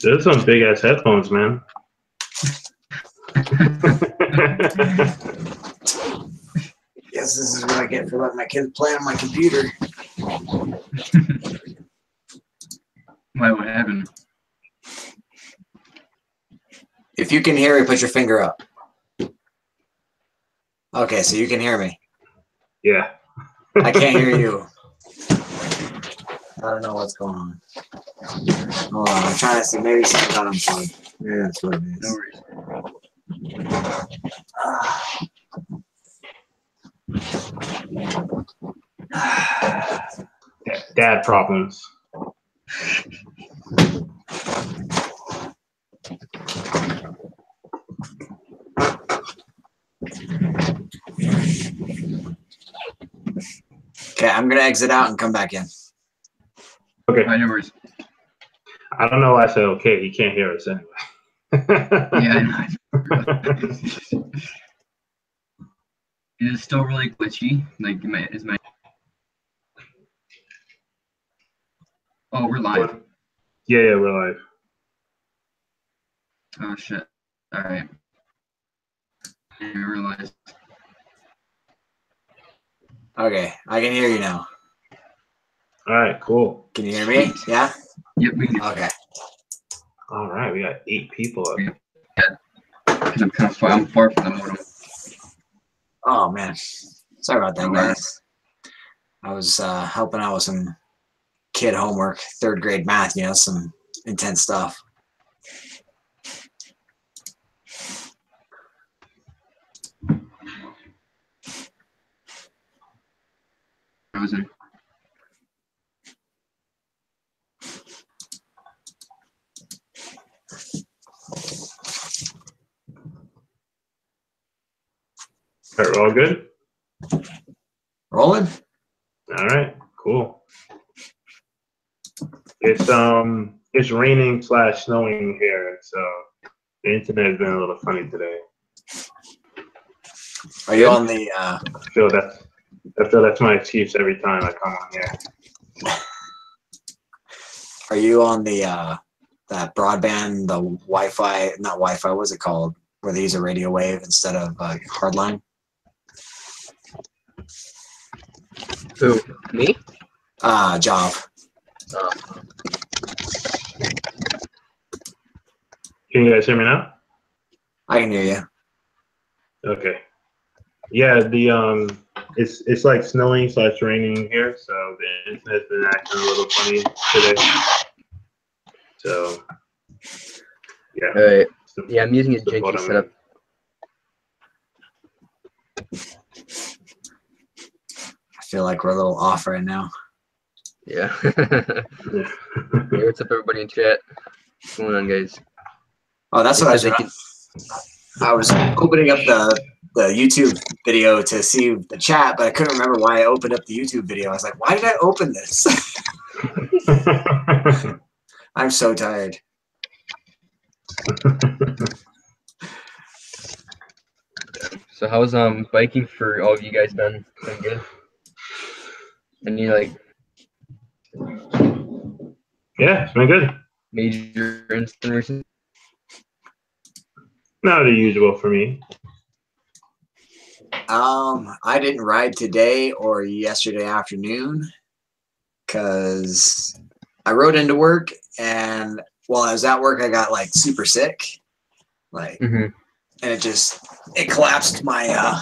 Those are some big ass headphones, man. Yes, this is what I get for letting my kids play on my computer. Why? What happened? If you can hear me, put your finger up. Okay, so you can hear me. Yeah. I can't hear you. I don't know what's going on. Hold on, I'm trying to see. Maybe something got unplugged. Maybe that's what it is. No worries. Dad problems. Okay, I'm gonna exit out and come back in. Okay. No worries. I don't know why I said okay. He can't hear us anyway. Yeah, I know. Is it still really glitchy? Like, is my... Oh, we're live. Yeah, we're live. Oh, shit. All right. I didn't realize. Okay, I can hear you now. All right, cool. Can you hear me? Yeah? Yep, we can. Okay. All right, we got 8 people up. Because I'm kind of far, I'm far from the modem. Oh, man. Sorry about that, guys. I was helping out with some kid homework, 3rd grade math, you know, some intense stuff. Frozen. All right, we're all good? Rolling? All right, cool. It's raining / snowing here, so the internet has been a little funny today. Are you on the I feel that's my excuse every time I come on here. Are you on the that broadband, the Wi-Fi, not Wi-Fi, what's it called? Where they use a radio wave instead of hardline? Who? Me? Job. Can you guys hear me now? I can hear you. Okay. Yeah, it's like snowing / raining here, so the internet's been acting a little funny today. So yeah. Alright. Yeah, I'm using a janky setup. I feel like we're a little off right now. Yeah. Hey, what's up, everybody in chat? What's going on, guys? Oh, that's what I was doing. I was opening up the YouTube video to see the chat, but I couldn't remember why I opened up the YouTube video. I was like, why did I open this? I'm so tired. So how's biking for all of you guys been? Been good? Any like Yeah, it's been good. major incident recently? Not the usual for me. I didn't ride today or yesterday afternoon because I rode into work, and while I was at work, I got like super sick, like, and it collapsed my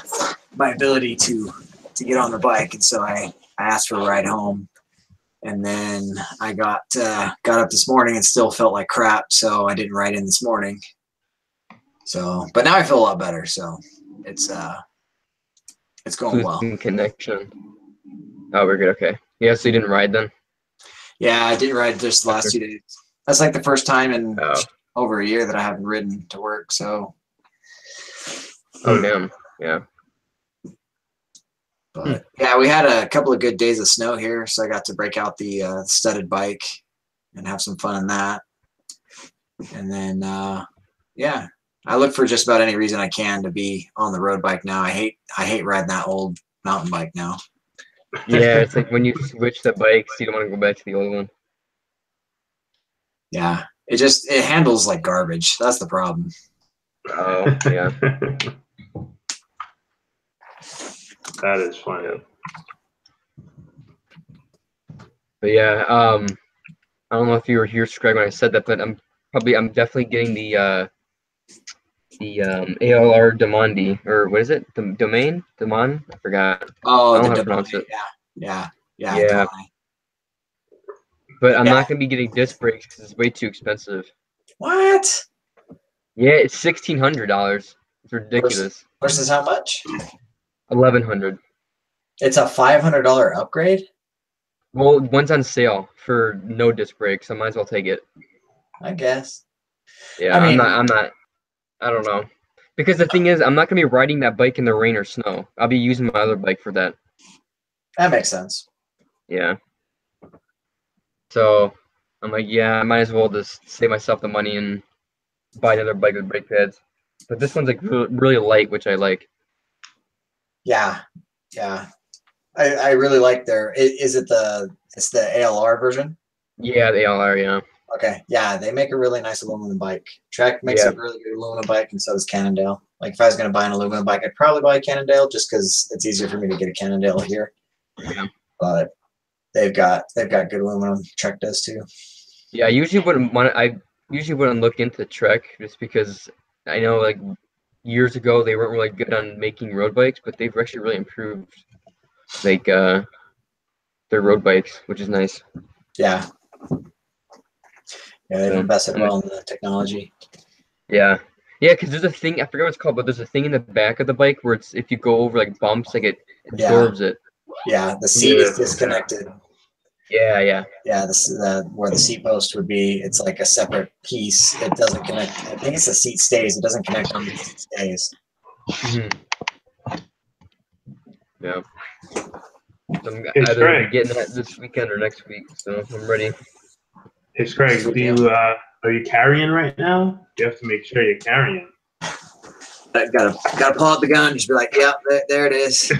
my ability to get on the bike, and so I asked for a ride home, and then I got up this morning and still felt like crap, so I didn't ride in this morning. So, but now I feel a lot better, so it's going well. Connection. Oh, we're good. Okay. Yeah, so you didn't ride then? Yeah, I didn't ride just the last 2 days. That's like the first time in over a year that I haven't ridden to work. So. Oh damn! Yeah. But yeah, we had a couple of good days of snow here, so I got to break out the studded bike and have some fun in that. And then yeah, I look for just about any reason I can to be on the road bike now. I hate riding that old mountain bike now. Yeah, it's like when you switch the bikes, you don't want to go back to the old one. Yeah, it handles like garbage. That's the problem. Oh, yeah. That is funny. But yeah, I don't know if you were here, Scrag, when I said that, but I'm definitely getting the ALR Demandi, or what is it? The domain? Demon? I forgot. Oh, I don't know the how to pronounce it. Yeah. Yeah. But I'm Yeah. not gonna be getting disc brakes because it's way too expensive. What? Yeah, it's $1,600. It's ridiculous. Versus how much? 1,100. It's a $500 upgrade. Well, one's on sale for no disc brakes, so I might as well take it. I guess. Yeah, I mean, I'm not. I don't know. Because the thing is, I'm not gonna be riding that bike in the rain or snow. I'll be using my other bike for that. that makes sense. Yeah. So I'm like, yeah, I might as well just save myself the money and buy another bike with brake pads. But this one's like really light, which I like. Yeah. I really like it's the ALR version? Yeah, they all are, yeah. Okay. Yeah, they make a really nice aluminum bike. Trek makes Yeah. a really good aluminum bike, and so does Cannondale. Like if I was gonna buy an aluminum bike, I'd probably buy a Cannondale just because it's easier for me to get a Cannondale here. Yeah. But they've got good aluminum. Trek does too. Yeah, I usually wouldn't look into Trek just because I know like years ago they weren't really good on making road bikes, but they've actually really improved like their road bikes, which is nice. Yeah. Yeah, they've So, invested well in the technology. Yeah, because there's a thing, I forget what it's called, but there's a thing in the back of the bike where it's if you go over like bumps, like it absorbs it. Yeah, the seat is disconnected. Yeah. Yeah, where the seat post would be, it's like a separate piece. It doesn't connect. I think it's the seat stays. It doesn't connect on the seat stays. Mm-hmm. Yeah. So I'm It's either great. getting that this weekend or next week, so I'm ready. Hey, Craig, are you carrying right now? You have to make sure you're carrying. I gotta pull out the gun. Just be like, yeah, there it is.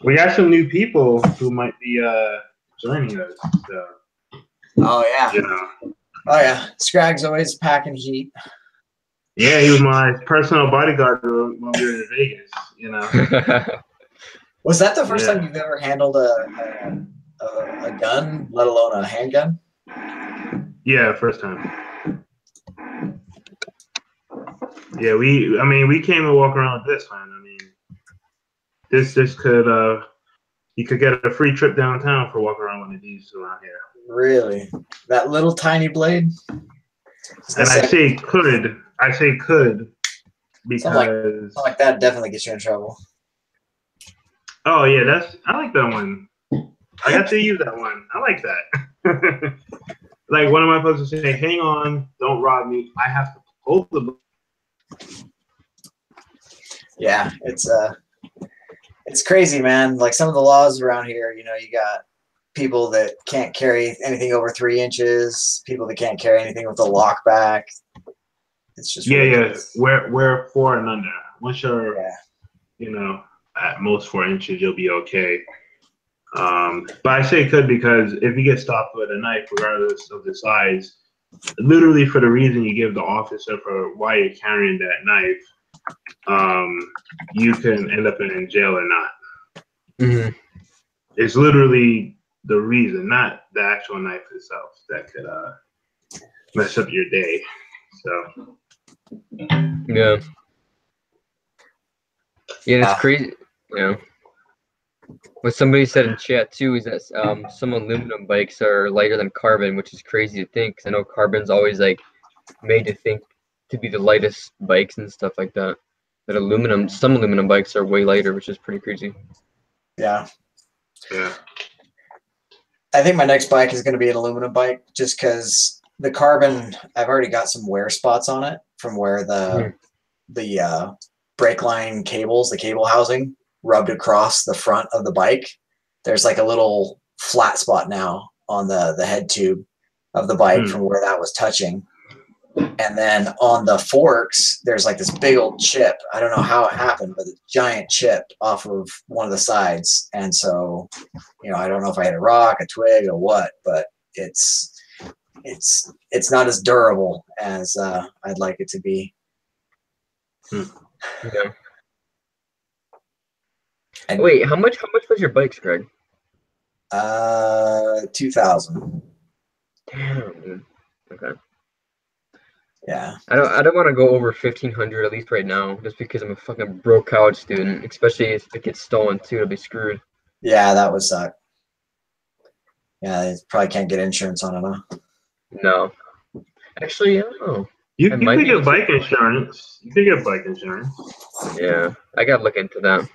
We got some new people who might be joining us. So, Oh yeah. you know. Oh yeah. Scrag's always packing heat. Yeah, he was my personal bodyguard when we were in Vegas. You know. Was that the first time you've ever handled a gun, let alone a handgun? Yeah, first time. Yeah, we came to walk around with this, man. I mean, this could you could get a free trip downtown for walking around one of these around here. Really? That little tiny blade? And I say could because something like that definitely gets you in trouble. Oh yeah, I like that one. I got to use that one. I like that. Like, what am I supposed to say? Hang on, don't rob me. I have to hold the. Yeah, it's crazy, man. Like some of the laws around here, you got people that can't carry anything over 3 inches, people that can't carry anything with a lock back. It's just ridiculous. We're 4 and under. Once you're, at most 4 inches, you'll be okay. But I say could because if you get stopped with a knife, regardless of the size, literally for the reason you give the officer for why you're carrying that knife, you can end up in jail or not. Mm-hmm. It's literally the reason, not the actual knife itself, that could mess up your day. So yeah, it's crazy. What somebody said in chat too is that some aluminum bikes are lighter than carbon, which is crazy to think. Cause I know carbon's always like made to be the lightest bikes and stuff like that. But some aluminum bikes are way lighter, which is pretty crazy. Yeah. Yeah. I think my next bike is going to be an aluminum bike, just because the carbon, I've already got some wear spots on it from where the brake line cables, the cable housing, rubbed across the front of the bike. There's like a little flat spot now on the head tube of the bike from where that was touching. And then on the forks, there's like this big old chip. I don't know how it happened, but a giant chip off of one of the sides. And so, I don't know if I hit a rock, a twig, or what, but it's it's not as durable as I'd like it to be. Yeah. Wait, how much was your bikes, Greg? 2,000. Damn, dude. Okay. Yeah. I don't want to go over 1,500 at least right now, just because I'm a fucking broke college student. Especially if it gets stolen too, it'll be screwed. Yeah, that would suck. Yeah, they probably can't get insurance on it, huh? No. Actually, I don't know. You might could be able get to. bike insurance. You could get bike insurance. Yeah, I gotta look into that.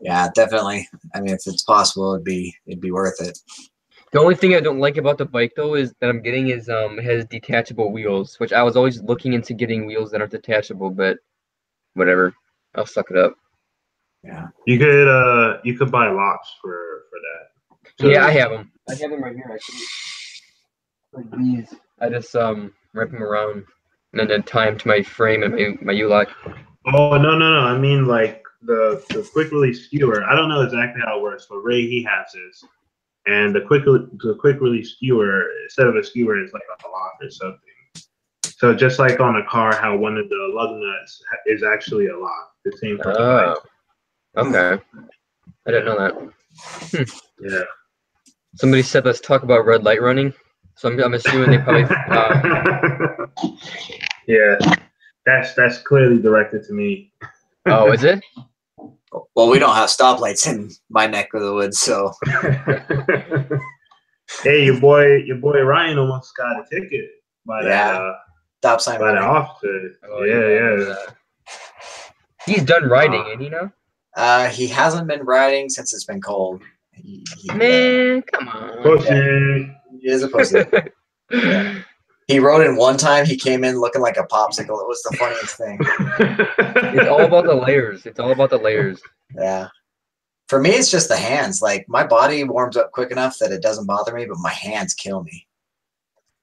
Yeah, definitely. I mean, if it's possible, it'd be worth it. The only thing I don't like about the bike though is that I'm getting is it has detachable wheels, which I was always looking into getting wheels that are detachable, but whatever. I'll suck it up. Yeah. You could buy locks for that. So, Yeah, I have them. I have them right here actually. Like these. I just wrap them around and then tie them to my frame and my U-lock. Oh no! I mean like the quick release skewer. I don't know exactly how it works, but Ray he has this, and the quick release skewer instead of a skewer is like a lock or something. So just like on a car, how one of the lug nuts is actually a lock. The same for the bike. Okay. I didn't know that. Yeah. Somebody said let's talk about red light running. So I'm assuming they probably. Yeah, that's clearly directed to me. Oh, is it? Well, we don't have stoplights in my neck of the woods, so. Hey, your boy Ryan almost got a ticket by that stop sign by the running. officer. Oh, Yeah. He's done riding, ain't he now? He hasn't been riding since it's been cold. Man, come on. Pussy. He is a pussy. Yeah. He rode in one time. He came in looking like a popsicle. It was the funniest thing. It's all about the layers. It's all about the layers. Yeah. For me, it's just the hands. Like my body warms up quick enough that it doesn't bother me, but my hands kill me.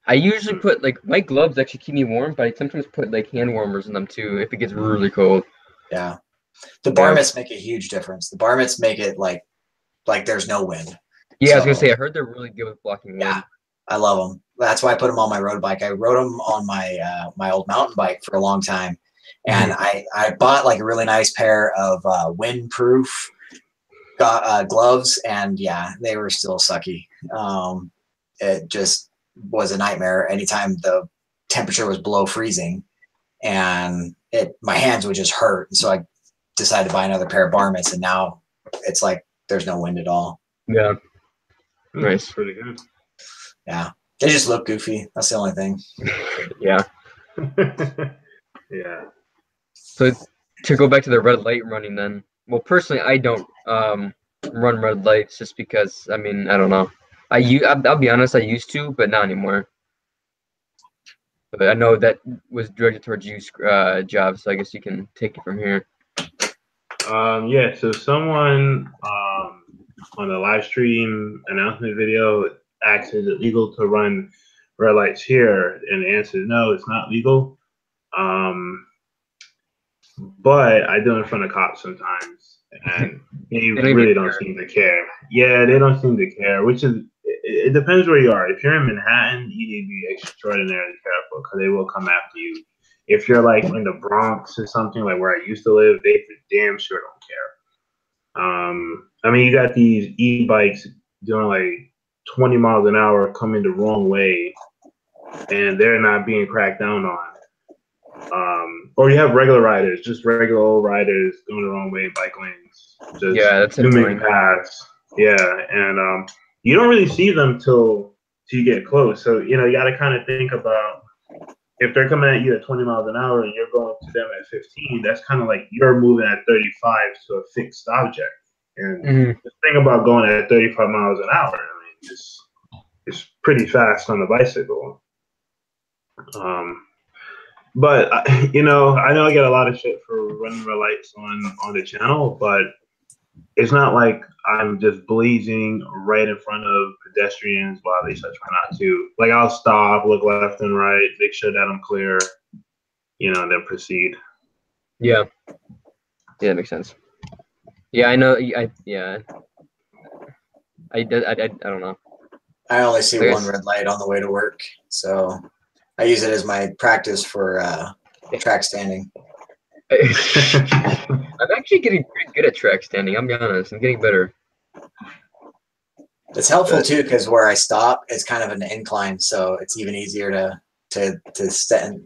I usually put like my gloves actually keep me warm, but I sometimes put like hand warmers in them too if it gets really cold. Yeah. The bar mitts make a huge difference. The bar mitts make it like there's no wind. Yeah, I was gonna say I heard they're really good with blocking wind. Yeah, I love them. That's why I put them on my road bike. I rode them on my my old mountain bike for a long time, and I bought like a really nice pair of windproof gloves, and yeah, they were still sucky. It just was a nightmare anytime the temperature was below freezing, and my hands would just hurt. And so I decided to buy another pair of bar mitts, and now it's like there's no wind at all. Yeah. Nice. Pretty good. Yeah. They just look goofy. That's the only thing. Yeah. Yeah. So to go back to the red light running then, well, personally, I don't run red lights just because, I mean, I don't know. I'll be honest, I used to, but not anymore. But I know that was directed towards you, Job, so I guess you can take it from here. Yeah, so someone on the live stream announcement video asked, is it legal to run red lights here? And the answer is no, it's not legal. But I do it in front of cops sometimes, and they really don't seem to care. Yeah, they don't seem to care, which is, it depends where you are. If you're in Manhattan, you need to be extraordinarily careful because they will come after you. If you're like in the Bronx or something, like where I used to live, they for damn sure don't care. I mean, you got these e-bikes doing like 20 miles an hour coming the wrong way, and they're not being cracked down on. Or you have regular riders, just regular old riders going the wrong way, bike lanes, just that's zooming past. Yeah, and you don't really see them till you get close. So you got to kind of think about, if they're coming at you at 20 miles an hour and you're going to them at 15, that's kind of like you're moving at 35 to a fixed object. And the thing about going at 35 miles an hour, I mean, it's pretty fast on a bicycle. But I know I get a lot of shit for running red lights on the channel, but it's not like I'm just blazing right in front of pedestrians while they try not to. Like, I'll stop, look left and right, make sure that I'm clear, then proceed. Yeah, that makes sense. Yeah, I know. I don't know. I only see I one guess- red light on the way to work, so I use it as my practice for track standing. I'm actually getting pretty good at track standing. I'm be honest. I'm getting better. It's helpful too because where I stop, it's kind of an incline, so it's even easier to stand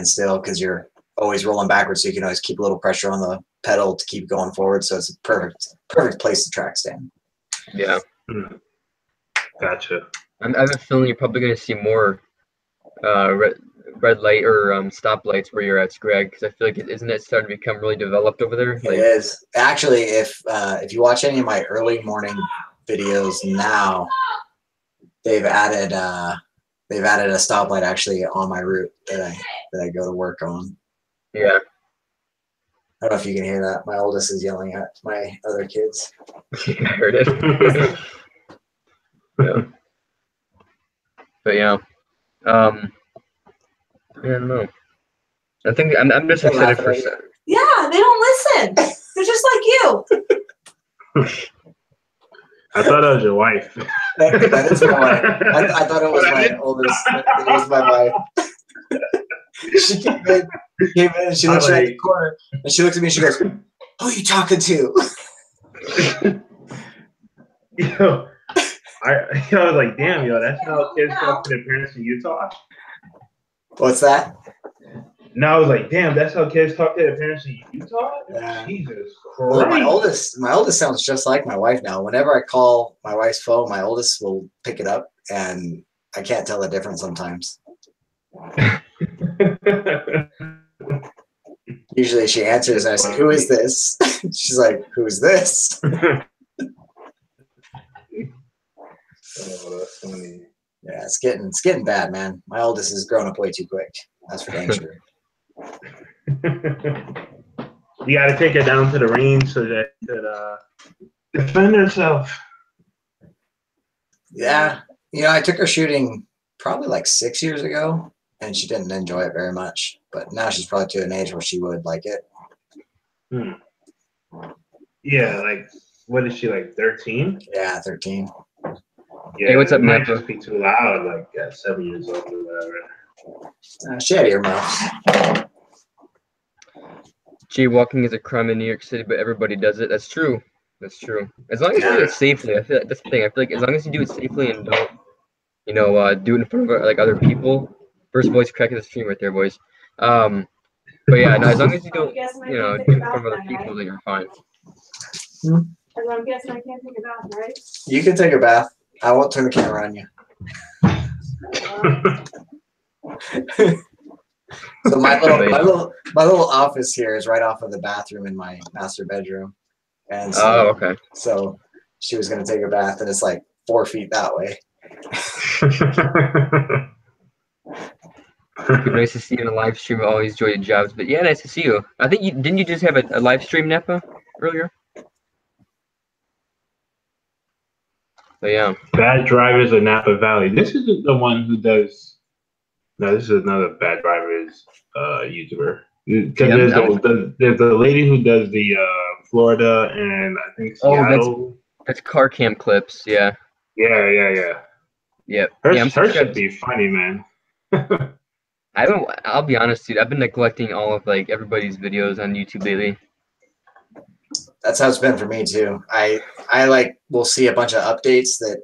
still because you're always rolling backwards, so you can always keep a little pressure on the pedal to keep going forward. So it's a perfect place to track stand. Yeah. Gotcha. I have a feeling you're probably going to see more red light or stop lights where you're at, Scrag, because I feel like isn't it starting to become really developed over there? It is actually if you watch any of my early morning videos now, they've added a stoplight actually on my route that I go to work on. Yeah. I don't know if you can hear that. My oldest is yelling at my other kids. I heard it. Yeah. But yeah. I don't know. I think I'm just excited for. Yeah, they don't listen. They're just like you. I thought that was your wife. That is my wife. I thought it was my oldest. It was my wife. She came in and she looks right at the corner and she looks at me and she goes, "Who are you talking to?" I was like, damn, that's how kids talk to their parents in Utah. What's that? No, I was like, damn, that's how kids talk to their parents in Utah? Yeah. Jesus Christ. Well, my oldest sounds just like my wife now. Whenever I call my wife's phone, my oldest will pick it up and I can't tell the difference sometimes. Usually she answers and I say, "Who is this?" She's like, "Who's this?" Oh, that's funny. Yeah, it's getting bad, man. My oldest is growing up way too quick. That's for dang sure. You got to take her down to the range so that she could defend herself. Yeah, I took her shooting probably like 6 years ago, and she didn't enjoy it very much. But now she's probably to an age where she would like it. Yeah, like what is she, like 13? Yeah, 13. Yeah, Hey, what's up, it might Napa? just be too loud, like at 7 years old or whatever. She had earmuffs. Jaywalking is a crime in New York City, but everybody does it. That's true. That's true. As long as you do it safely, I feel like that's the thing. I feel like as long as you do it safely and don't, do it in front of like other people. First voice crack of the stream right there, boys. But yeah, no, as long as you don't, do it in front of other people, then you're fine. I'm guessing I can't take a bath, right? You can take a bath. I won't turn the camera on you. So my little office here is right off of the bathroom in my master bedroom, and so, okay. So she was gonna take a bath, and it's like 4 feet that way. Nice to see you in a live stream. I always enjoy your jobs, but yeah, nice to see you. I think didn't you just have a live stream, Nepa, earlier? But yeah. Bad drivers of Napa Valley. This isn't the one who does. No, this is another bad drivers YouTuber. Because there's the lady who does the Florida and I think Seattle. That's car cam clips. Yeah. Yeah. Yep. Her should be funny, man. I'll be honest, dude. I've been neglecting all of like everybody's videos on YouTube lately. That's how it's been for me too. I like will see a bunch of updates that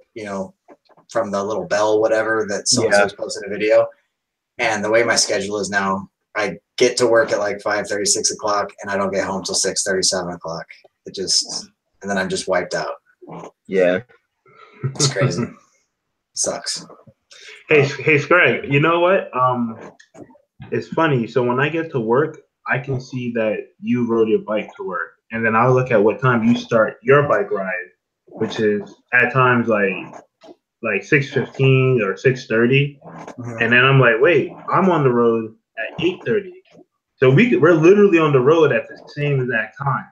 from the little bell whatever that someone's posted a video, and the way my schedule is now, I get to work at like 5:30, 6 o'clock, and I don't get home till 6:30, 7 o'clock. And then I'm just wiped out. Yeah, it's crazy. Sucks. Hey, Scrag, you know what? It's funny. So when I get to work, I can see that you rode your bike to work, and then I'll look at what time you start your bike ride, which is at times like 6:15 or 6:30, and then I'm like, wait, I'm on the road at 8:30, so we're literally on the road at the same exact time.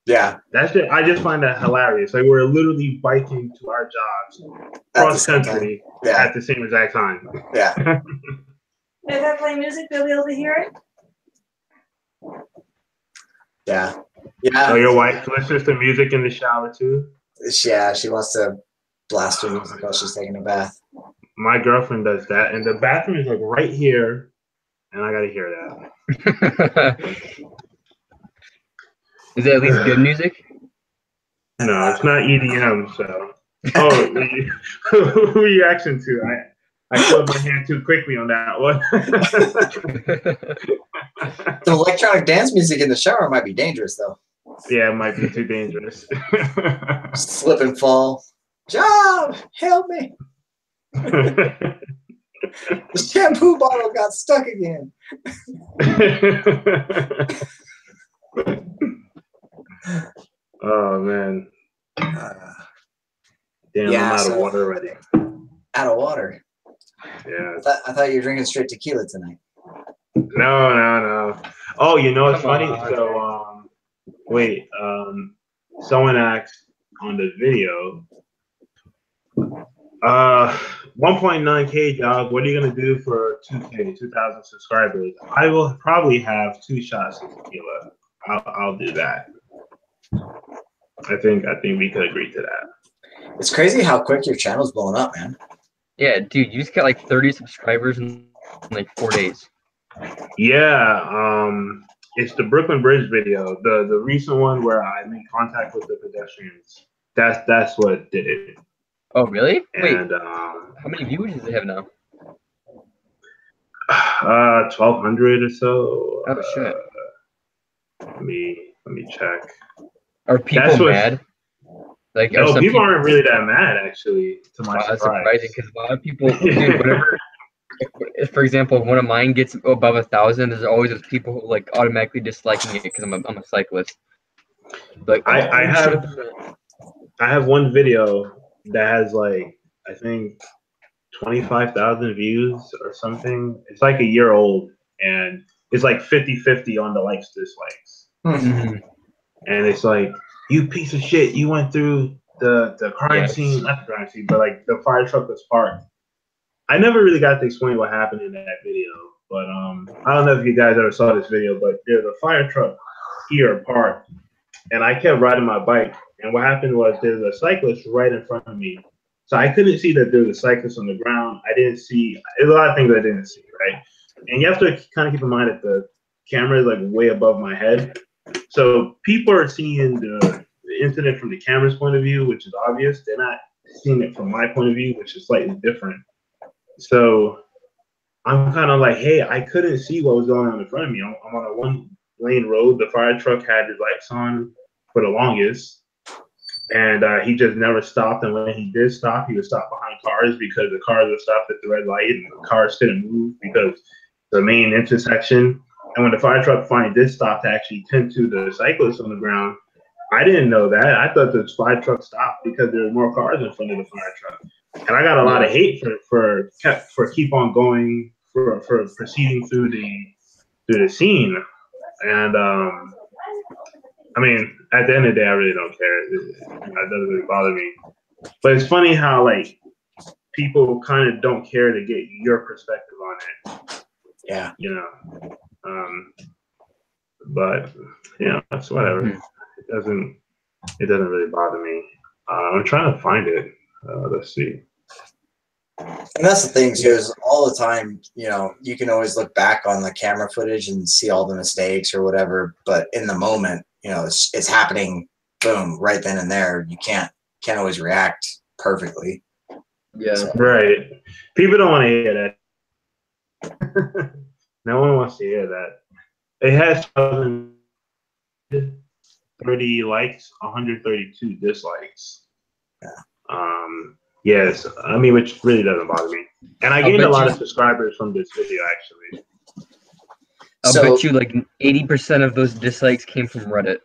Yeah, that's it. I just find that hilarious. Like we're literally biking to our jobs cross country at the same exact time. Yeah. If I play music, they'll be able to hear it. Yeah. So your wife listens to music in the shower too? Yeah, she wants to blast her music while she's taking a bath. My girlfriend does that, and the bathroom is like right here, and I gotta hear that. Is it at least good music? No, it's not EDM. So, oh, who are you reaction to? I closed my hand too quickly on that one. The electronic dance music in the shower might be dangerous, though. Yeah, it might be too dangerous. Slip and fall. John, help me. The shampoo bottle got stuck again. Oh, man. Damn, yeah, I'm out of water already. Out of water? Yeah. I thought you were drinking straight tequila tonight. No. Oh, you know what's funny? So, wait, someone asked on the video, 1.9K, dog, what are you going to do for 2K, 2,000 subscribers? I will probably have 2 shots of tequila. I'll do that. I think we could agree to that. It's crazy how quick your channel's blowing up, man. Yeah, dude, you just got like 30 subscribers in like 4 days. Yeah, it's the Brooklyn Bridge video, the recent one where I made contact with the pedestrians. That's what did it. Oh, really? Wait, and how many viewers does it have now? 1,200 or so. Oh shit. Let me check. Are people mad? Like, no, people aren't really that mad, actually, to my surprise. That's surprising because a lot of people, dude, whatever. If, for example, if one of mine gets above 1,000, there's always those people who like automatically disliking it because I'm a cyclist. Like, I have one video that has like, I think 25,000 views or something. It's like a year old, and it's like 50-50 on the likes dislikes. Mm-hmm. And it's like, you piece of shit, you went through the crime scene, not the crime scene, but like the fire truck was parked. I never really got to explain what happened in that video, but I don't know if you guys ever saw this video, but there's a fire truck here parked, and I kept riding my bike, and what happened was there's a cyclist right in front of me. So I couldn't see that there was a cyclist on the ground. I didn't see, there's a lot of things I didn't see, right? And you have to kind of keep in mind that the camera is like way above my head. So people are seeing the incident from the camera's point of view, which is obvious. They're not seeing it from my point of view, which is slightly different. So I'm kind of like, hey, I couldn't see what was going on in front of me. I'm on a 1-lane road. The fire truck had his lights on for the longest, and he just never stopped. And when he did stop, he would stop behind cars because the cars would stop at the red light, and the cars didn't move because the main intersection. And when the fire truck finally did stop to actually tend to the cyclist on the ground, I didn't know that. I thought the fire truck stopped because there were more cars in front of the fire truck. And I got a lot of hate for keep on going, for proceeding through the scene. And I mean, at the end of the day, I really don't care. It doesn't really bother me. But it's funny how like people kind of don't care to get your perspective on it. Yeah. You know. But you know, that's whatever. It doesn't really bother me. I'm trying to find it. Let's see. And that's the thing too, is all the time, you know, you can always look back on the camera footage and see all the mistakes or whatever, but in the moment, you know, it's happening, boom, right then and there. You can't always react perfectly. Yeah. So. Right. People don't want to hear that. No one wants to hear that. It has 30 likes, 132 dislikes. Yeah. Yes, I mean, which really doesn't bother me. And I gained a lot of subscribers from this video, actually. I'll bet you like 80% of those dislikes came from Reddit.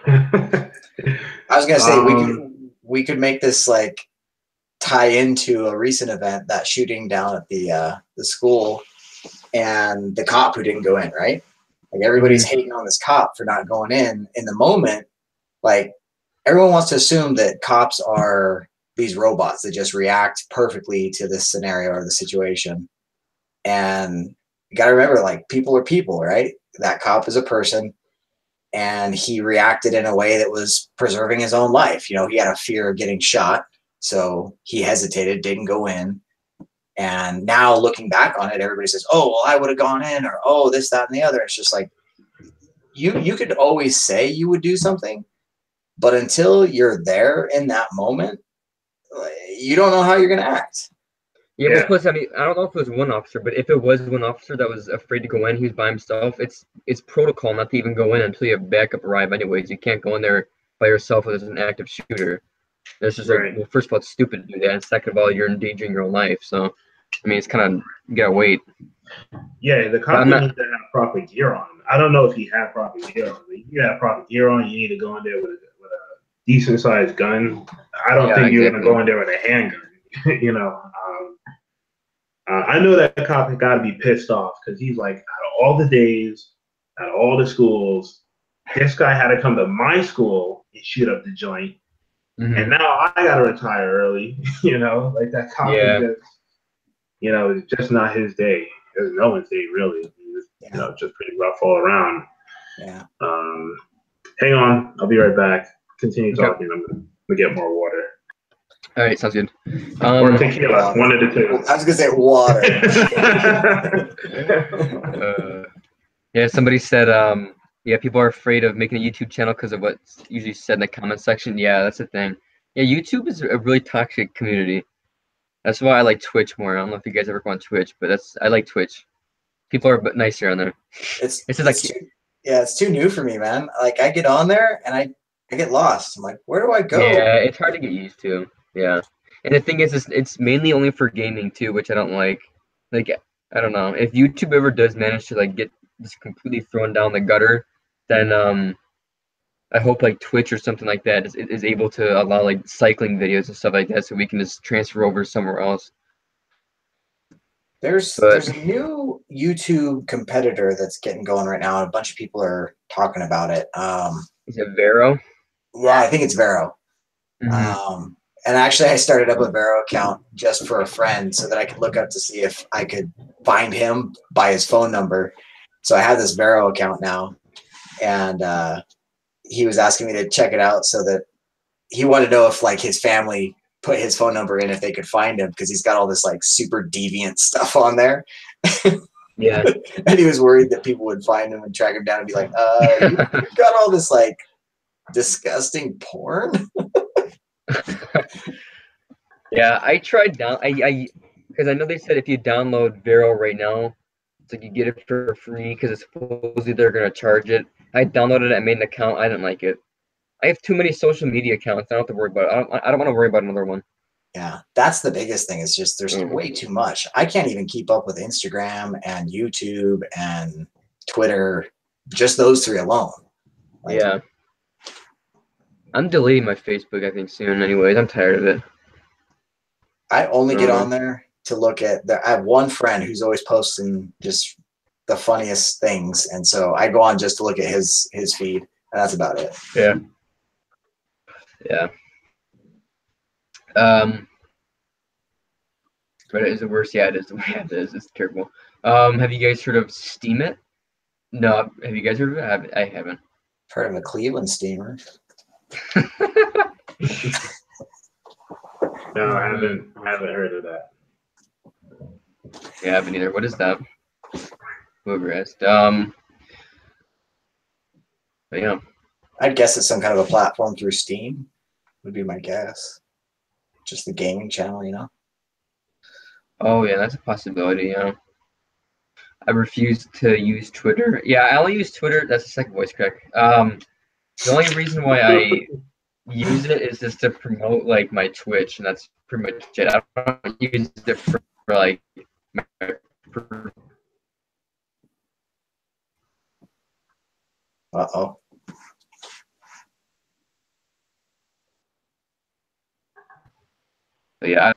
I was gonna say we could make this like tie into a recent event, that shooting down at the school, and the cop who didn't go in, right? Like everybody's hating on this cop for not going in. In the moment, like everyone wants to assume that cops are these robots that just react perfectly to this scenario or the situation. And you got to remember, like, people are people, right? That cop is a person. and he reacted in a way that was preserving his own life. You know, he had a fear of getting shot, so he hesitated, didn't go in. And now looking back on it, everybody says, oh, well, I would have gone in, or, oh, this, that, and the other. It's just like, you could always say you would do something, but until you're there in that moment, you don't know how you're going to act. Yeah, but plus, I mean, I don't know if it was one officer, but if it was one officer that was afraid to go in, he was by himself. It's protocol not to even go in until you have backup arrive. Anyways, you can't go in there by yourself as an active shooter. It's just like, well, first of all, it's stupid to do that, and second of all, you're endangering your own life. So, I mean, it's kind of, you gotta wait. Yeah, the cop needs to have proper gear on. I don't know if he had proper gear on. If you have proper gear on, you need to go in there with a decent sized gun. I don't think you're gonna go in there with a handgun. You know. I know that cop has got to be pissed off because he's like, out of all the days, out of all the schools, this guy had to come to my school and shoot up the joint. And now I got to retire early. You know, like that cop is just, you know, it's just not his day. It's no one's day, really. It's, you know, just pretty rough all around. Yeah. Hang on. I'll be right back. Continue talking. I'm going to get more water. All right, sounds good. Or tequila, one of the two. I was gonna say water. Yeah, somebody said, yeah, people are afraid of making a YouTube channel because of what's usually said in the comment section. Yeah, that's the thing. Yeah, YouTube is a really toxic community. That's why I like Twitch more. I don't know if you guys ever go on Twitch, but I like Twitch. People are nicer on there. It's too new for me, man. Like I get on there and I get lost. I'm like, where do I go? Yeah, it's hard to get used to. Yeah, and the thing is, it's mainly only for gaming too, which I don't like. Like, I don't know, if YouTube ever does manage to like get just completely thrown down the gutter, then I hope like Twitch or something like that is able to allow like cycling videos and stuff like that, so we can just transfer over somewhere else. There's a new YouTube competitor that's getting going right now, and a bunch of people are talking about it. Is it Vero? Yeah, I think it's Vero. And actually, I started up a Vero account just for a friend so that I could look up to see if I could find him by his phone number. So I have this Vero account now, and he was asking me to check it out so that he wanted to know if like his family put his phone number in, if they could find him, because he's got all this like super deviant stuff on there. Yeah. And he was worried that people would find him and track him down and be like, you've got all this like disgusting porn. Yeah, I tried because I know they said if you download Vero right now, it's like you get it for free because it's supposedly they're gonna charge it. I downloaded it, I made an account, I didn't like it. I have too many social media accounts. I don't have to worry about it. I don't want to worry about another one. Yeah, that's the biggest thing. Is just there's way too much. I can't even keep up with Instagram and YouTube and Twitter. Just those three alone. Like, yeah. I'm deleting my Facebook, I think, soon. Anyways, I'm tired of it. I only get on there to look at I have one friend who's always posting just the funniest things, and so I go on just to look at his feed, and that's about it. Yeah. Yeah. But it is the worst. Yeah, it is. Yeah, it is. It's terrible. Have you guys heard of Steam It? No. Have you guys heard of it? I haven't. Heard of a Cleveland steamer. No, I haven't heard of that. Yeah, I haven't either. What is that? Whoever asked. But yeah. I'd guess it's some kind of a platform through Steam, would be my guess. Just the gaming channel, you know? Oh, yeah, that's a possibility, yeah. I refuse to use Twitter. Yeah, I only use Twitter. That's the second voice crack. The only reason why I use it is just to promote, like, my Twitch, and that's pretty much it. I don't use it for like, Uh-oh. But yeah,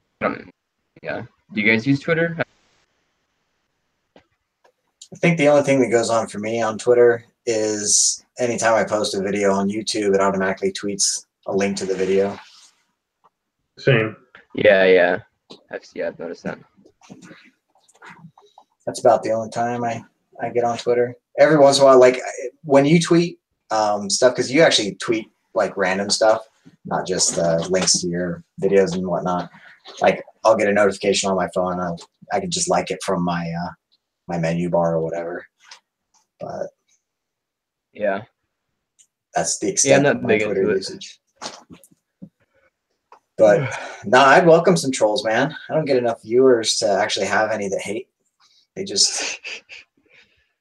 yeah. Do you guys use Twitter? I think the only thing that goes on for me on Twitter is anytime I post a video on YouTube, it automatically tweets a link to the video. Same. Yeah. I've noticed that. That's about the only time I get on Twitter. Every once in a while, like when you tweet, stuff, because you actually tweet like random stuff, not just links to your videos and whatnot. Like I'll get a notification on my phone. I can just like it from my my menu bar or whatever. But yeah, that's the extent I'm not of my big Twitter into it. usage. But no, I'd welcome some trolls, man. I don't get enough viewers to actually have any that hate. They just,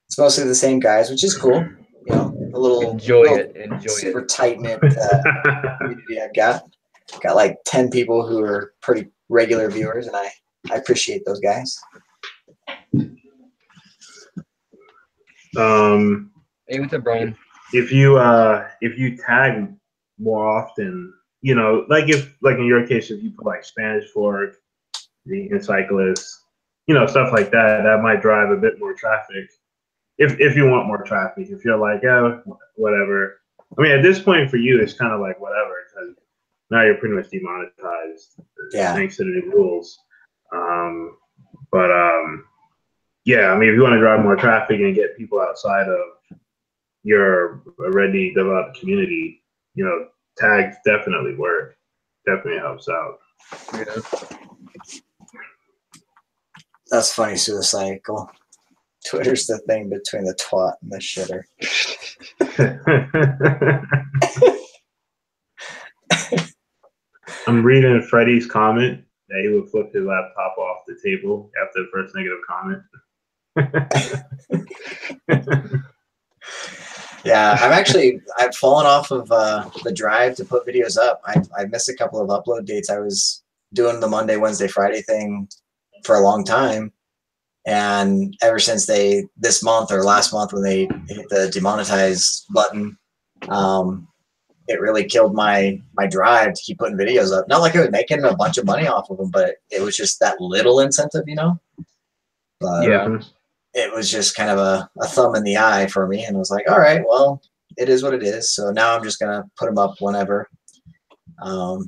it's mostly the same guys, which is cool. You know, a little Enjoy super it. tight-knit community I've got. Got like 10 people who are pretty regular viewers, and I appreciate those guys. Hey, what's up, Brian? If you tag more often, you know, like in your case, if you put like Spanish Fork, the Cyclist, you know, stuff like that, that might drive a bit more traffic. If you want more traffic, if you're like, oh, whatever. I mean, at this point for you, it's kind of like whatever, because now you're pretty much demonetized, thanks to the new rules. Yeah, I mean, if you want to drive more traffic and get people outside of your already developed community, you know, tags definitely work. Definitely helps out. Yeah. That's funny, Suicycle. Twitter's the thing between the twat and the shitter. I'm reading Freddie's comment that he would flip his laptop off the table after the first negative comment. Yeah, I've fallen off of the drive to put videos up. I've missed a couple of upload dates. I was doing the Monday, Wednesday, Friday thing for a long time. And ever since this month or last month when they hit the demonetize button, it really killed my drive to keep putting videos up. Not like I was making a bunch of money off of them, but it was just that little incentive, you know? But yeah. It was just kind of a thumb in the eye for me. And I was like, all right, well, it is what it is. So now I'm just going to put them up whenever. And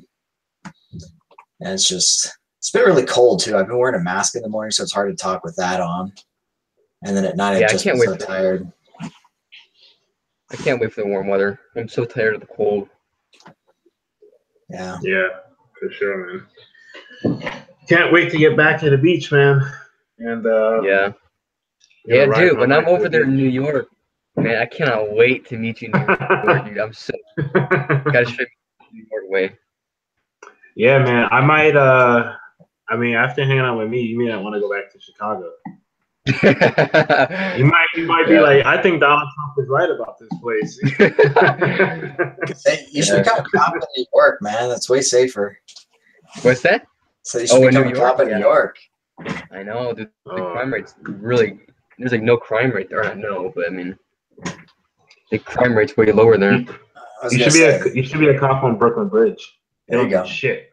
it's been really cold too. I've been wearing a mask in the morning, so it's hard to talk with that on. And then at night, I'm just so tired. I can't wait for the warm weather. I'm so tired of the cold. Yeah. Yeah, for sure, man. Can't wait to get back to the beach, man. And yeah, dude. When I'm over there in New York, man, I cannot wait to meet you in New York, dude. I'm so gotta show you New York way. Yeah, man. I might. I mean, after hanging out with me, you may not want to go back to Chicago. You might be like, I think Donald Trump is right about this place. Hey, you should become a cop in New York, man. That's way safer. What's that? So you should become a cop in New York. I know, dude. The crime rate's really, there's like no crime rate there. No, but I mean, the crime rate's way lower there. You should be a cop on Brooklyn Bridge. They don't do shit.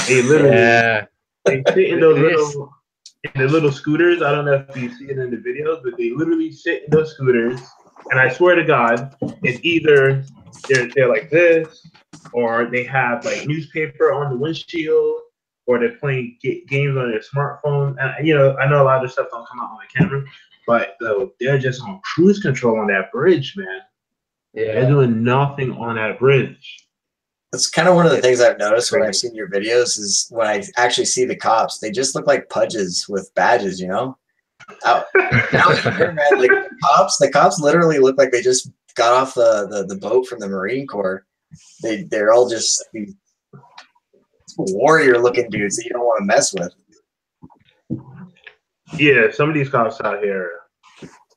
They literally they sit in those little scooters. I don't know if you see it in the videos, but they literally sit in those scooters. And I swear to God, it's either they're like this, or they have like newspaper on the windshield, or they're playing games on their smartphone. And you know, I know a lot of stuff don't come out on the camera, but they're just on cruise control on that bridge, man. Yeah, they're doing nothing on that bridge. That's kind of one of the things I've noticed when I've seen your videos is when I actually see the cops, they just look like pudges with badges, you know? Out here, man, like the cops literally look like they just got off the boat from the Marine Corps. They're all just these warrior looking dudes that you don't want to mess with. Yeah, some of these cops out here,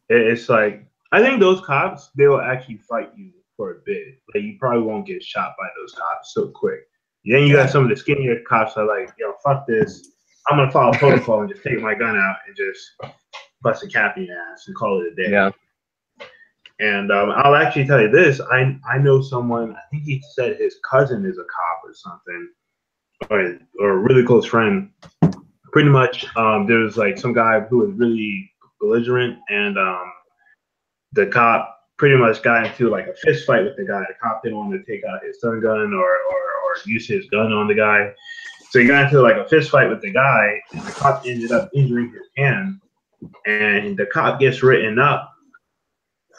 it's like, I think those cops, they will actually fight you for a bit. Like, you probably won't get shot by those cops so quick. Then you got some of the skinnier cops that are like, yo, fuck this. I'm going to follow protocol and just take my gun out and just bust a cap in your ass and call it a day. Yeah. And I'll actually tell you this. I know someone, I think he said his cousin is a cop or something, or a really close friend. Pretty much, there was like some guy who was really belligerent, and the cop pretty much got into like a fist fight with the guy. The cop didn't want to take out his stun gun or use his gun on the guy. So he got into like a fist fight with the guy, and the cop ended up injuring his hand. And the cop gets written up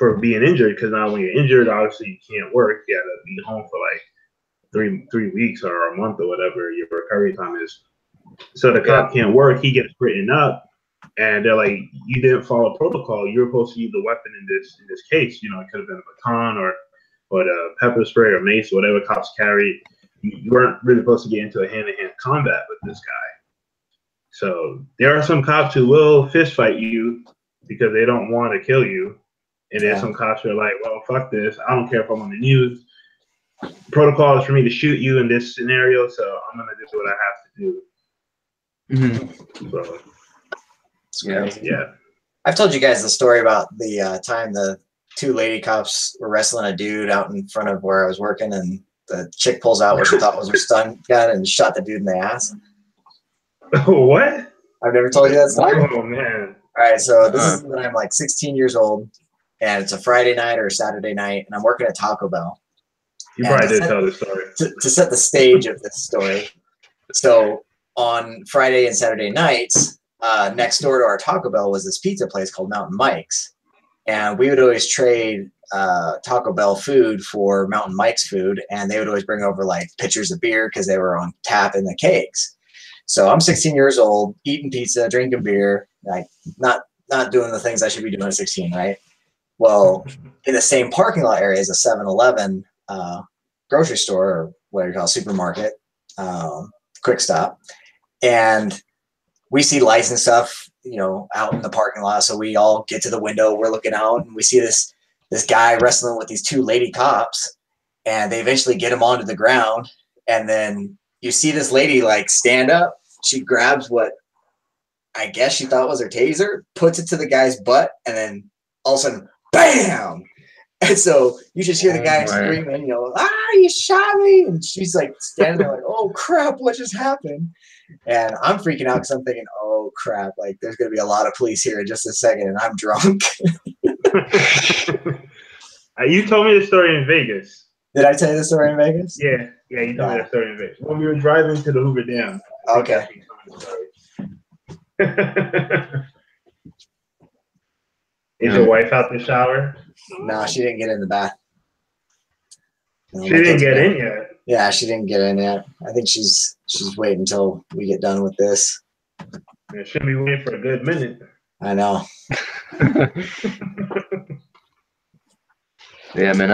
for being injured, because now when you're injured, obviously you can't work. You gotta be home for like three weeks or a month or whatever your recovery time is. So the cop can't work. He gets written up, and they're like, "You didn't follow protocol. You were supposed to use the weapon in this case. You know, it could have been a baton or the pepper spray or mace or whatever cops carry. You weren't really supposed to get into a hand-to-hand combat with this guy." So there are some cops who will fist fight you because they don't want to kill you, and there's some cops who are like, "Well, fuck this. I don't care if I'm on the news. Protocol is for me to shoot you in this scenario, so I'm gonna do what I have to do." So, It's crazy. Yeah. I've told you guys the story about the time the 2 lady cops were wrestling a dude out in front of where I was working, and the chick pulls out what she thought was her stun gun and shot the dude in the ass. What? I've never told you that story. Oh man. All right, so this is when I'm like 16 years old, and it's a Friday night or a Saturday night, and I'm working at Taco Bell. You probably did tell this story. To set the stage of this story, so on Friday and Saturday nights, next door to our Taco Bell was this pizza place called Mountain Mike's, and we would always trade Taco Bell food for Mountain Mike's food, and they would always bring over like pitchers of beer because they were on tap in the kegs. So I'm 16 years old, eating pizza, drinking beer, like not doing the things I should be doing at 16, right? Well, in the same parking lot area is a 7-Eleven grocery store, or what you call supermarket, quick stop, and we see lights and stuff, you know, out in the parking lot. So we all get to the window, we're looking out, and we see this guy wrestling with these 2 lady cops, and they eventually get him onto the ground, and then you see this lady like stand up. She grabs what I guess she thought was her taser, puts it to the guy's butt, and then all of a sudden, bam! And so you just hear the guy screaming, you know, you shot me! And she's like standing there like, oh crap, what just happened? And I'm freaking out because I'm thinking, oh crap, like there's going to be a lot of police here in just a second, and I'm drunk. You told me the story in Vegas. Did I tell you the story in Vegas? Yeah, you told me that story in Vegas. When we were driving to the Hoover Dam. Okay. Is your wife out the shower? No, she didn't get in the bath. No, she didn't get in yet. Yeah, she didn't get in yet. I think she's waiting until we get done with this. Yeah, she'll be waiting for a good minute. I know. Yeah, man.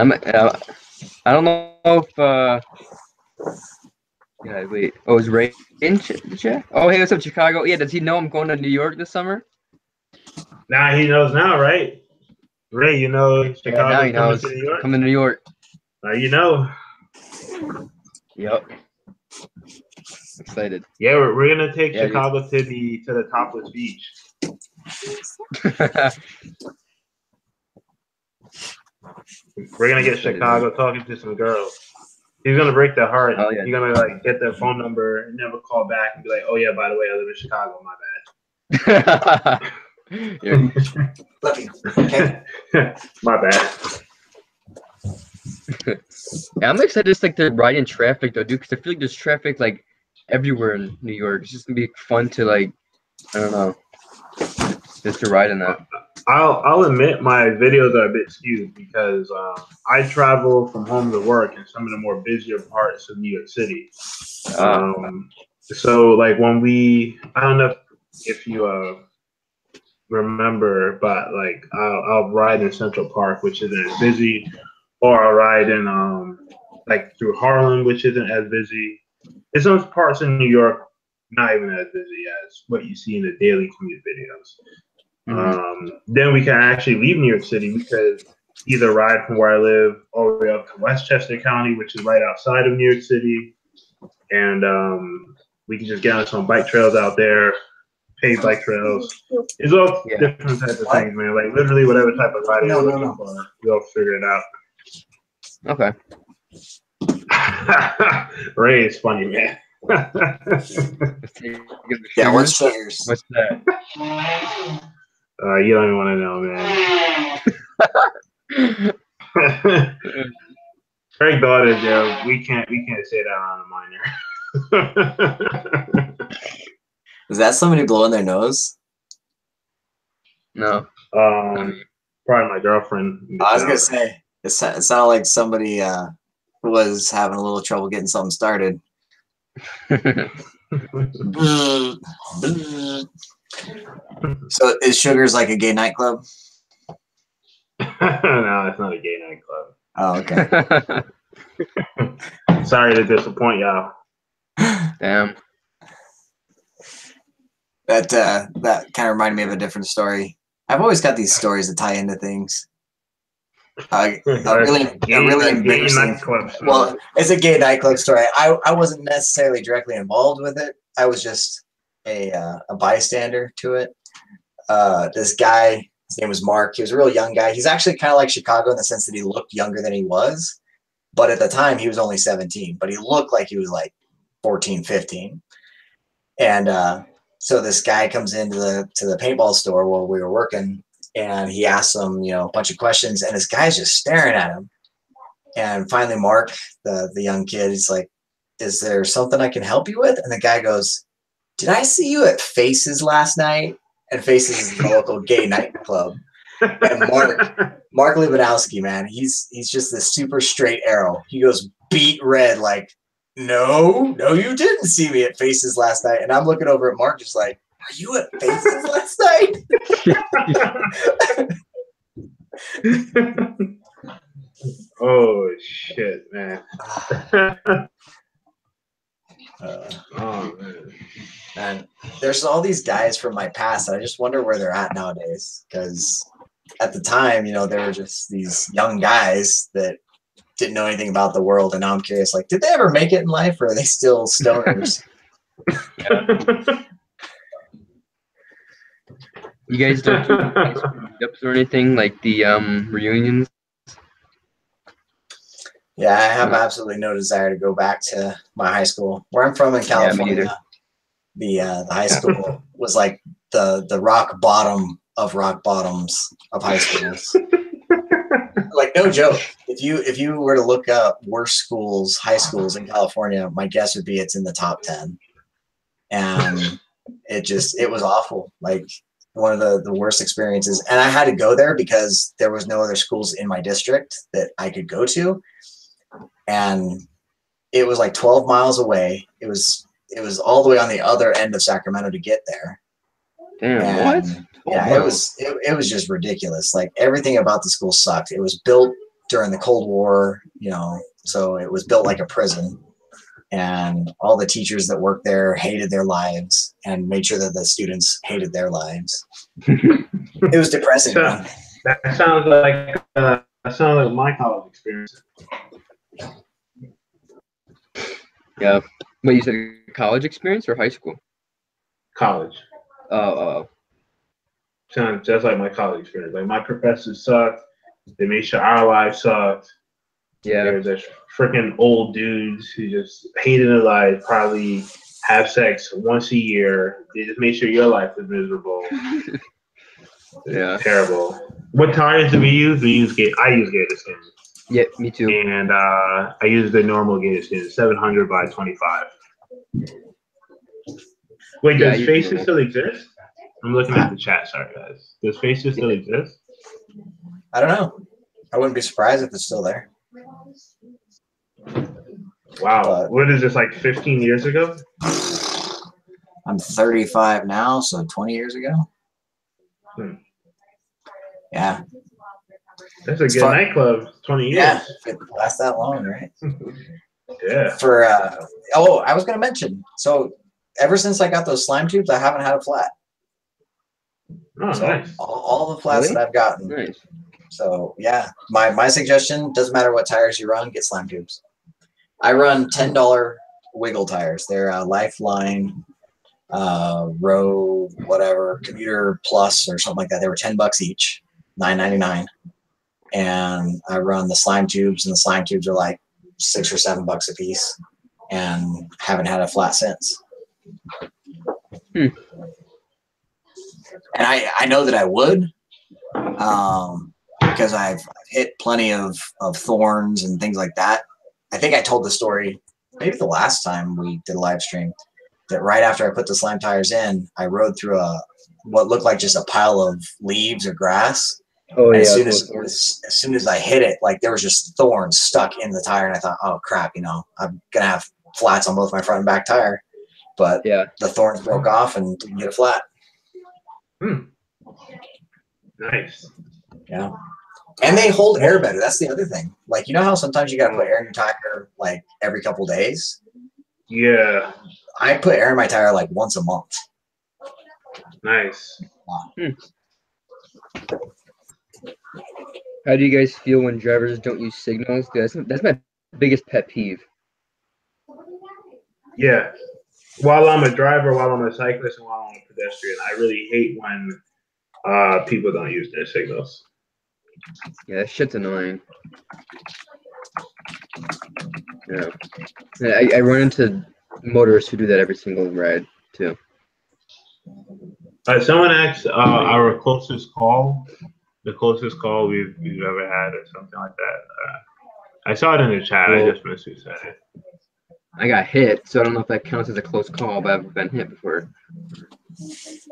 I don't know if yeah, wait. Oh, is Ray in the chat? Oh, hey, what's up, Chicago? Yeah, does he know I'm going to New York this summer? Nah, he knows now, right? Ray, you know Chicago now he knows. to New York? Coming to New York. Now you know. Yep. Excited. Yeah, we're gonna take Chicago to the topless beach. We're gonna get Chicago talking to some girls. He's gonna break their heart. Oh, yeah. He's gonna like get their phone number and never call back and be like, "Oh yeah, by the way, I live in Chicago. My bad." Love you. Okay. My bad. Yeah, I'm excited just like to ride in traffic though, dude, because I feel like there's traffic like everywhere in New York. It's just gonna be fun to like, I don't know, just to ride in that. I'll admit my videos are a bit skewed because I travel from home to work in some of the more busier parts of New York City. So like when I don't know if you remember, but like I'll ride in Central Park, which isn't as busy, or I'll ride in like through Harlem, which isn't as busy. There's some parts in New York not even as busy as what you see in the daily commute videos. Then we can actually leave New York City. We could either ride from where I live all the way up to Westchester County, which is right outside of New York City, and we can just get on some bike trails out there, paved bike trails. It's all different types of things, man. Like literally whatever type of riding you're looking for, we'll figure it out. Okay. Ray is funny, man. Yeah, what's triggers? What's that? You don't even want to know, man. Craig daughters, yeah, we can't say that on a minor. Is that somebody blowing their nose? No. Probably my girlfriend. I was gonna say it sounded like somebody was having a little trouble getting something started. So is Sugar's like a gay nightclub? No, it's not a gay nightclub. Oh, okay. Sorry to disappoint y'all. Damn. That kind of reminded me of a different story. I've always got these stories that tie into things. A really embarrassing. Well, it's a gay nightclub story. I wasn't necessarily directly involved with it. I was just a bystander to it. This guy, his name was Mark. He was a real young guy. He's actually kind of like Chicago in the sense that he looked younger than he was. But at the time, he was only 17. But he looked like he was like 14, 15. And so this guy comes into the paintball store where we were working, and he asks him, a bunch of questions, and this guy's just staring at him. And finally, Mark, the young kid, he's like, "Is there something I can help you with?" And the guy goes, "Did I see you at Faces last night?" And Faces is the local gay nightclub. And Mark Libanowski, man, he's just this super straight arrow. He goes beet red, like, no, you didn't see me at Faces last night. And I'm looking over at Mark just like, are you at Faces last night? Oh, shit, man. Oh, man. And there's all these guys from my past, and I just wonder where they're at nowadays. Because at the time, they were just these young guys that didn't know anything about the world. And now I'm curious, like, did they ever make it in life, or are they still stoners? You guys don't do meetups or anything like the reunions? Yeah, I have absolutely no desire to go back to my high school. Where I'm from in California, the high school was like the rock bottom of rock bottoms of high schools. Like, no joke. If you were to look up worst schools, high schools in California, my guess would be it's in the top 10. And it was awful. Like, one of the worst experiences. And I had to go there because there was no other schools in my district that I could go to. And it was like 12 miles away. It was all the way on the other end of Sacramento to get there. Damn, and what? Yeah, it was just ridiculous. Like, everything about the school sucked. It was built during the Cold War, so it was built like a prison. And all the teachers that worked there hated their lives and made sure that the students hated their lives. It was depressing. That sounds like my college experience. Yeah. Wait, you said college experience or high school? College. Oh. Sounds just like my college experience. Like, my professors sucked. They made sure our lives sucked. Yeah. There's freaking old dudes who just hated their life, probably have sex once a year. They just made sure your life was miserable. Yeah. Terrible. What tires do we use? I use Gator skins. Yeah, me too. And I use the normal Gator skins, 700 by 25. Wait, does Faces still exist? I'm looking at the chat. Sorry, guys. Does Faces still exist? I don't know. I wouldn't be surprised if it's still there. Wow. What is this, like 15 years ago? I'm 35 now, so 20 years ago. Yeah. That's a good nightclub. 20 years. Yeah, it lasts that long, right? Yeah. I was going to mention, so ever since I got those slime tubes, I haven't had a flat. Oh, so nice. All the flats that I've gotten. Nice. So, yeah, my suggestion, doesn't matter what tires you run, get slime tubes. I run $10 wiggle tires. They're Lifeline, Row, whatever, Commuter Plus or something like that. They were $10 each, $9.99. And I run the slime tubes, and the slime tubes are like $6 or $7 a piece, and haven't had a flat since. And I know that I would, because I've hit plenty of thorns and things like that. I think I told the story maybe the last time we did a live stream, that right after I put the slime tires in, I rode through what looked like just a pile of leaves or grass, Oh And yeah. as soon as I hit it, like there was just thorns stuck in the tire, and I thought, oh crap, you know, I'm gonna have flats on both my front and back tire. But Yeah. the thorns broke off and didn't get a flat. Nice. Yeah. And they hold air better. That's the other thing. Like, you know how sometimes you got to put air in your tire like every couple days? Yeah. I put air in my tire like once a month. Nice. How do you guys feel when drivers don't use signals? That's my biggest pet peeve. Yeah. While I'm a driver, while I'm a cyclist, and while I'm a pedestrian, I really hate when people don't use their signals. Yeah, that shit's annoying. Yeah. I run into motorists who do that every single ride too. Someone asked our closest call, the closest call we've ever had, or something like that. I saw it in the chat. Well, I just missed who said it. I got hit, so I don't know if that counts as a close call, but I've been hit before.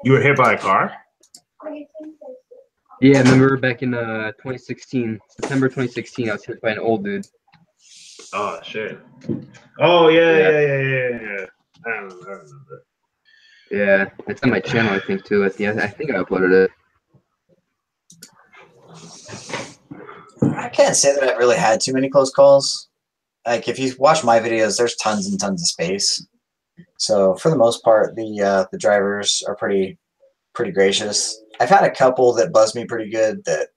You were hit by a car? Yeah, I remember back in 2016, September 2016, I was hit by an old dude. Oh shit! Oh yeah. I remember. Yeah, it's on my channel, I think, too. At the end, I think I uploaded it. I can't say that I've really had too many close calls. Like, if you watch my videos, there's tons and tons of space. So for the most part, the drivers are pretty gracious. I've had a couple that buzzed me pretty good that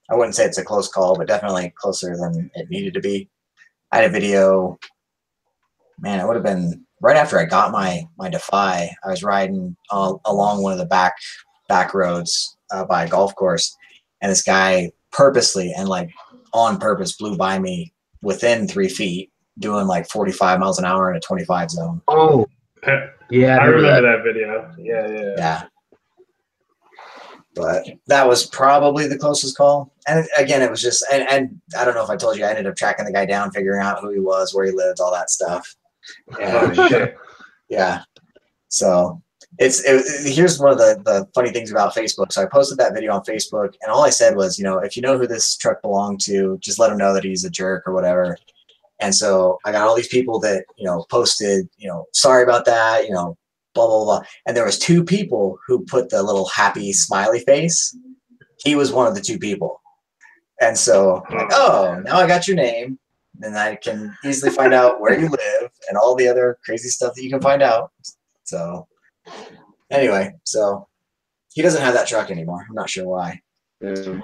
I wouldn't say it's a close call, but definitely closer than it needed to be. I had a video, man, it would have been right after I got my Defy. I was riding along one of the back roads by a golf course, and this guy purposely and like on purpose blew by me within 3 feet, doing like 45 miles an hour in a 25 zone. Oh, yeah, I remember that video. Yeah. But that was probably the closest call. And again, it was just, and I don't know if I told you, I ended up tracking the guy down, figuring out who he was, where he lived, all that stuff. And, shit. Yeah. So here's one of the funny things about Facebook. So I posted that video on Facebook, and all I said was, you know, if you know who this truck belonged to, just let him know that he's a jerk or whatever. And so I got all these people that, you know, posted, you know, sorry about that, you know, blah, blah, blah. And there was 2 people who put the little happy smiley face. He was one of the 2 people. And so, like, oh, now I got your name. And I can easily find out where you live and all the other crazy stuff that you can find out. So anyway, so he doesn't have that truck anymore. I'm not sure why. He don't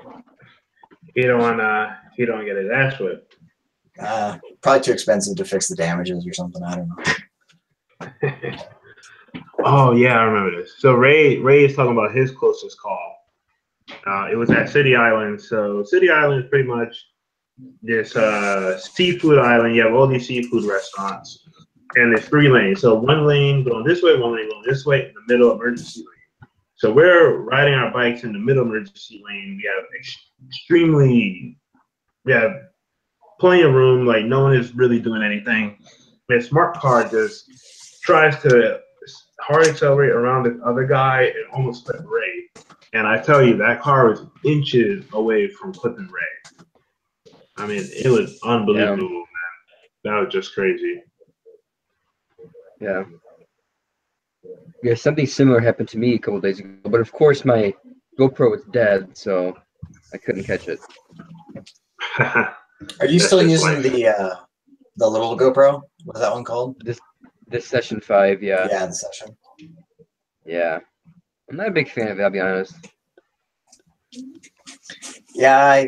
get his ass whipped. Probably too expensive to fix the damages or something. I don't know. Oh yeah, I remember this. So Ray is talking about his closest call. It was at City Island. So City Island is pretty much this seafood island. You have all these seafood restaurants, and there's 3 lanes. So 1 lane going this way, 1 lane going this way, in the middle emergency lane. So we're riding our bikes in the middle emergency lane. We have plenty of room. Like, no one is really doing anything. And a smart car just tries to hard accelerate around the other guy and almost clip Ray. And I tell you, that car was inches away from clipping Ray. I mean, it was unbelievable, man. That was just crazy. Yeah. Yeah, something similar happened to me a couple days ago, but of course my GoPro was dead, so I couldn't catch it. Are you still using the little GoPro? What's that one called? This Session 5, yeah. Yeah, the Session. Yeah. I'm not a big fan of it, I'll be honest. Yeah,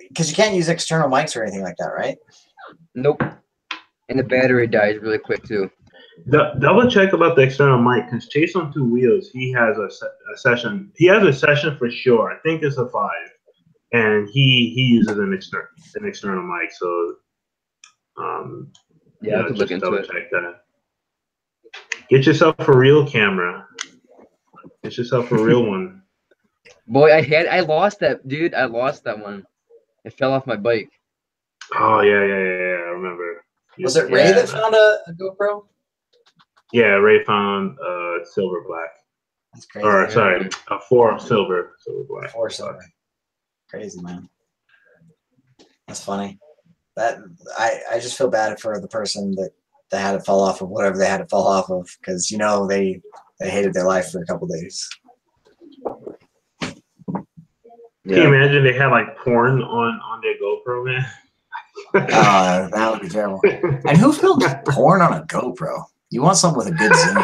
because you can't use external mics or anything like that, right? Nope. And the battery dies really quick too. Double check about the external mic, because Chase on 2 Wheels, he has a Session. He has a Session for sure. I think it's a 5, and he uses an external mic. So yeah, I could look into it. Check that. Get yourself a real camera. Get yourself a real one. Boy, I lost that, dude. I lost that one. It fell off my bike. Oh yeah. I remember. Was it Ray that found a GoPro? Yeah, Ray found silver black. That's crazy. Or sorry, a 4 silver black. 4 silver. Crazy, man. That's funny. That I just feel bad for the person that had it fall off of whatever they had it fall off of, because you know they hated their life for a couple days. Can you imagine they had like porn on their GoPro, man? That would be terrible. And who films porn on a GoPro? You want something with a good zoom.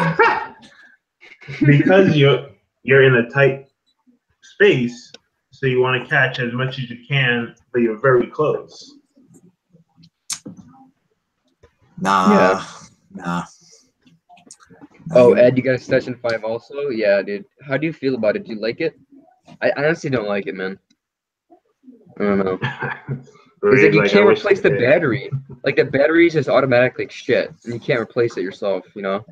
Because you're in a tight space, so you want to catch as much as you can, but you're very close. Nah. Oh, Ed, you got a Session 5 also? Yeah, dude. How do you feel about it? Do you like it? I honestly don't like it, man. I don't know. It's like you can't replace the battery. Like the battery is just automatic like shit, and you can't replace it yourself, you know?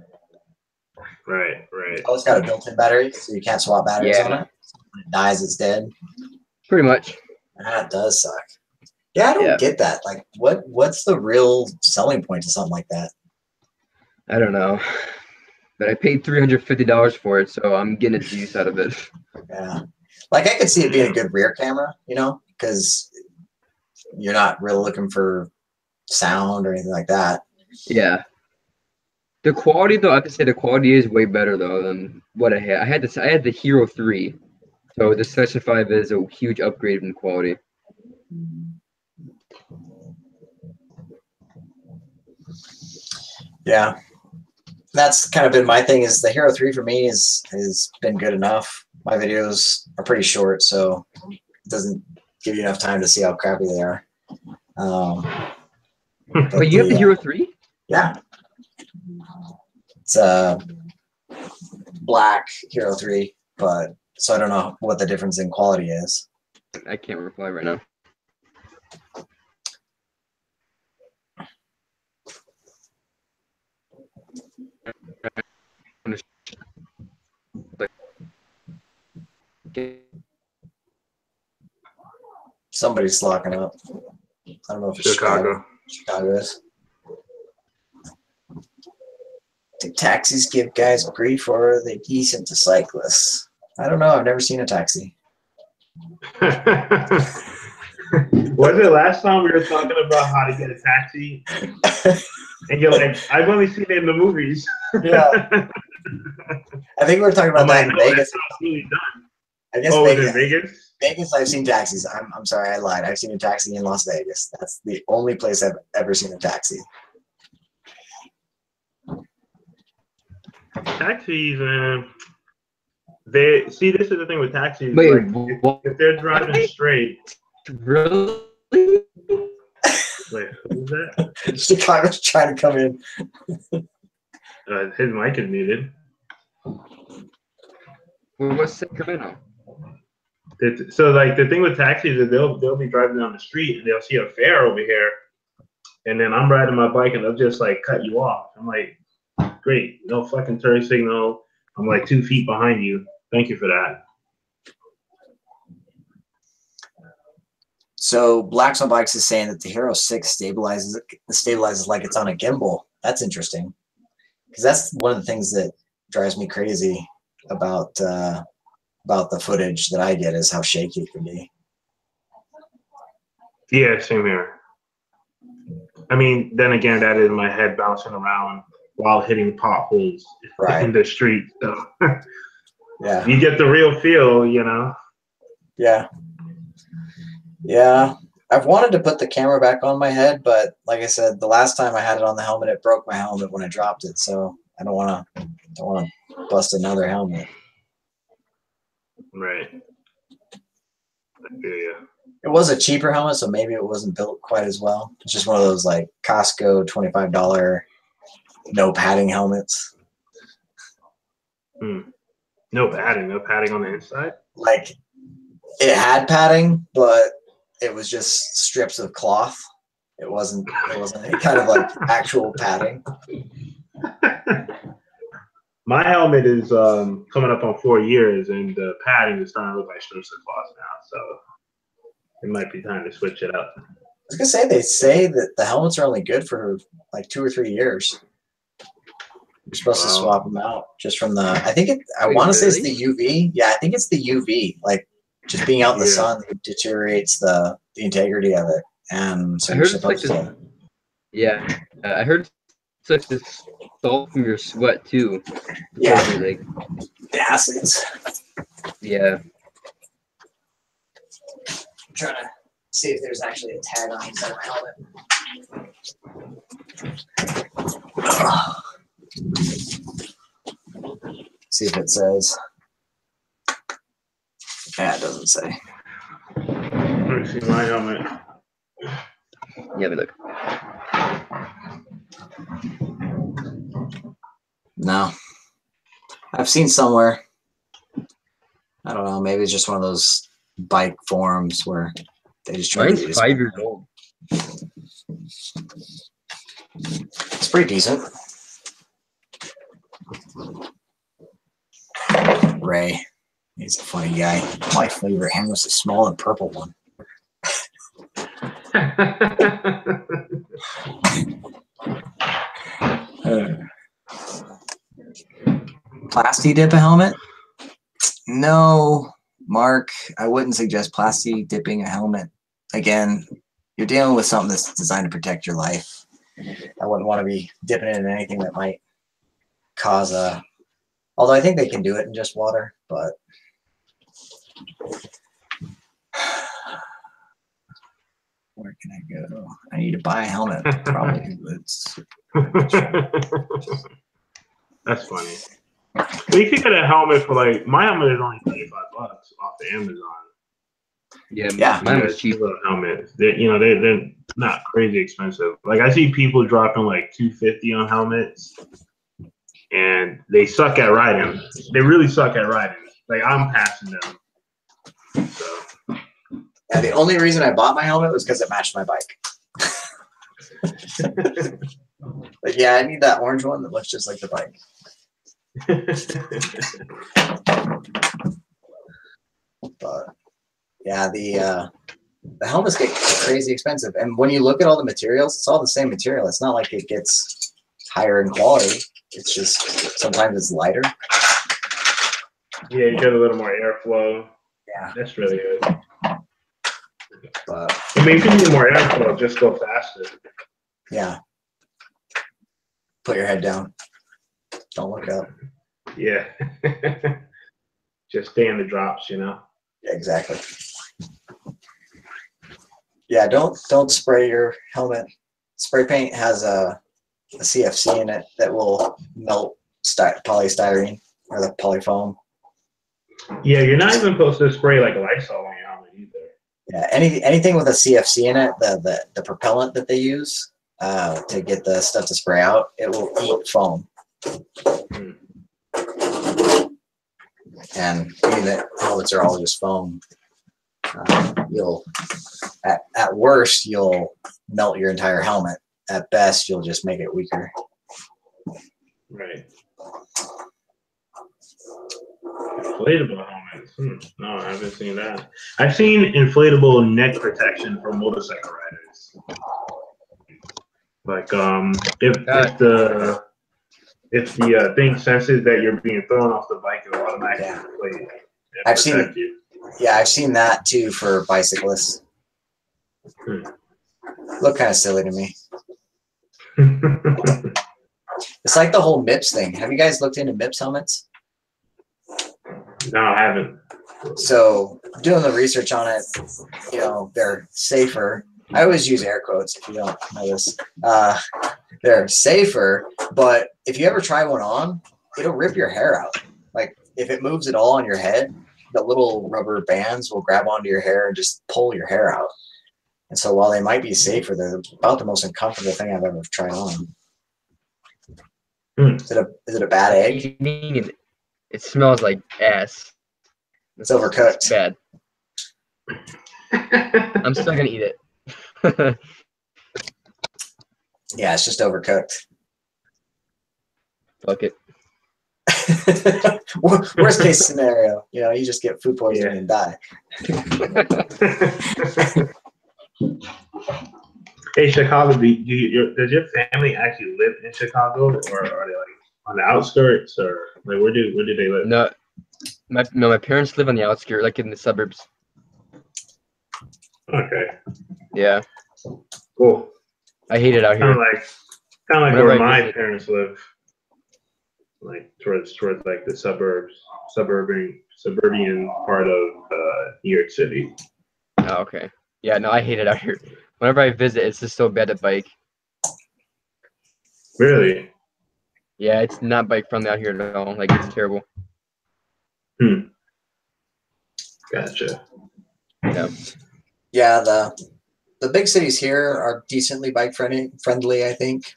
Right. Oh, it's got a built-in battery, so you can't swap batteries on it. When it dies, it's dead. Pretty much. That does suck. Yeah, I don't get that. Like, what's the real selling point to something like that? I don't know. But I paid $350 for it, so I'm getting its use out of it. Yeah. Like, I could see it being a good rear camera, you know, because you're not really looking for sound or anything like that. Yeah. The quality, though, I have to say the quality is way better, though, than what I had. I had the Hero 3, so the Session 5 is a huge upgrade in quality. Yeah. That's kind of been my thing, is the Hero 3 for me has been good enough. My videos are pretty short, so it doesn't give you enough time to see how crappy they are. But you have the Hero 3? Yeah. It's a black Hero 3, but so I don't know what the difference in quality is. I can't reply right now. Somebody's locking up. I don't know if it's Chicago is. Do taxis give guys grief, or are they decent to cyclists? I don't know. I've never seen a taxi. Was it last time we were talking about how to get a taxi? And you're like, I've only seen it in the movies. Yeah. I think we were talking about that in Vegas. Really done. I guess Vegas? Vegas, I've seen taxis. I'm sorry, I lied. I've seen a taxi in Las Vegas. That's the only place I've ever seen a taxi. Taxis, man. This is the thing with taxis. Wait, like, if they're driving straight. Really? Wait, who's that? Chicago's trying to come in. His mic is muted. Well, what's Sacramento? So, like, the thing with taxis is they'll be driving down the street and they'll see a fare over here, and then I'm riding my bike and they'll just like cut you off. I'm like, great, no fucking turn signal. I'm like 2 feet behind you. Thank you for that. So Blacks on Bikes is saying that the Hero 6 stabilizes like it's on a gimbal. That's interesting, because that's one of the things that drives me crazy about the footage that I get, is how shaky it can be. Yeah, same here. I mean, then again, that is my head bouncing around while hitting potholes in the street. So yeah, you get the real feel, you know. Yeah. Yeah. I've wanted to put the camera back on my head, but like I said, the last time I had it on the helmet, it broke my helmet when I dropped it. So I don't want to bust another helmet. Right. I feel you. It was a cheaper helmet, so maybe it wasn't built quite as well. It's just one of those like Costco $25 no padding helmets. No padding on the inside? Like, it had padding, but it was just strips of cloth. It wasn't any kind of like actual padding. My helmet is coming up on 4 years, and the padding is starting to look like strips of cloth now. So it might be time to switch it up. I was gonna say, they say that the helmets are only good for like 2 or 3 years. You're supposed to swap them out just from the. I want to say it's the UV. Yeah, I think it's the UV. Like just being out in the Yeah. sun deteriorates the integrity of it, and so I you're heard it's like supposed this. to. Yeah, I heard it's like this salt from your sweat too. Yeah, Like, the acids. yeah. I'm trying to see if there's actually a tag on the inside of my helmet. See if it says. Yeah, it doesn't say. Let me see my helmet. Yeah, but look. No. I've seen somewhere. I don't know. Maybe it's just one of those bike forums where they just try to Mine's 5 years old. It's pretty decent. Ray, he's a funny guy. My favorite hand was the small and purple one. Plasti dip a helmet? No, Mark, I wouldn't suggest plasti dipping a helmet. Again, you're dealing with something that's designed to protect your life. I wouldn't want to be dipping it in anything that might cause a... Although I think they can do it in just water, but... Where can I go? I need to buy a helmet. Probably. That's funny. But you could get a helmet for like, my helmet is only $25 off the Amazon. Yeah, mine was cheap. Little helmets. They're not crazy expensive. Like I see people dropping like $250 on helmets, and they suck at riding. They really suck at riding. Like I'm passing them. So. Yeah, the only reason I bought my helmet was because it matched my bike. Like, yeah, I need that orange one that looks just like the bike. But yeah, the helmets get crazy expensive, and when you look at all the materials, it's all the same material. It's not like it gets higher in quality. It's just sometimes it's lighter. Yeah, you get a little more airflow. Yeah, that's really good. But I mean, if you need more airflow, just go faster. Yeah. Put your head down. Don't look up. Yeah. Just stay in the drops, Yeah, exactly. Yeah, don't spray your helmet. Spray paint has a CFC in it that will melt polystyrene or the polyfoam. Yeah, you're not even supposed to spray like Lysol on your helmet either. Yeah, anything with a CFC in it, the propellant that they use to get the stuff to spray out, it will eat foam. And being that helmets are all just foam, you'll at worst you'll melt your entire helmet. At best, you'll just make it weaker. Right. Inflatable helmets. No, I haven't seen that. I've seen inflatable neck protection for motorcycle riders. Like if the thing senses that you're being thrown off the bike, it'll automatically inflate. I've seen that too for bicyclists. Look kind of silly to me. It's like the whole MIPS thing. Have you guys looked into MIPS helmets? No, I haven't. So doing the research on it, they're safer. I always use air quotes if you don't know this. They're safer, but if you ever try one on, it'll rip your hair out. Like if it moves at all on your head, the little rubber bands will grab onto your hair and just pull your hair out. And so while they might be safer, they're about the most uncomfortable thing I've ever tried on. Is it a bad egg? It smells like ass. It's overcooked. Bad. I'm still gonna eat it. Yeah, it's just overcooked. Fuck it. Worst case scenario, you just get food poisoning and die. Hey, Chicago, does your family actually live in Chicago, or are they like on the outskirts, or like where do they live? No, my parents live on the outskirts, like in the suburbs. Okay. Yeah. Cool. I hate it out Kind here. of like Whenever where I my visit. parents live, like towards like the suburban part of New York City. Oh, okay. Yeah, no, I hate it out here. Whenever I visit, it's just so bad to bike. Really? Yeah, it's not bike friendly out here at all. Like, it's terrible. Gotcha. Yeah. Yeah, the big cities here are decently bike friendly, I think.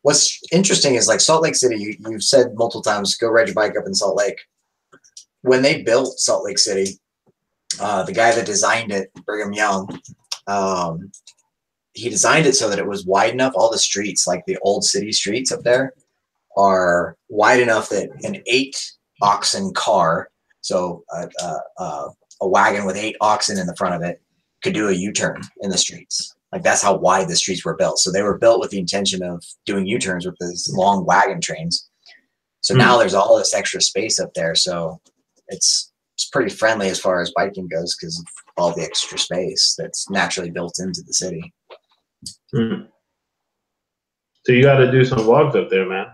What's interesting is like Salt Lake City, you've said multiple times, go ride your bike up in Salt Lake. When they built Salt Lake City, the guy that designed it, Brigham Young, he designed it so that it was wide enough. All the streets, like the old city streets up there, are wide enough that an 8-oxen car, so a wagon with 8 oxen in the front of it, could do a U-turn in the streets. Like that's how wide the streets were built. So they were built with the intention of doing U-turns with these long wagon trains. So now there's all this extra space up there. So it's pretty friendly as far as biking goes because of all the extra space that's naturally built into the city. So you got to do some vlogs up there, man.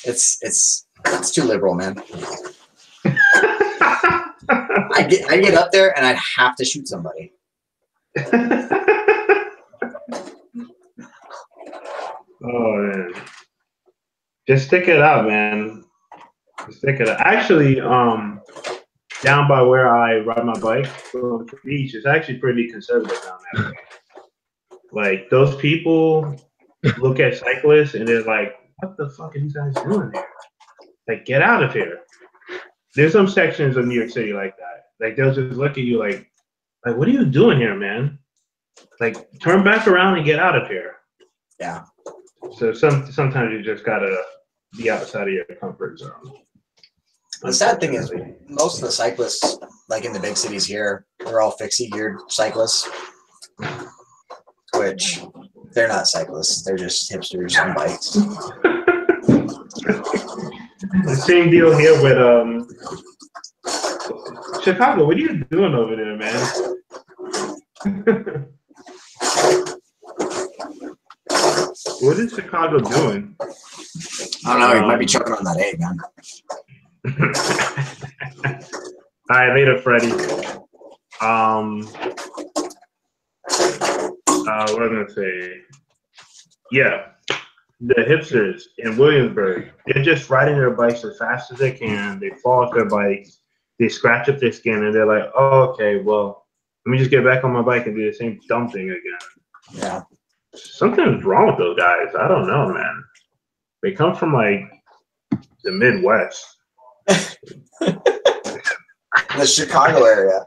It's too liberal, man. I get up there and I'd have to shoot somebody. Oh man, just stick it out, man. Just stick it out. Actually, down by where I ride my bike going to the beach, it's actually pretty conservative down that way. Like those people look at cyclists and they're like, "What the fuck are these guys doing here? Like, get out of here." There's some sections of New York City like that. Like they'll just look at you like, what are you doing here, man? Like, turn back around and get out of here. Yeah. So sometimes you just gotta be outside of your comfort zone. The sad thing is, most of the cyclists, like in the big cities here, they're all fixie geared cyclists, which they're not cyclists. They're just hipsters on bikes. The same deal here with Chicago. What are you doing over there, man? What is Chicago doing? I don't know. He might be choking on that egg, man. All right, later, Freddie. What was I gonna say? Yeah, the hipsters in Williamsburg, they're just riding their bikes as fast as they can. They fall off their bikes, they scratch up their skin, and they're like, "Oh, okay, well, let me just get back on my bike and do the same dumb thing again." Yeah. Something's wrong with those guys. I don't know, man. They come from like the Midwest. The Chicago area.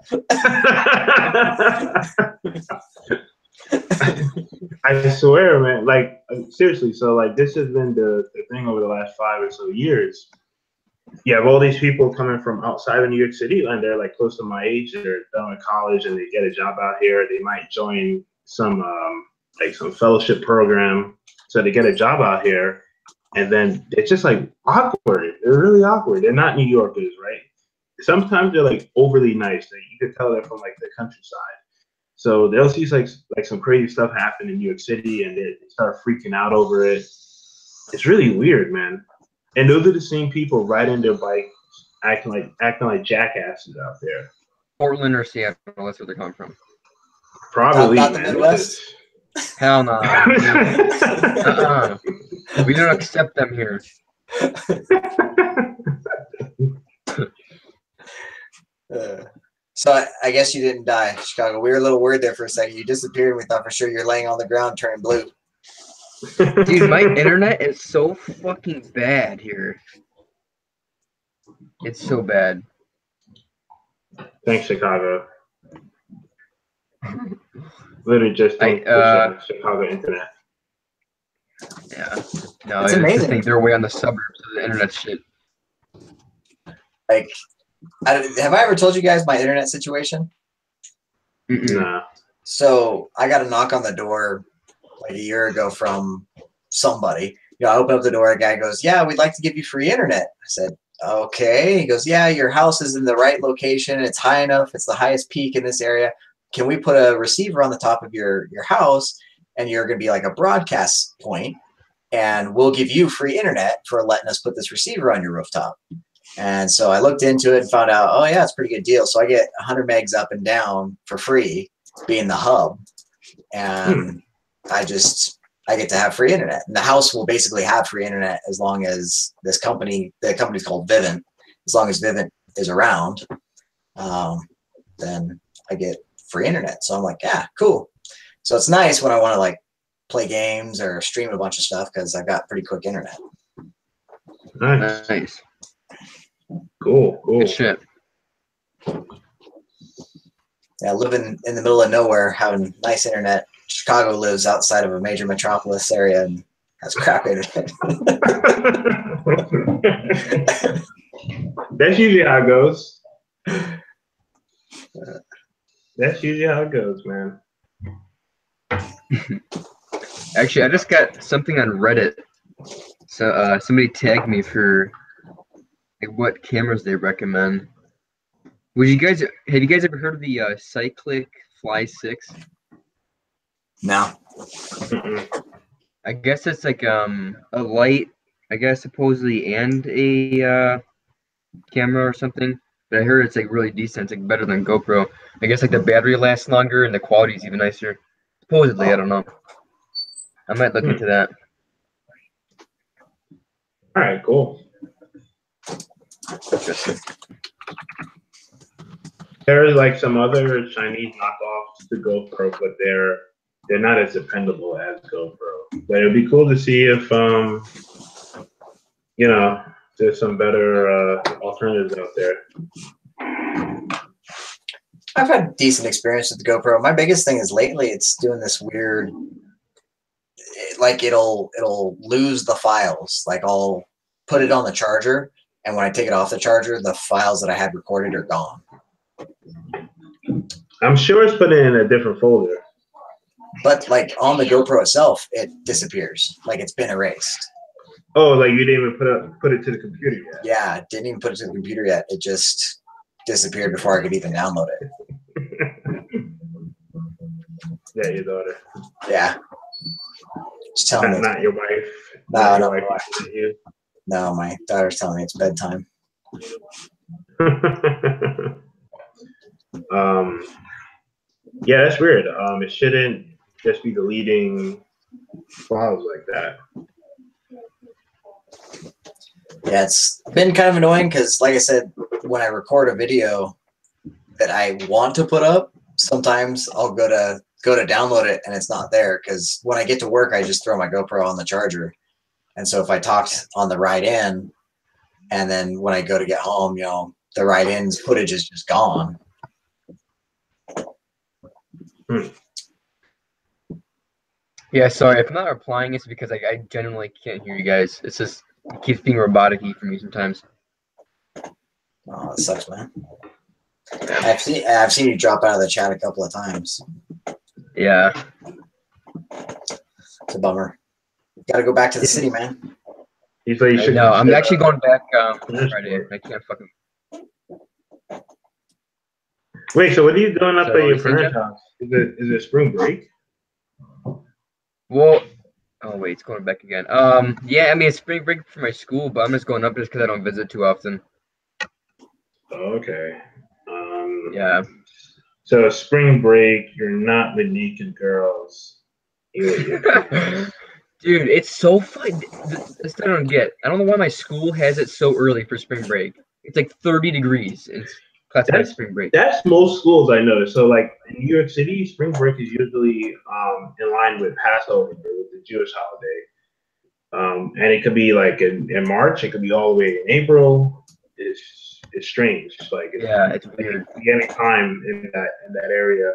I swear, man. Like, seriously. So, like, this has been the thing over the last 5 or so years. You have all these people coming from outside of New York City, and they're like close to my age. They're done with college, and they get a job out here. They might join some fellowship program, so they get a job out here, and then it's just like awkward. They're really awkward. They're not New Yorkers, right? Sometimes they're like overly nice. Like, you could tell they're from like the countryside. So they'll see like some crazy stuff happen in New York City, and they start freaking out over it. It's really weird, man. And those are the same people riding their bike, acting like jackasses out there. Portland or Seattle, that's where they're coming from. Probably not the Midwest. Hell no. We don't accept them here. So I guess you didn't die, Chicago. We were a little worried there for a second. You disappeared, and we thought for sure you're laying on the ground turning blue. Dude, my internet is so fucking bad here. It's so bad. Thanks, Chicago. Literally just don't push on Chicago internet. Yeah. No, It's I amazing. just think they're way on the suburbs of the internet shit. Like, have I ever told you guys my internet situation? Nah. So I got a knock on the door like a year ago from somebody. You know, I open up the door, a guy goes, "Yeah, we'd like to give you free internet." I said, okay. He goes, yeah, your house is in the right location. It's high enough. It's the highest peak in this area. Can we put a receiver on the top of your house, and you're going to be like a broadcast point, and we'll give you free internet for letting us put this receiver on your rooftop. And so I looked into it and found out, oh yeah, it's a pretty good deal. So I get 100 megs up and down for free, being the hub, and I get to have free internet. And the house will basically have free internet as long as the company's called Vivint. As long as Vivint is around, then I get free internet. So I'm like, yeah, cool. So it's nice when I want to like play games or stream a bunch of stuff because I've got pretty quick internet. Nice. Cool. Good shit. Yeah, living in the middle of nowhere, having nice internet. Chicago lives outside of a major metropolis area and has crap internet. That's usually how it goes. That's usually how it goes, man. Actually, I just got something on Reddit. So somebody tagged me for like what cameras they recommend. Have you guys ever heard of the Cyclist Fly 6? No. I guess it's like a light, I guess supposedly, and a camera or something. But I heard it's like really decent. It's like better than GoPro. I guess like the battery lasts longer and the quality is even nicer. Supposedly, I don't know. I might look into that. All right, cool. There's like some other Chinese knockoffs to GoPro, but they're not as dependable as GoPro. But it'd be cool to see if there's some better alternatives out there. I've had decent experience with the GoPro. My biggest thing is lately it's doing this weird, like it'll lose the files. Like I'll put it on the charger, and when I take it off the charger, the files that I had recorded are gone. I'm sure it's put in a different folder. But like on the GoPro itself, it disappears. Like it's been erased. Oh, like you didn't even put it to the computer yet? Yeah, I didn't even put it to the computer yet. It just disappeared before I could even download it. Yeah, your daughter. Yeah. Just telling me. Not your wife. No, your no, wife. You. No, my daughter's telling me it's bedtime. Yeah, that's weird. It shouldn't just be deleting files like that. Yeah, it's been kind of annoying because, like I said, when I record a video that I want to put up, sometimes I'll go to download it and it's not there because when I get to work, I just throw my GoPro on the charger. And so if I talked on the ride in, and then when I go to get home, the ride in's footage is just gone. Yeah, sorry. If I'm not replying, it's because I genuinely can't hear you guys. It's just it keeps being robotic-y for me sometimes. Oh, that sucks, man. I've seen you drop out of the chat a couple of times. Yeah. It's a bummer. Got to go back to the city, man. No, I'm actually going back Friday. I can't fucking. Wait, so what are you doing up at your parents' house? Is it spring break? Well, oh wait, it's going back again. Yeah, I mean it's spring break for my school, but I'm just going up just because I don't visit too often. Okay. Yeah. So spring break, you're not with naked girls. Dude, it's so fun. This I don't get. I don't know why my school has it so early for spring break. It's like 30 degrees. It's classified spring break. That's most schools I know. So like in New York City, spring break is usually in line with Passover, with the Jewish holiday. And it could be like in March. It could be all the way in April. It's strange. It's weird. Any time in that area.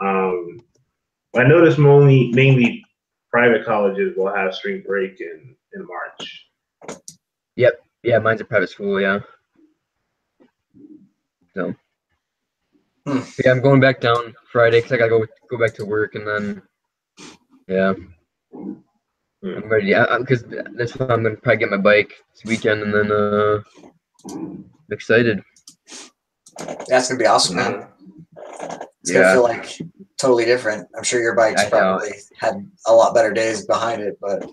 I noticed mainly private colleges will have spring break in March. Yep. Yeah, mine's a private school. Yeah. So. Yeah, I'm going back down Friday because I gotta go back to work, and then yeah, I'm ready. Because that's why I'm gonna probably get my bike this weekend, and then I'm excited. That's gonna be awesome, man. It's gonna feel like totally different. I'm sure your bike's probably had a lot better days behind it, but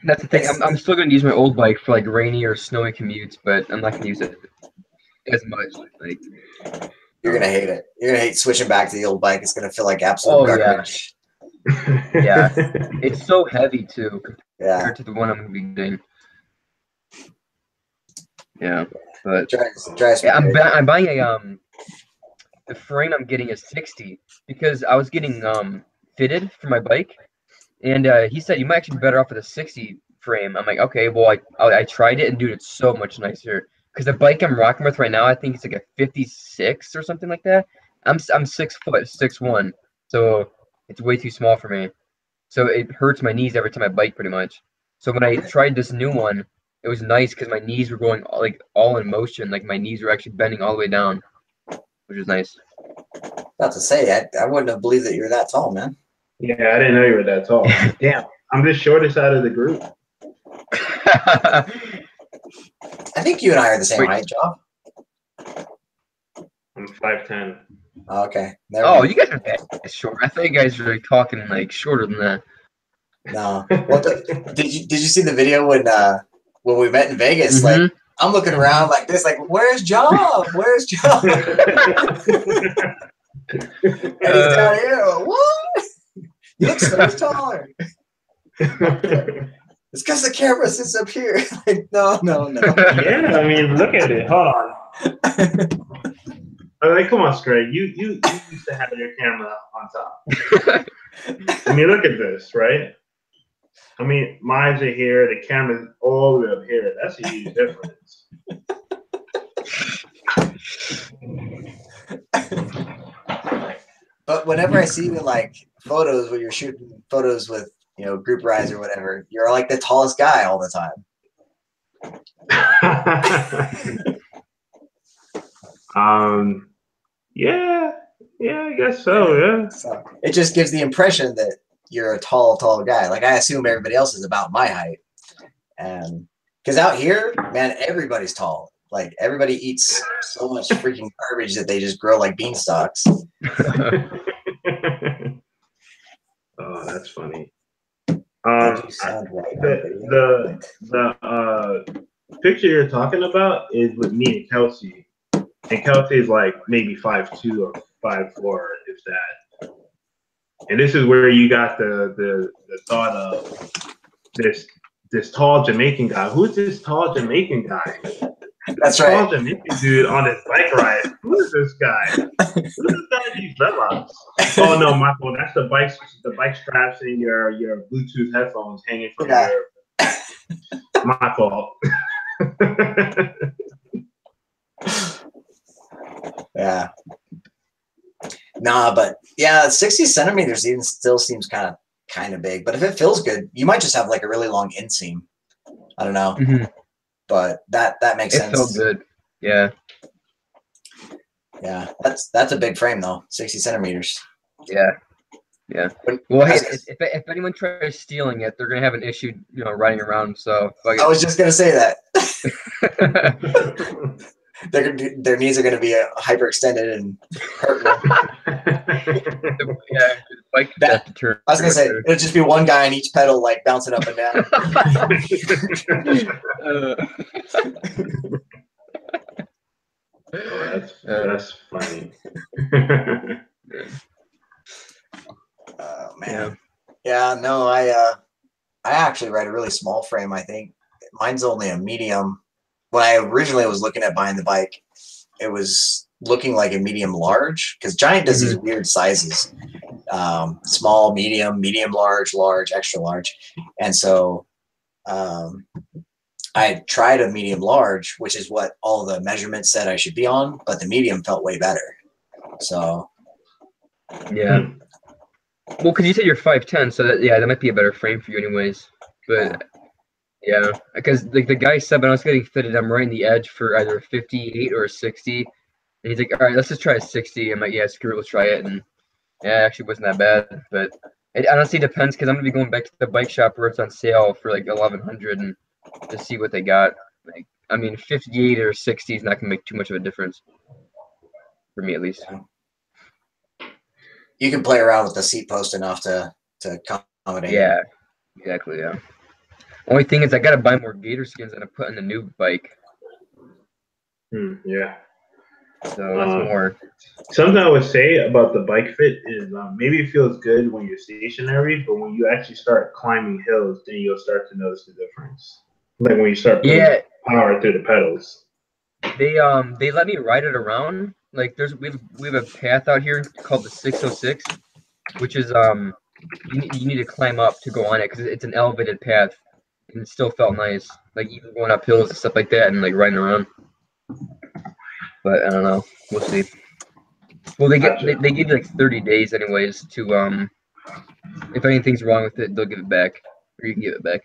that's the thing. I'm still gonna use my old bike for like rainy or snowy commutes, but I'm not gonna use it as much. Like you're gonna hate it. You're gonna hate switching back to the old bike. It's gonna feel like absolute garbage. Yeah, it's so heavy too compared Yeah. to the one I'm gonna be doing. Yeah, but I'm buying a the frame I'm getting is 60 because I was getting fitted for my bike, and he said you might actually be better off with a 60 frame. I'm like, okay, well I tried it, and dude, it's so much nicer because the bike I'm rocking with right now, I think it's like a 56 or something like that. I'm 6 foot 6'1", so it's way too small for me. So it hurts my knees every time I bike, pretty much. So when I tried this new one, it was nice because my knees were going all in motion. Like my knees were actually bending all the way down, which was nice. About to say, I wouldn't have believed that you were that tall, man. Yeah, I didn't know you were that tall. Damn, I'm the shortest out of the group. I think you and I are the same height, Job. I'm 5'10". Oh, okay. You guys are that short. I thought you guys were talking like shorter than that. No. Well, did you see the video when we met in Vegas? Mm-hmm. Like I'm looking around like this, like where's Job? Where's Job? And he's down here. What? You look so much taller. It's because the camera sits up here. Like no. Yeah, I mean, look at it. Hold on. Like, come on, Scray. You used to have your camera on top. I mean, look at this, right? I mean, my eyes are here. The camera's all the way up here. That's a huge difference. But whenever I see you in like photos when you're shooting photos with group rides or whatever, you're like the tallest guy all the time. Yeah, I guess so. Yeah. So it just gives the impression that you're a tall guy. Like I assume everybody else is about my height, and because out here, man, everybody's tall. Like everybody eats so much freaking garbage that they just grow like beanstalks. Oh, that's funny. The picture you're talking about is with me and Kelsey, and Kelsey is like maybe 5'2" or 5'4", if that. And this is where you got the thought of this tall Jamaican guy. Who's this tall Jamaican guy? That's right. Tall Jamaican dude on his bike ride. Who is this guy? Who is this guy with these dreadlocks? Oh no, my fault. That's the bike straps and your Bluetooth headphones hanging from your. My fault. Yeah. Nah, but yeah, 60 centimeters even still seems kind of big. But if it feels good, you might just have like a really long inseam. I don't know. Mm-hmm. But that makes sense. It felt good. Yeah. Yeah. That's a big frame though. 60 centimeters. Yeah. Yeah. Well, hey, if anyone tries stealing it, they're gonna have an issue, riding around. So I was just gonna say that. Their knees are gonna be hyperextended and hurtful. Yeah. Like I was gonna say it'll just be one guy on each pedal, like bouncing up and down. That's funny. Oh man. Yeah, no, I actually ride a really small frame. I think mine's only a medium. When I originally was looking at buying the bike, it was looking like a medium large because Giant does these weird sizes. Small, medium, large, extra large. And so I tried a medium large, which is what all the measurements said I should be on, but the medium felt way better. So yeah. Well, because you said you're 5'10", so that might be a better frame for you anyways. But yeah, because the guy said when I was getting fitted, I'm right in the edge for either a 58 or a 60. And he's like, all right, let's just try a 60. I'm like, yeah, screw it, let's try it. And yeah, it actually wasn't that bad. But it honestly depends because I'm going to be going back to the bike shop where it's on sale for like $1,100. And to see what they got. Like, I mean, 58 or 60 is not gonna make too much of a difference for me, at least. Yeah. You can play around with the seat post enough to accommodate. Yeah, exactly. Yeah. Only thing is, I gotta buy more Gator skins than I put on the new bike. Yeah. So that's more. Something I would say about the bike fit is maybe it feels good when you're stationary, but when you actually start climbing hills, then you'll start to notice the difference. Like when you start putting power through the pedals. They let me ride it around. Like we have a path out here called the 606, which is you need to climb up to go on it because it's an elevated path, and it still felt nice. Like even going up hills and stuff like that, and like riding around. But I don't know. We'll see. Well, they give you like 30 days anyways to if anything's wrong with it, they'll give it back, or you can give it back.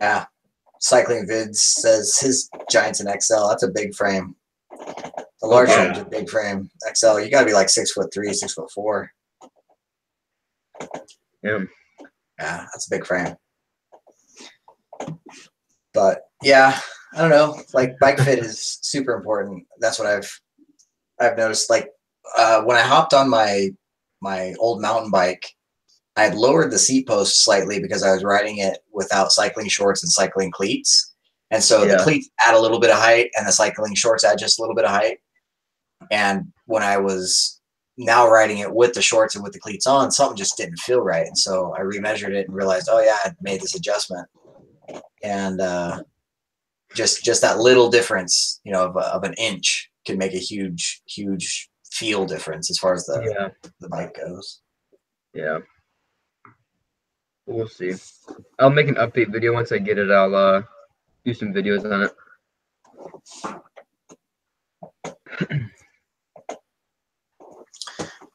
Yeah. Cycling Vids says his Giant's an XL. That's a big frame. The large frame is a big frame. XL, you gotta be like 6'3", 6'4". Yeah. Yeah, that's a big frame. But yeah, I don't know. Like bike fit is super important. That's what I've noticed. Like when I hopped on my old mountain bike, I had lowered the seat post slightly because I was riding it without cycling shorts and cycling cleats. And so the cleats add a little bit of height and the cycling shorts add just a little bit of height. And when I was now riding it with the shorts and with the cleats on, something just didn't feel right. And so I remeasured it and realized, oh yeah, I made this adjustment. And just that little difference, you know, of an inch can make a huge feel difference as far as the bike goes. Yeah. We'll see. I'll make an update video once I get it. I'll do some videos on it.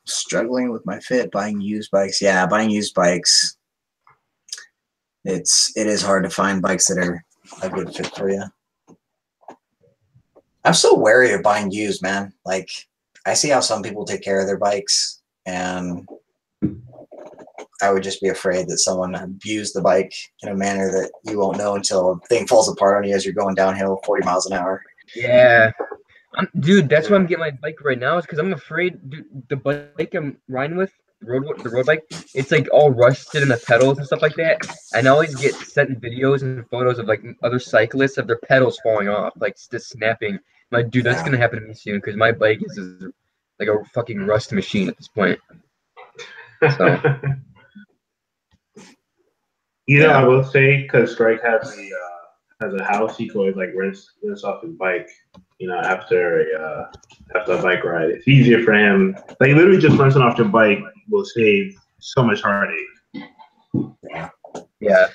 Struggling with my fit, buying used bikes. Yeah, buying used bikes. It is hard to find bikes that are a good fit for you. I'm so wary of buying used, man. Like I see how some people take care of their bikes, and I would just be afraid that someone abused the bike in a manner that you won't know until a thing falls apart on you as you're going downhill 40 miles an hour. Yeah. Dude, that's why I'm getting my bike right now, is because I'm afraid, dude, the bike I'm riding with, the road bike, it's like all rusted in the pedals and stuff like that. And I always get sent videos and photos of like other cyclists of their pedals falling off, like just snapping. I'm like, dude, that's gonna happen to me soon because my bike is like a fucking rust machine at this point. So. You know, I will say, because Strike has a house, he could always like rinse off his bike. You know, after a bike ride, it's easier for him. Like literally, just rinsing off your bike will save so much heartache. Yeah.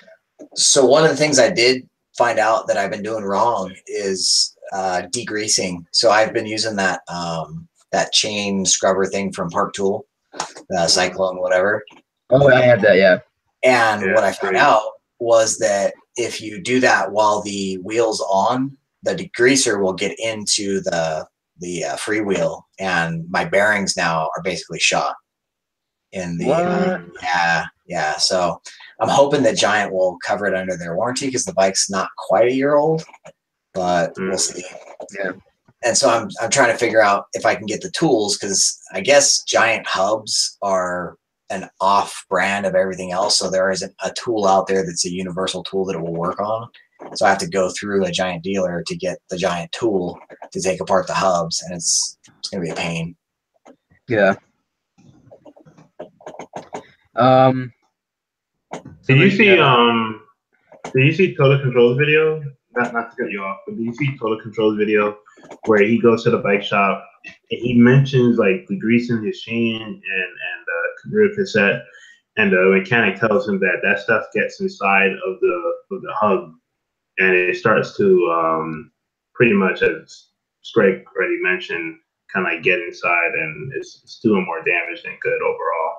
So one of the things I did find out that I've been doing wrong is degreasing. So I've been using that that chain scrubber thing from Park Tool, the Cyclone, whatever. Oh, I have that, yeah. And what I found out was that if you do that while the wheel's on, the degreaser will get into the freewheel, and my bearings now are basically shot in the yeah. So I'm hoping that Giant will cover it under their warranty because the bike's not quite a year old, but we'll see. Yeah. And so I'm trying to figure out if I can get the tools, because I guess Giant hubs are an off brand of everything else. So there isn't a tool out there that's a universal tool that it will work on. So I have to go through a Giant dealer to get the Giant tool to take apart the hubs, and it's gonna be a pain. Yeah. Did you see Total Control's video? Not to cut you off, but did you see Total Control's video where he goes to the bike shop and he mentions like degreasing his chain and rear cassette, and the mechanic tells him that stuff gets inside of the hub, and it starts to pretty much, as Greg already mentioned, kind of like get inside, and it's doing more damage than good overall.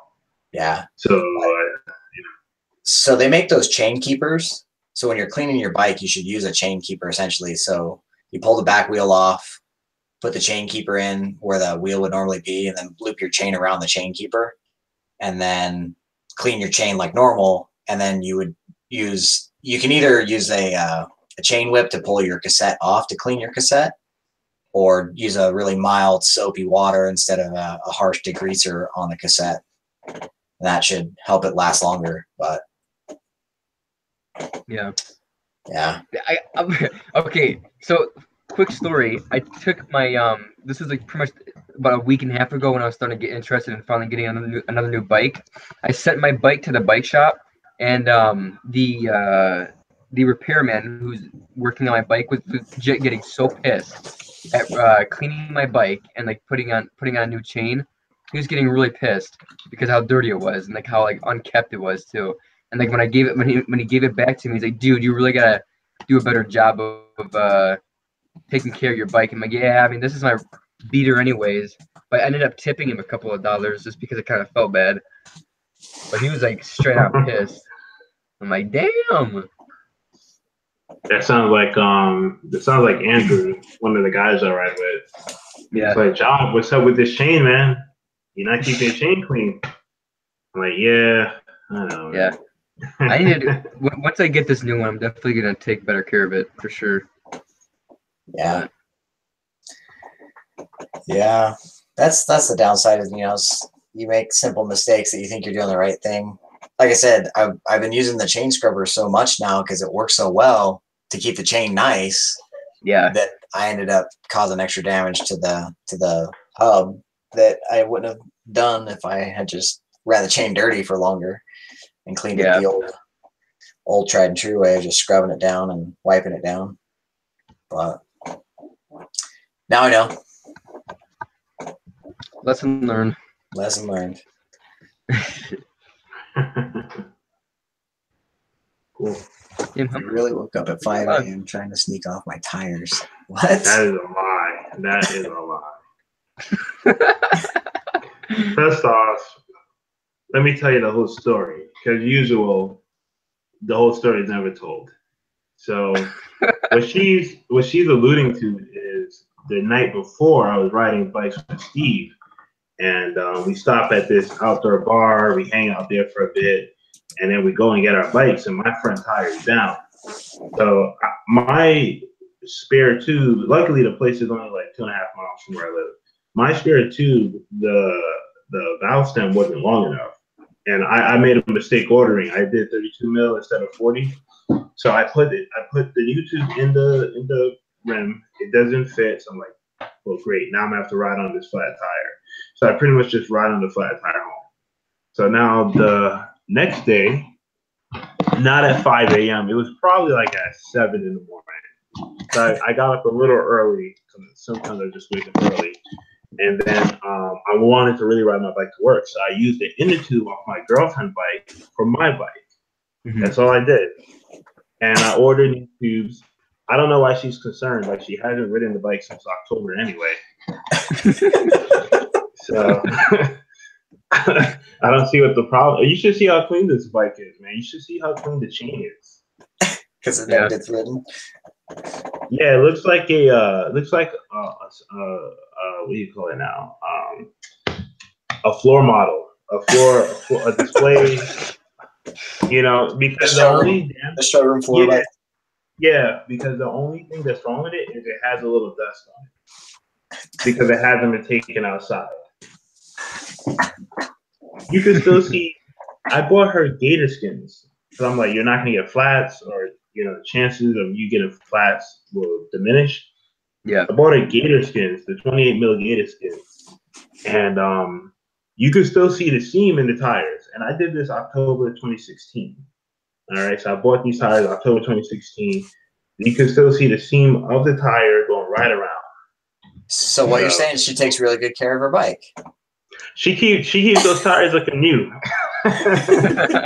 Yeah. So so they make those chain keepers. So when you're cleaning your bike, you should use a chain keeper essentially. So you pull the back wheel off, put the chain keeper in where the wheel would normally be, and then loop your chain around the chain keeper. And then clean your chain like normal, and then you can either use a chain whip to pull your cassette off to clean your cassette, or use a really mild soapy water instead of a harsh degreaser on the cassette. And that should help it last longer. But Yeah. Okay, so quick story. I took my this is like pretty much about a week and a half ago when I was starting to get interested in finally getting another new bike. I sent my bike to the bike shop, and the repairman who's working on my bike was getting so pissed at cleaning my bike and like putting on a new chain. He was getting really pissed because how dirty it was and like how like unkept it was too. And like when he gave it back to me, he's like, "Dude, you really gotta do a better job of taking care of your bike." I'm like, "Yeah, I mean, this is my beater anyways." But I ended up tipping him a couple of dollars just because I kind of felt bad. But he was like straight out pissed. I'm like, "Damn." That sounds like Andrew, one of the guys I ride with. Yeah. It's like, "John, what's up with this chain, man? You're not keeping your chain clean." I'm like, "Yeah, I know." Yeah. I need to, once I get this new one, I'm definitely gonna take better care of it for sure. Yeah. Yeah. That's the downside of, you make simple mistakes that you think you're doing the right thing. Like I said, I've been using the chain scrubber so much now because it works so well to keep the chain nice. Yeah. That I ended up causing extra damage to the hub that I wouldn't have done if I had just ran the chain dirty for longer and cleaned it the old tried and true way of just scrubbing it down and wiping it down. But now I know. Lesson learned. Lesson learned. Cool. I really woke up at 5 a.m. trying to sneak off my tires. What? That is a lie. That is a lie. First off, let me tell you the whole story. Because usual, the whole story is never told. So what she's alluding to is the night before I was riding bikes with Steve, and we stop at this outdoor bar. We hang out there for a bit, and then we go and get our bikes. And my front tire is down. So my spare tube. Luckily, the place is only like 2.5 miles from where I live. My spare tube, the valve stem wasn't long enough. And I made a mistake ordering. I did 32 mil instead of 40. So I put the new tube in the rim. It doesn't fit. So I'm like, well, great. Now I'm gonna have to ride on this flat tire. So I pretty much just ride on the flat tire home. So now the next day, not at 5 a.m. It was probably like at 7 in the morning. So I got up a little early. Sometimes I just wake up early. And then I wanted to really ride my bike to work. So I used the inner tube off my girlfriend's bike for my bike. Mm-hmm. That's all I did. And I ordered new tubes. I don't know why she's concerned. Like, she hasn't ridden the bike since October anyway. So I don't see what the problem. You should see how clean this bike is, man. You should see how clean the chain is. Because it never gets ridden. Yeah, it looks like what do you call it now? A floor model, a display. Because the showroom floor. Yeah, because the only thing that's wrong with it is it has a little dust on it because it hasn't been taken outside. You can still see. I bought her Gator skins, so I'm like, you're not gonna get flats, or the chances of you getting flats will diminish. Yeah. I bought her Gator skins, the 28 mil Gator skins, and you can still see the seam in the tires. And I did this October 2016. All right, so I bought these tires October 2016. You can still see the seam of the tire going right around. So what you're saying is she takes really good care of her bike. She keeps those tires looking new. That's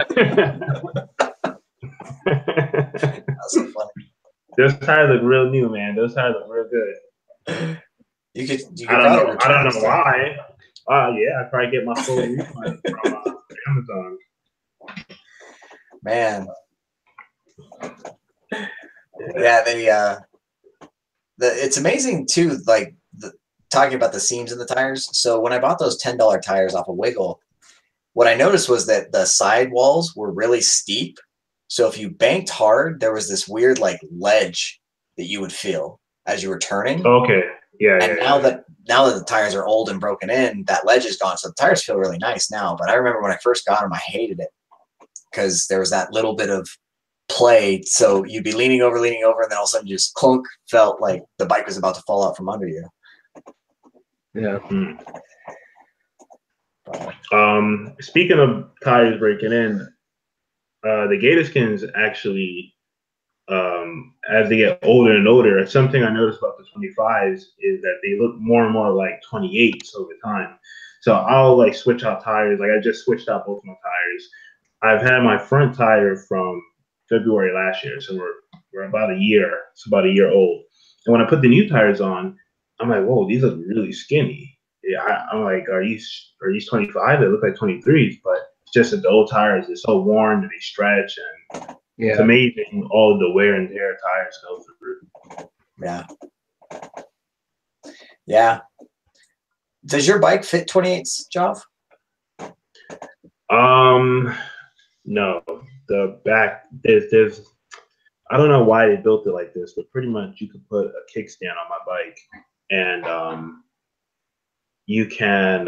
so funny. Those tires look real new, man. Those tires look real good. You could I don't know why. Yeah, I'd probably get my full refund from Amazon. Man. Yeah, it's amazing too, like talking about the seams in the tires. So when I bought those $10 tires off of Wiggle, what I noticed was that the side walls were really steep. So if you banked hard, there was this weird like ledge that you would feel as you were turning. Okay. Yeah. And now that the tires are old and broken in, that ledge is gone. So the tires feel really nice now. But I remember when I first got them, I hated it because there was that little bit of play. So you'd be leaning over, and then all of a sudden just clunk, felt like the bike was about to fall out from under you. Yeah. Speaking of tires breaking in, the Gator skins actually, as they get older and older, something I noticed about the 25s is that they look more and more like 28s over time. So I'll like switch out tires. Like I just switched out both my tires. I've had my front tire from February last year, so we're about a year. It's about a year old. And when I put the new tires on, I'm like, whoa, these look really skinny. Yeah, I'm like, are these 25? They look like 23s, but it's just that the old tires, they're so worn and they stretch, and it's amazing all the wear and tear tires go through. Yeah. Yeah. Does your bike fit 28s, Joff? No. The back, there's I don't know why they built it like this, but pretty much you could put a kickstand on my bike, and you can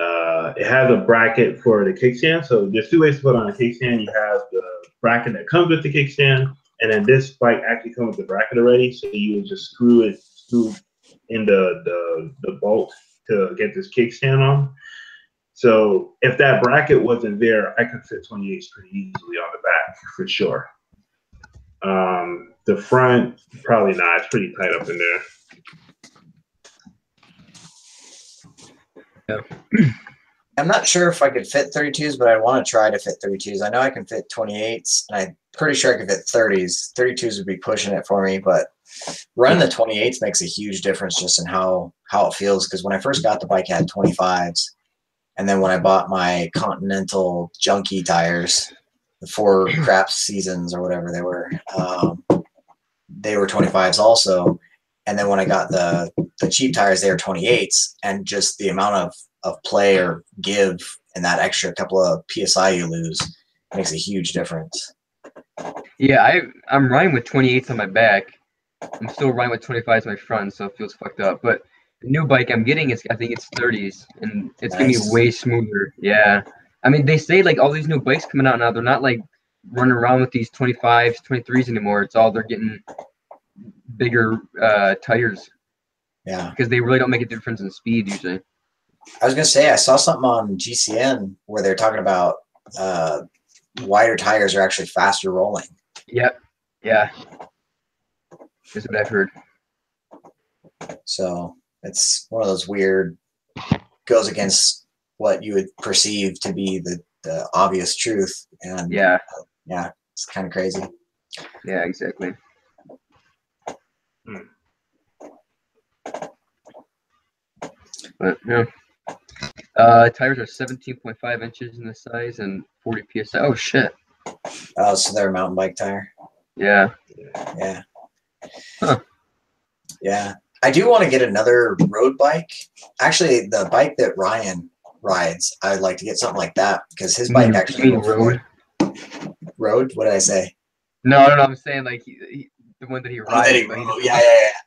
it has a bracket for the kickstand. So there's two ways to put on a kickstand. You have the bracket that comes with the kickstand, and then this bike actually comes with the bracket already. So you would just screw in the bolt to get this kickstand on. So if that bracket wasn't there, I could fit 28s pretty easily on the back for sure. The front, probably not. It's pretty tight up in there. Yeah. I'm not sure if I could fit 32s, but I want to try to fit 32s. I know I can fit 28s, and I'm pretty sure I could fit 30s. 32s would be pushing it for me, but running the 28s makes a huge difference just in how it feels. Because when I first got the bike, I had 25s. And then when I bought my Continental junky tires, the 4 crap seasons or whatever they were 25s also. And then when I got the cheap tires, they were 28s. And just the amount of play or give and that extra couple of PSI you lose makes a huge difference. Yeah, I'm riding with 28s on my back. I'm still riding with 25s on my front, so it feels fucked up. But the new bike I'm getting is, I think it's 30s, and it's gonna be way smoother. Yeah, I mean, they say like all these new bikes coming out now, they're not like running around with these 25s, 23s anymore. It's all they're getting bigger tires. Yeah, because they really don't make a difference in speed usually. I was gonna say I saw something on GCN where they're talking about wider tires are actually faster rolling. Yep. Yeah. That's what I've heard. So it's one of those weird, goes against what you would perceive to be the obvious truth. And yeah, it's kind of crazy. Yeah, exactly. But yeah. Tires are 17.5 inches in the size and 40 psi. Oh shit. Oh, so they're a mountain bike tire. Yeah. Yeah. Huh. Yeah. I do want to get another road bike. Actually, the bike that Ryan rides, I'd like to get something like that because his bike actually road. Road? What did I say? No, I'm saying like the one that he rides.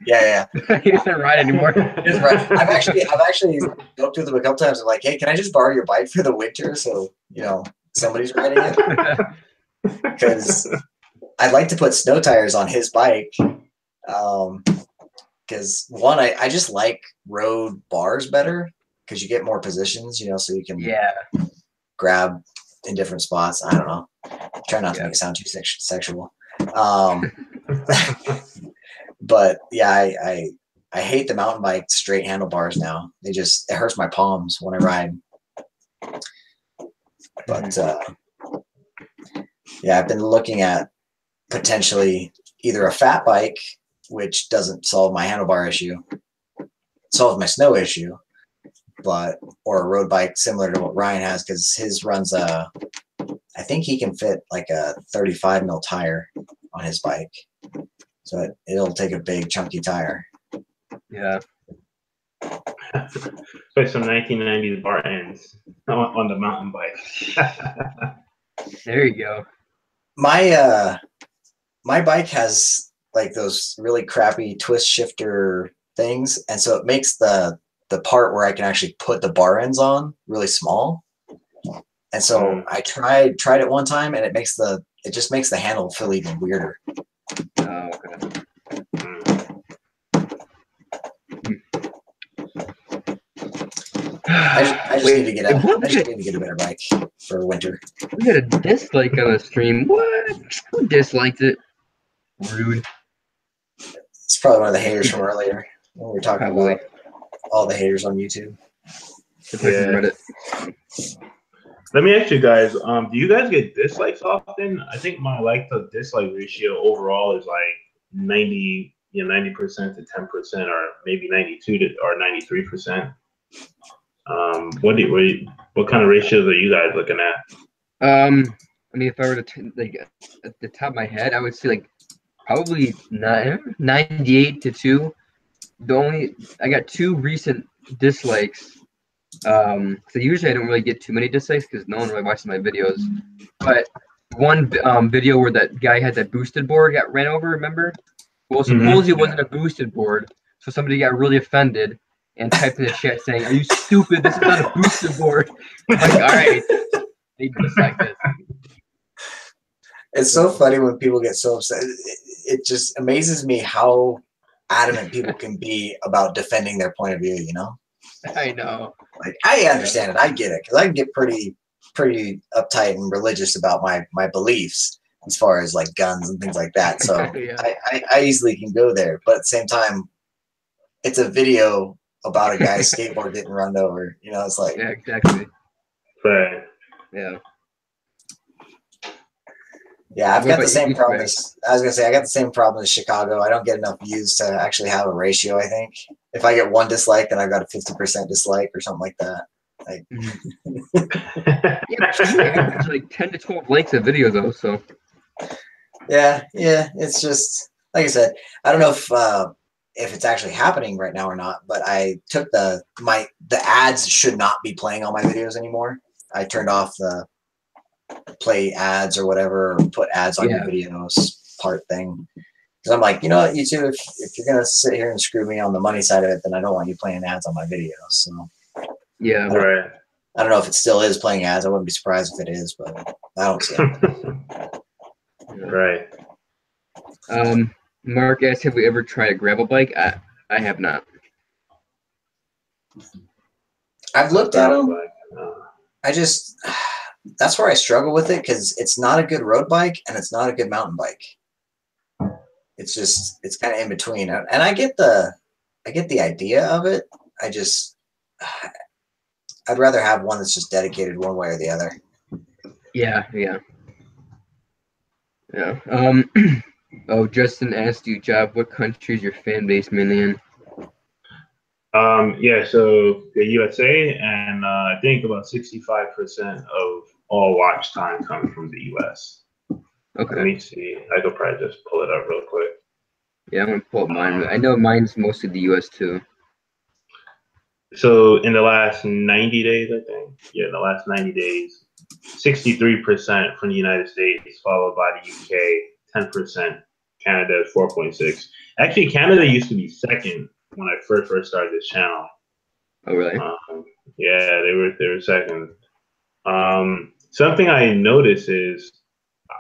Yeah. He doesn't ride anymore. I've actually spoke to them a couple times. I'm like, hey, can I just borrow your bike for the winter so somebody's riding it? Because I'd like to put snow tires on his bike. Because one, I just like road bars better because you get more positions, so you can grab in different spots. I don't know. Try not to make it sound too sexual. But yeah, I hate the mountain bike straight handlebars now. It hurts my palms when I ride. But I've been looking at potentially either a fat bike, which doesn't solve my handlebar issue, solves my snow issue, or a road bike similar to what Ryan has, because his runs I think he can fit like a 35 mil tire on his bike. So it'll take a big chunky tire. Yeah. Like some 1990s bar ends. on the mountain bike. There you go. My my bike has like those really crappy twist shifter things, and so it makes the part where I can actually put the bar ends on really small. And so I tried it one time, and it just makes the handle feel even weirder. Oh, okay. I just need to get a better bike for winter. We had a dislike on the stream. What? Who disliked it? Rude. It's probably one of the haters from earlier when we were talking about all the haters on YouTube. Yeah. Let me ask you guys, do you guys get dislikes often? I think my like to dislike ratio overall is like 90% to 10%, or maybe 92 to or 93%. What kind of ratios are you guys looking at? I mean, if I were to like at the top of my head, I would say like probably 98 to 2. I got 2 recent dislikes. So usually I don't really get too many dislikes because no one really watches my videos. But one video where that guy had that boosted board got ran over, remember? Well, supposedly it wasn't a boosted board, so somebody got really offended and typed in the chat saying, "Are you stupid? This is not a boosted board." I'm like, all right, they dislike this. It's so funny when people get so upset. It just amazes me how adamant people can be about defending their point of view, you know? I know. Like, I understand it. I get it. Because I can get pretty uptight and religious about my beliefs as far as like guns and things like that. So Yeah. I easily can go there. But at the same time, it's a video about a guy's skateboard getting run over. You know, it's like. Yeah, exactly. Right. Yeah. Yeah, I've got the same problem as, I was going to say, I got the same problem as Chicago. I don't get enough views to actually have a ratio, I think. If I get 1 dislike, then I've got a 50% dislike or something like that. Like, yeah, it's like 10 to 12 likes a video, though, so. Yeah, it's just, like I said, I don't know if it's actually happening right now or not, but I took the ads should not be playing on my videos anymore. I turned off the play ads or whatever, or put ads on your videos part thing. Because I'm like, you know what, YouTube, if you're gonna sit here and screw me on the money side of it, then I don't want you playing ads on my videos. So yeah, right. I don't know if it still is playing ads. I wouldn't be surprised if it is, but I don't see it. Right. Mark asked, have we ever tried a gravel bike? I have not. I've looked at them. That's where I struggle with it, because it's not a good road bike and it's not a good mountain bike. It's kind of in between, and I get the idea of it. I'd rather have one that's just dedicated one way or the other. Yeah. Oh, Justin asked you, Job, what country is your fan base mainly in? Yeah, so the USA, and I think about 65% of all watch time comes from the US. Okay. Let me see. I could probably just pull it up real quick. Yeah, I'm gonna pull up mine. I know mine's mostly the US too. So in the last 90 days, I think. Yeah, in the last 90 days, 63% from the United States, followed by the UK, 10%. Canada, 4.6. Actually, Canada used to be second when I first started this channel. Oh, really? Yeah, they were second. Something I noticed is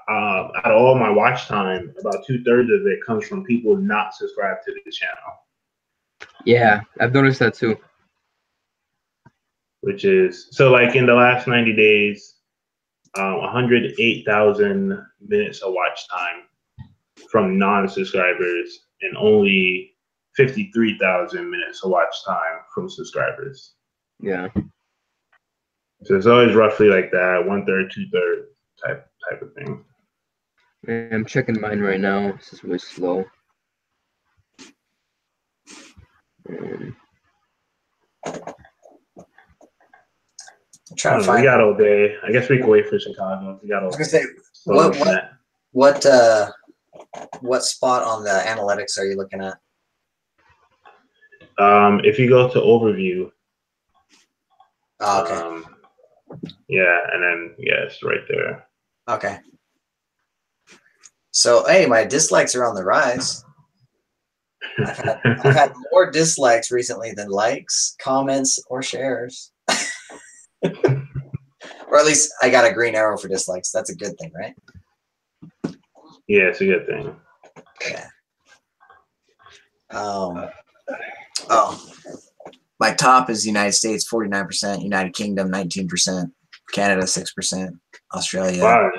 out of all my watch time, about 2/3 of it comes from people not subscribed to the channel. Yeah, I've noticed that too. Which is, so like in the last 90 days, 108,000 minutes of watch time from non-subscribers, and only 53,000 minutes of watch time from subscribers. Yeah. So it's always roughly like that, 1/3, 2/3 type of thing. I'm checking mine right now. This is really slow. I'm trying to find. We got all day. I guess we can wait for Chicago. We got all. I was gonna say, what spot on the analytics are you looking at? If you go to overview. Oh, okay. Yeah, and then it's right there. Okay. So hey, my dislikes are on the rise. I've had more dislikes recently than likes, comments, or shares. Or at least I got a green arrow for dislikes. That's a good thing, right? Yeah, it's a good thing. Yeah. Oh, my top is United States, 49%, United Kingdom, 19%, Canada, 6%, Australia, Wow,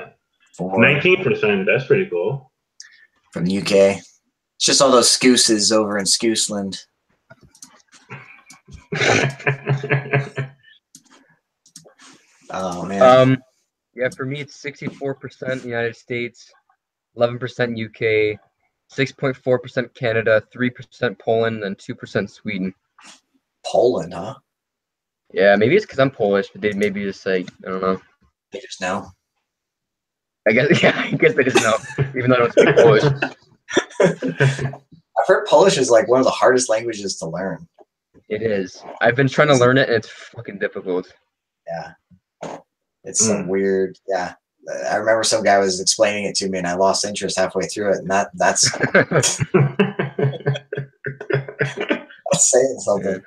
4%. 19%. That's pretty cool. From the UK. It's just all those scooses over in Scoosland. Oh man. Yeah, for me it's 64% United States, 11% UK, 6.4% Canada, 3% Poland, and 2% Sweden. Poland, huh? Yeah, maybe it's because I'm Polish, but they maybe just like, I don't know. They just know. I guess, yeah, I guess they just know, even though I don't speak Polish. I've heard Polish is like one of the hardest languages to learn. It is. I've been trying to learn it, and it's fucking difficult. Yeah. It's some weird, yeah. I remember some guy was explaining it to me, and I lost interest halfway through it, and that's saying something.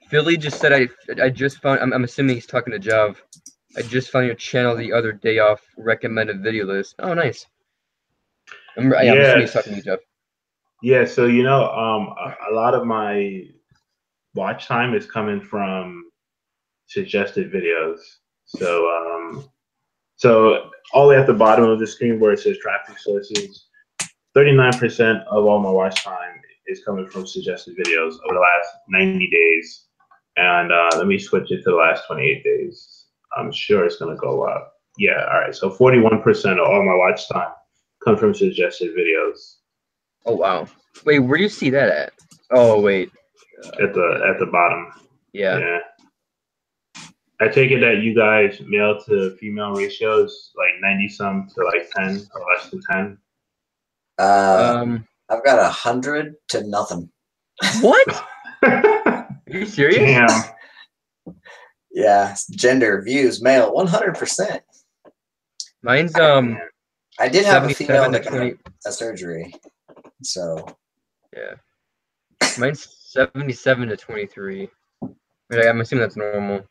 Philly just said I just found. I'm assuming he's talking to Jav. I just found your channel the other day off recommended video list. Oh, nice. I'm assuming he's talking to you, Jeff. Yeah, so a lot of my watch time is coming from suggested videos. So all the way at the bottom of the screen where it says traffic sources, 39% of all my watch time is coming from suggested videos over the last 90 days. And let me switch it to the last 28 days. I'm sure it's going to go up. Yeah, all right. So 41% of all my watch time come from suggested videos. Oh, wow. Wait, where do you see that at? Oh, wait. At the bottom. Yeah. I take it that you guys male to female ratios like 90-some to like 10 or less than 10. I've got 100 to nothing. What? Are you serious? Damn. Yeah, gender views male 100%. Mine's I did have a female that got 20... a surgery, so yeah. Mine's 77 to 23. I'm assuming that's normal.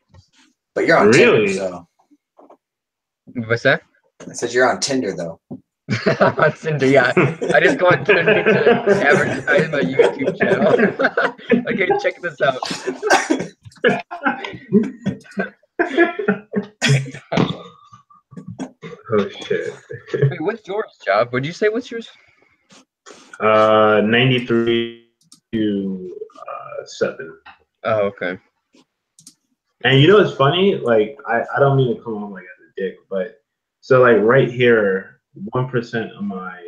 But you're on really? Tinder, so. What's that? I said you're on Tinder, though. I'm on Tinder, yeah. I just go on Tinder to advertise my YouTube channel. Okay, check this out. Oh shit. Wait, what's yours, Job? What'd you say? What's yours? 93 to 7. Oh, okay. And you know what's funny? Like I don't mean to come on like as a dick, but so like right here, 1% of my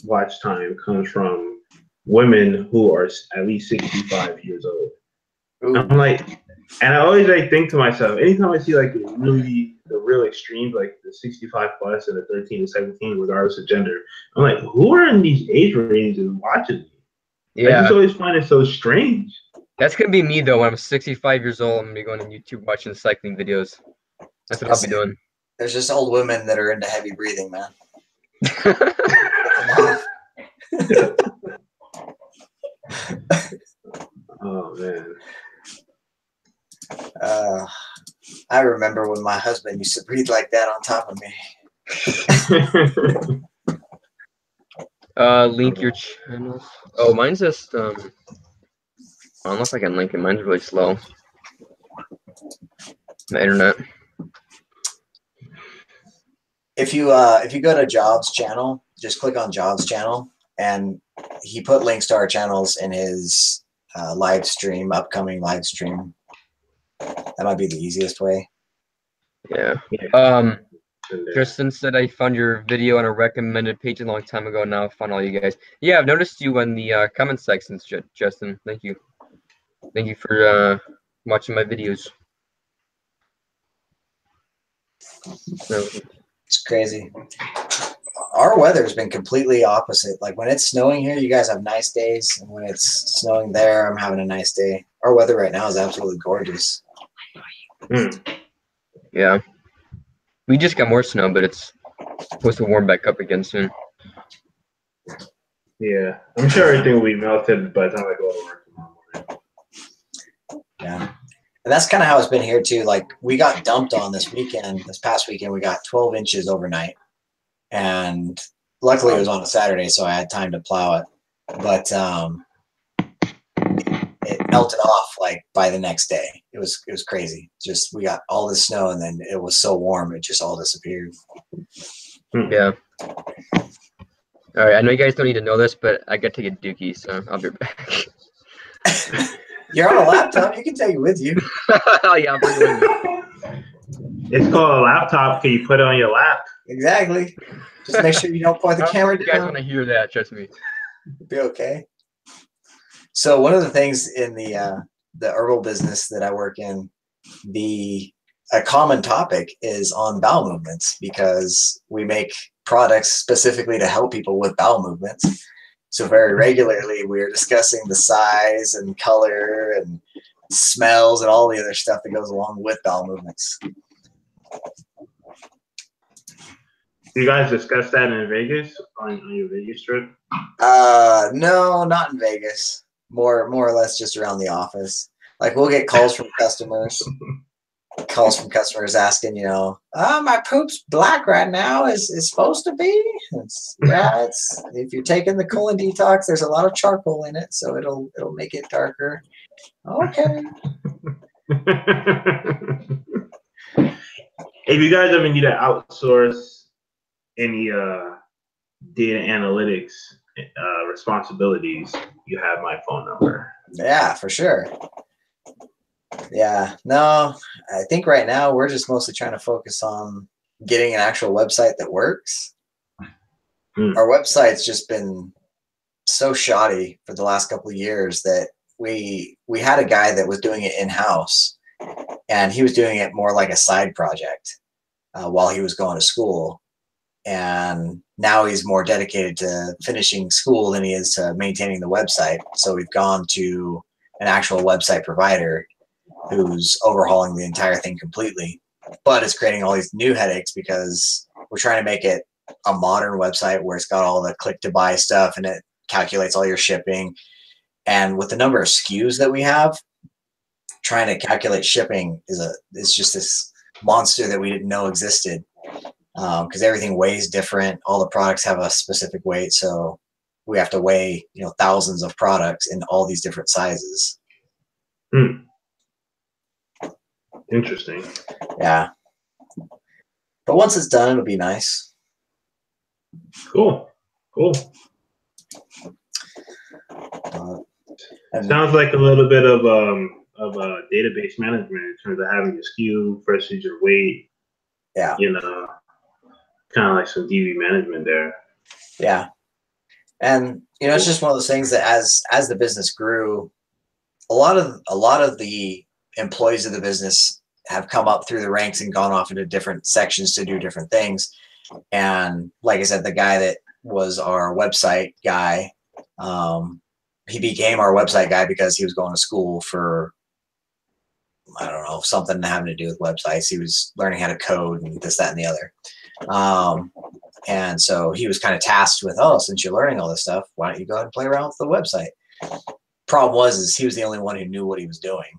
watch time comes from women who are at least 65 years old. Ooh. I'm like, and I always like think to myself, anytime I see like the real extremes, like the 65 plus and the 13 to 17, regardless of gender, I'm like, who are in these age ranges watching me? Yeah. I just always find it so strange. That's gonna be me though. When I'm 65 years old, I'm gonna be going on YouTube watching cycling videos. That's what I'll be doing. There's just old women that are into heavy breathing, man. Oh man. I remember when my husband used to breathe like that on top of me. Link your channels. Oh, mine's just unless I can link it. Mine's really slow. The internet. If you go to Job's channel, just click on Job's channel, and he put links to our channels in his live stream, upcoming live stream. That might be the easiest way. Yeah. Justin said I found your video on a recommended page a long time ago. Now I found all you guys. Yeah, I've noticed you in the comment sections, Justin. Thank you. Thank you for watching my videos. It's crazy. Our weather's been completely opposite. Like when it's snowing here, you guys have nice days, and when it's snowing there, I'm having a nice day. Our weather right now is absolutely gorgeous. Yeah. We just got more snow, but it's supposed to warm back up again soon. Yeah, I'm sure everything will be melted by the time I go to work tomorrow morning. Yeah. And that's kind of how it's been here too. Like we got dumped on this past weekend, we got 12 inches overnight. And luckily it was on a Saturday, so I had time to plow it. But it melted off like by the next day. It was crazy. Just we got all this snow and then it was so warm it just all disappeared. Yeah. All right, I know you guys don't need to know this, but I got to get Dookie, so I'll be back. You're on a laptop. You can take it with you. Oh, yeah, I'll bring it with me. It's called a laptop. Can you put it on your lap? Exactly. Just make sure you don't point the camera You guys down. want to hear that, trust me. It'll be okay. So one of the things in the herbal business that I work in, a common topic is on bowel movements because we make products specifically to help people with bowel movements. So very regularly we're discussing the size and color and smells and all the other stuff that goes along with bowel movements. You guys discussed that in Vegas on your Vegas trip? No, not in Vegas. More or less just around the office. Like we'll get calls from customers. Asking, my poop's black right now. Is supposed to be? It's if you're taking the colon detox, there's a lot of charcoal in it, so it'll make it darker. Okay. If you guys ever need to outsource any data analytics responsibilities, you have my phone number. Yeah, for sure. Yeah, no, I think right now we're just mostly trying to focus on getting an actual website that works. Our website's just been so shoddy for the last couple of years that we had a guy that was doing it in-house, and he was doing it more like a side project while he was going to school. And now he's more dedicated to finishing school than he is to maintaining the website. So we've gone to an actual website provider who's overhauling the entire thing completely, but it's creating all these new headaches because we're trying to make it a modern website where it's got all the click to buy stuff and it calculates all your shipping. And with the number of SKUs that we have, trying to calculate shipping is just this monster that we didn't know existed, because everything weighs different. All the products have a specific weight, so we have to weigh thousands of products in all these different sizes. Interesting. Yeah. But once it's done, it'll be nice. Cool. Sounds like a little bit of database management in terms of having your SKU versus your weight. Yeah. Kind of like some DB management there. Yeah. And it's just one of those things that as the business grew, a lot of the employees of the business have come up through the ranks and gone off into different sections to do different things. And like I said, the guy that was our website guy, he became our website guy because he was going to school for, I don't know, something having to do with websites. He was learning how to code and this, that, and the other. And so he was kind of tasked with, since you're learning all this stuff, why don't you go ahead and play around with the website? Problem was he was the only one who knew what he was doing.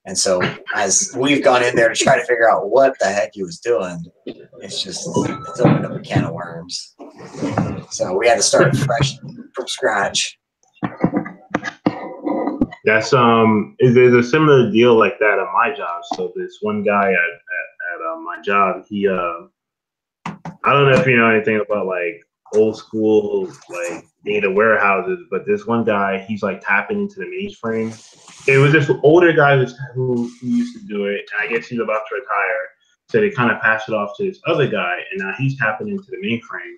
And so as we've gone in there to try to figure out what the heck he was doing, it's opened up a can of worms. So we had to start fresh from scratch. That's there's a similar deal like that at my job. So this one guy at my job, he I don't know if you know anything about like old school like data warehouses, but this one guy, he's like tapping into the mainframe. It was this older guy who used to do it, and I guess he's about to retire. So they kind of passed it off to this other guy, and now he's tapping into the mainframe,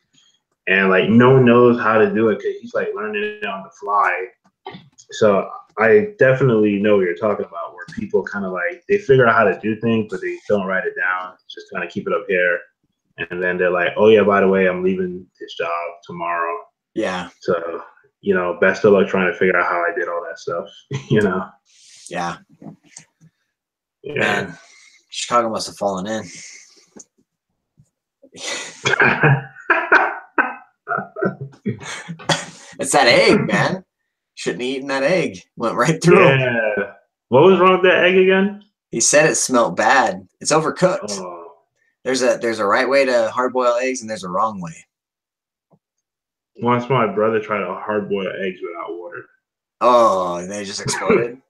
and like no one knows how to do it because he's like learning it on the fly. So I definitely know what you're talking about, where people kind of like they figure out how to do things, but they don't write it down. Just kind of keep it up here, and then they're like, "Oh yeah, by the way, I'm leaving this job tomorrow." Yeah. So best of luck trying to figure out how I did all that stuff. Yeah. Yeah. Chicago must have fallen in. It's that egg, man. Shouldn't have eaten that egg. Went right through him. Yeah. What was wrong with that egg again? He said it smelled bad. It's overcooked. Oh. There's a right way to hard boil eggs and there's a wrong way. Once my brother tried to hard boil eggs without water. Oh, and they just exploded?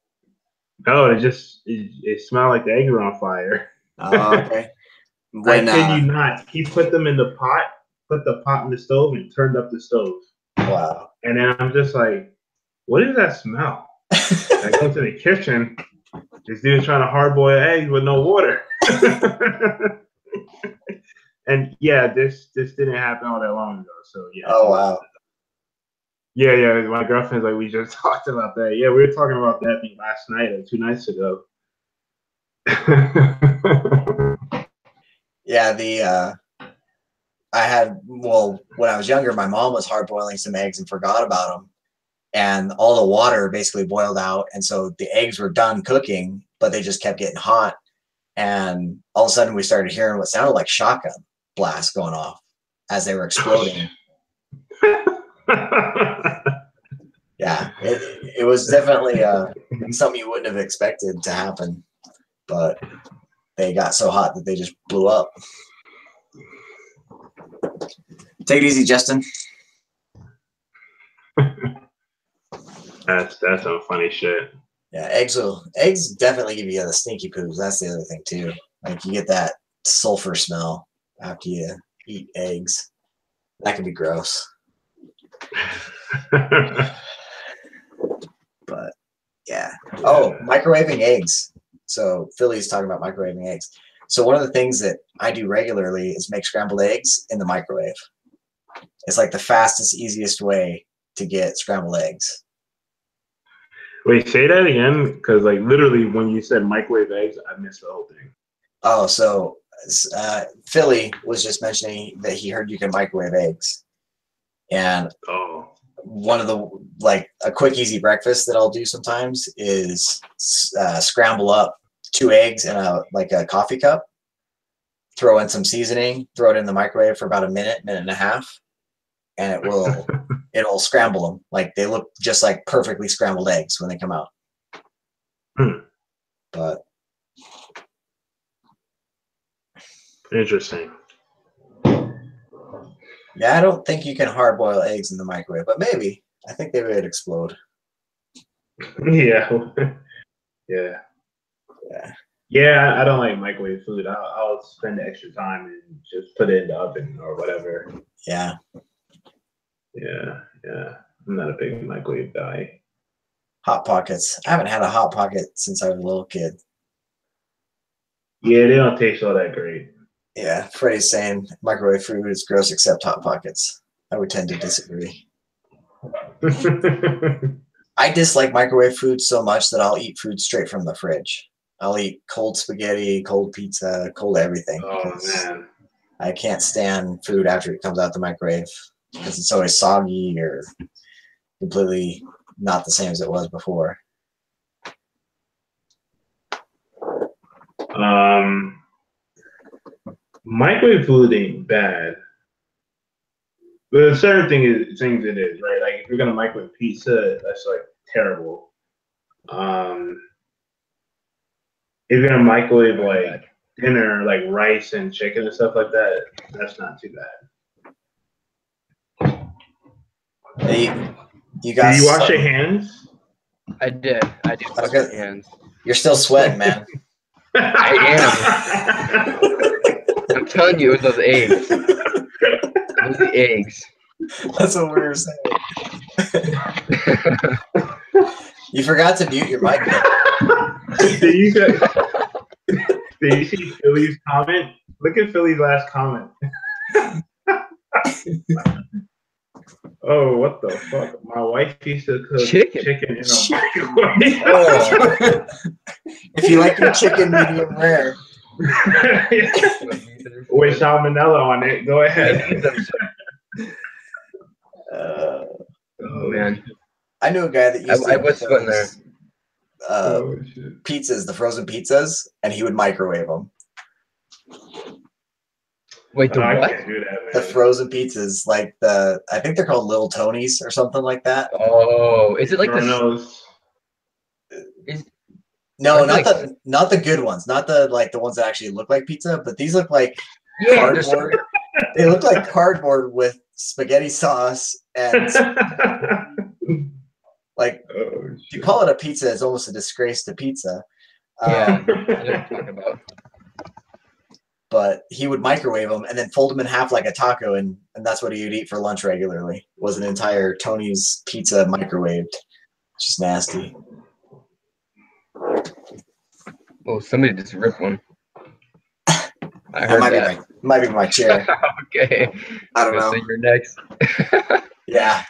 No, it smelled like the eggs were on fire. Oh, okay. I kid you not. He put them in the pot, put the pot in the stove, and turned up the stove. Wow. And then I'm just like, what is that smell? I go to the kitchen. This dude's trying to hard boil eggs with no water. And yeah, this didn't happen all that long ago. So yeah. Oh wow. Yeah. My girlfriend's like, we just talked about that. Yeah, we were talking about that thing last night or 2 nights ago. Yeah, when I was younger, my mom was hard boiling some eggs and forgot about them. And all the water basically boiled out. And so the eggs were done cooking, but they just kept getting hot. And all of a sudden we started hearing what sounded like shotgun blasts going off as they were exploding. Yeah, it was definitely something you wouldn't have expected to happen. But they got so hot that they just blew up. Take it easy, Justin. That's some funny shit. Yeah, eggs definitely give you the stinky poos. That's the other thing too. Like you get that sulfur smell after you eat eggs. That can be gross. But yeah. Oh, microwaving eggs. So Philly's talking about microwaving eggs. So one of the things that I do regularly is make scrambled eggs in the microwave. It's like the fastest, easiest way to get scrambled eggs. Wait, say that again, because like literally when you said microwave eggs, I missed the whole thing. Oh, so Philly was just mentioning that he heard you can microwave eggs, and one of the a quick easy breakfast that I'll do sometimes is scramble up 2 eggs in a coffee cup, throw in some seasoning, throw it in the microwave for about a minute and a half, and it'll scramble them. Like they look just like perfectly scrambled eggs when they come out. But interesting. Yeah, I don't think you can hard boil eggs in the microwave, but maybe. I think they would explode. Yeah. Yeah, I don't like microwave food. I'll spend the extra time and just put it in the oven or whatever. Yeah. I'm not a big microwave guy. Hot Pockets. I haven't had a Hot Pocket since I was a little kid. Yeah, they don't taste all that great. Yeah, Freddie's saying microwave food is gross except Hot Pockets. I would tend to disagree. I dislike microwave food so much that I'll eat food straight from the fridge. I'll eat cold spaghetti, cold pizza, cold everything. Oh, man. I can't stand food after it comes out the microwave because it's always soggy or completely not the same as it was before. Microwave food ain't bad. But a certain things it is, right? Like if you're gonna microwave pizza, that's like terrible. If you're gonna microwave like dinner, like rice and chicken and stuff like that, that's not too bad. You got Did you wash your hands? I did. I did wash my hands. You're still sweating, man. I am. I'm telling you, it was those eggs. It was the eggs. That's what we were saying. You forgot to mute your mic. Did you see Philly's comment? Look at Philly's last comment. Oh, what the fuck? My wife used to cook chicken in a microwave. Oh. If you like your chicken medium rare. With salmonella on it. Go ahead. Oh, man. I knew a guy that used to I was sweating there. pizzas, the frozen pizzas, and he would microwave them. Wait, the I what? can't do that, man. The frozen pizzas, like I think they're called Little Tony's or something like that. Oh, is it like the? Giordano's. No, Aren't not they not the good ones, not the the ones that actually look like pizza, but these look like Yeah, there's some- cardboard. They look like cardboard with spaghetti sauce and like Oh, you call it a pizza, it's almost a disgrace to pizza. yeah. I know what you're talking about. But he would microwave them and then fold them in half like a taco, and that's what he would eat for lunch regularly. Was an entire Tony's pizza microwaved. Just nasty. Oh, somebody just ripped one. I That heard might that. might be my chair. Okay. I don't So know. you're next. Yeah.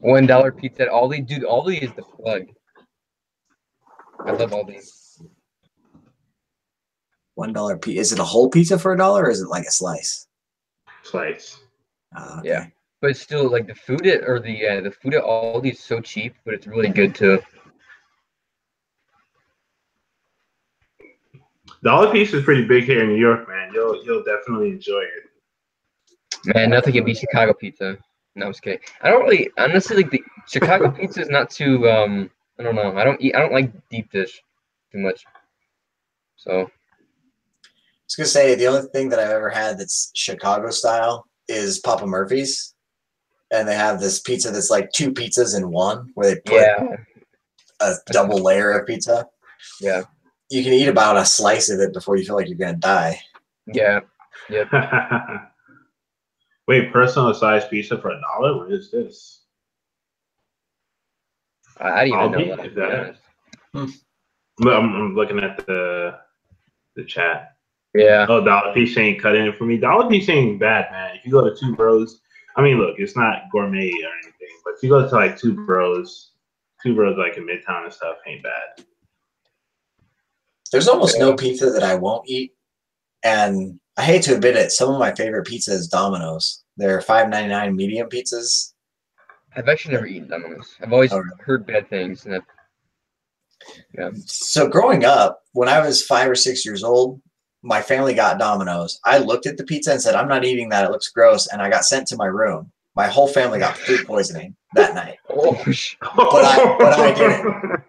$1 pizza at Aldi. Dude, Aldi is the plug. I love Aldi. $1 pizza. Is it a whole pizza for $1, or is it like a slice? Slice. Okay. Yeah. But it's still like the food at the food at Aldi is so cheap, but it's really good too. Dollar Piece is pretty big here in New York, man. You'll definitely enjoy it. Man, nothing can beat Chicago pizza. No, I'm just kidding. I don't really honestly like the Chicago pizza is not too I don't know. I don't like deep dish too much. So I was gonna say the only thing that I've ever had that's Chicago style is Papa Murphy's, and they have this pizza that's like 2 pizzas in one, where they put a double layer of pizza. Yeah. You can eat about a slice of it before you feel like you're gonna die. Yeah. Yep. Wait, personal size pizza for $1? What is this? I didn't even know Aldi? that. Is that? Hmm. I'm looking at the chat. Yeah. Oh, Dollar Piece ain't cutting it for me. Dollar Piece ain't bad, man. If you go to Two Bros, I mean, look, it's not gourmet or anything, but if you go to like Two Bros like in Midtown and stuff, ain't bad. There's almost no pizza that I won't eat, and I hate to admit it, some of my favorite pizza is Domino's. They're $5.99 medium pizzas. I've actually never eaten Domino's. I've always Oh. heard bad things. And yeah. So growing up, when I was 5 or 6 years old, my family got Domino's. I looked at the pizza and said, I'm not eating that. It looks gross. And I got sent to my room. My whole family got food poisoning that night. Oh, But I didn't.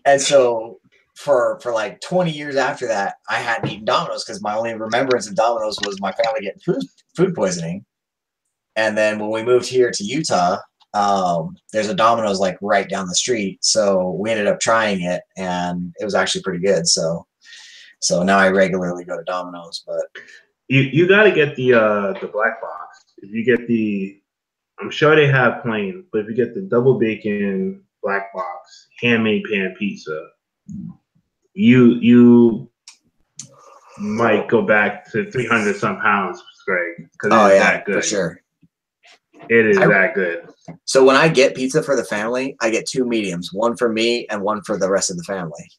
And so for like 20 years after that, I hadn't eaten Domino's because my only remembrance of Domino's was my family getting food poisoning. And then when we moved here to Utah, there's a Domino's like right down the street. So we ended up trying it, and it was actually pretty good. So now I regularly go to Domino's. But you got to get the black box. If you get I'm sure they have plain, but if you get the double bacon black box handmade pan pizza, you might go back to 300 some pounds, Greg. Because it's that good. for sure. It is that good. So when I get pizza for the family, I get 2 mediums, one for me and one for the rest of the family.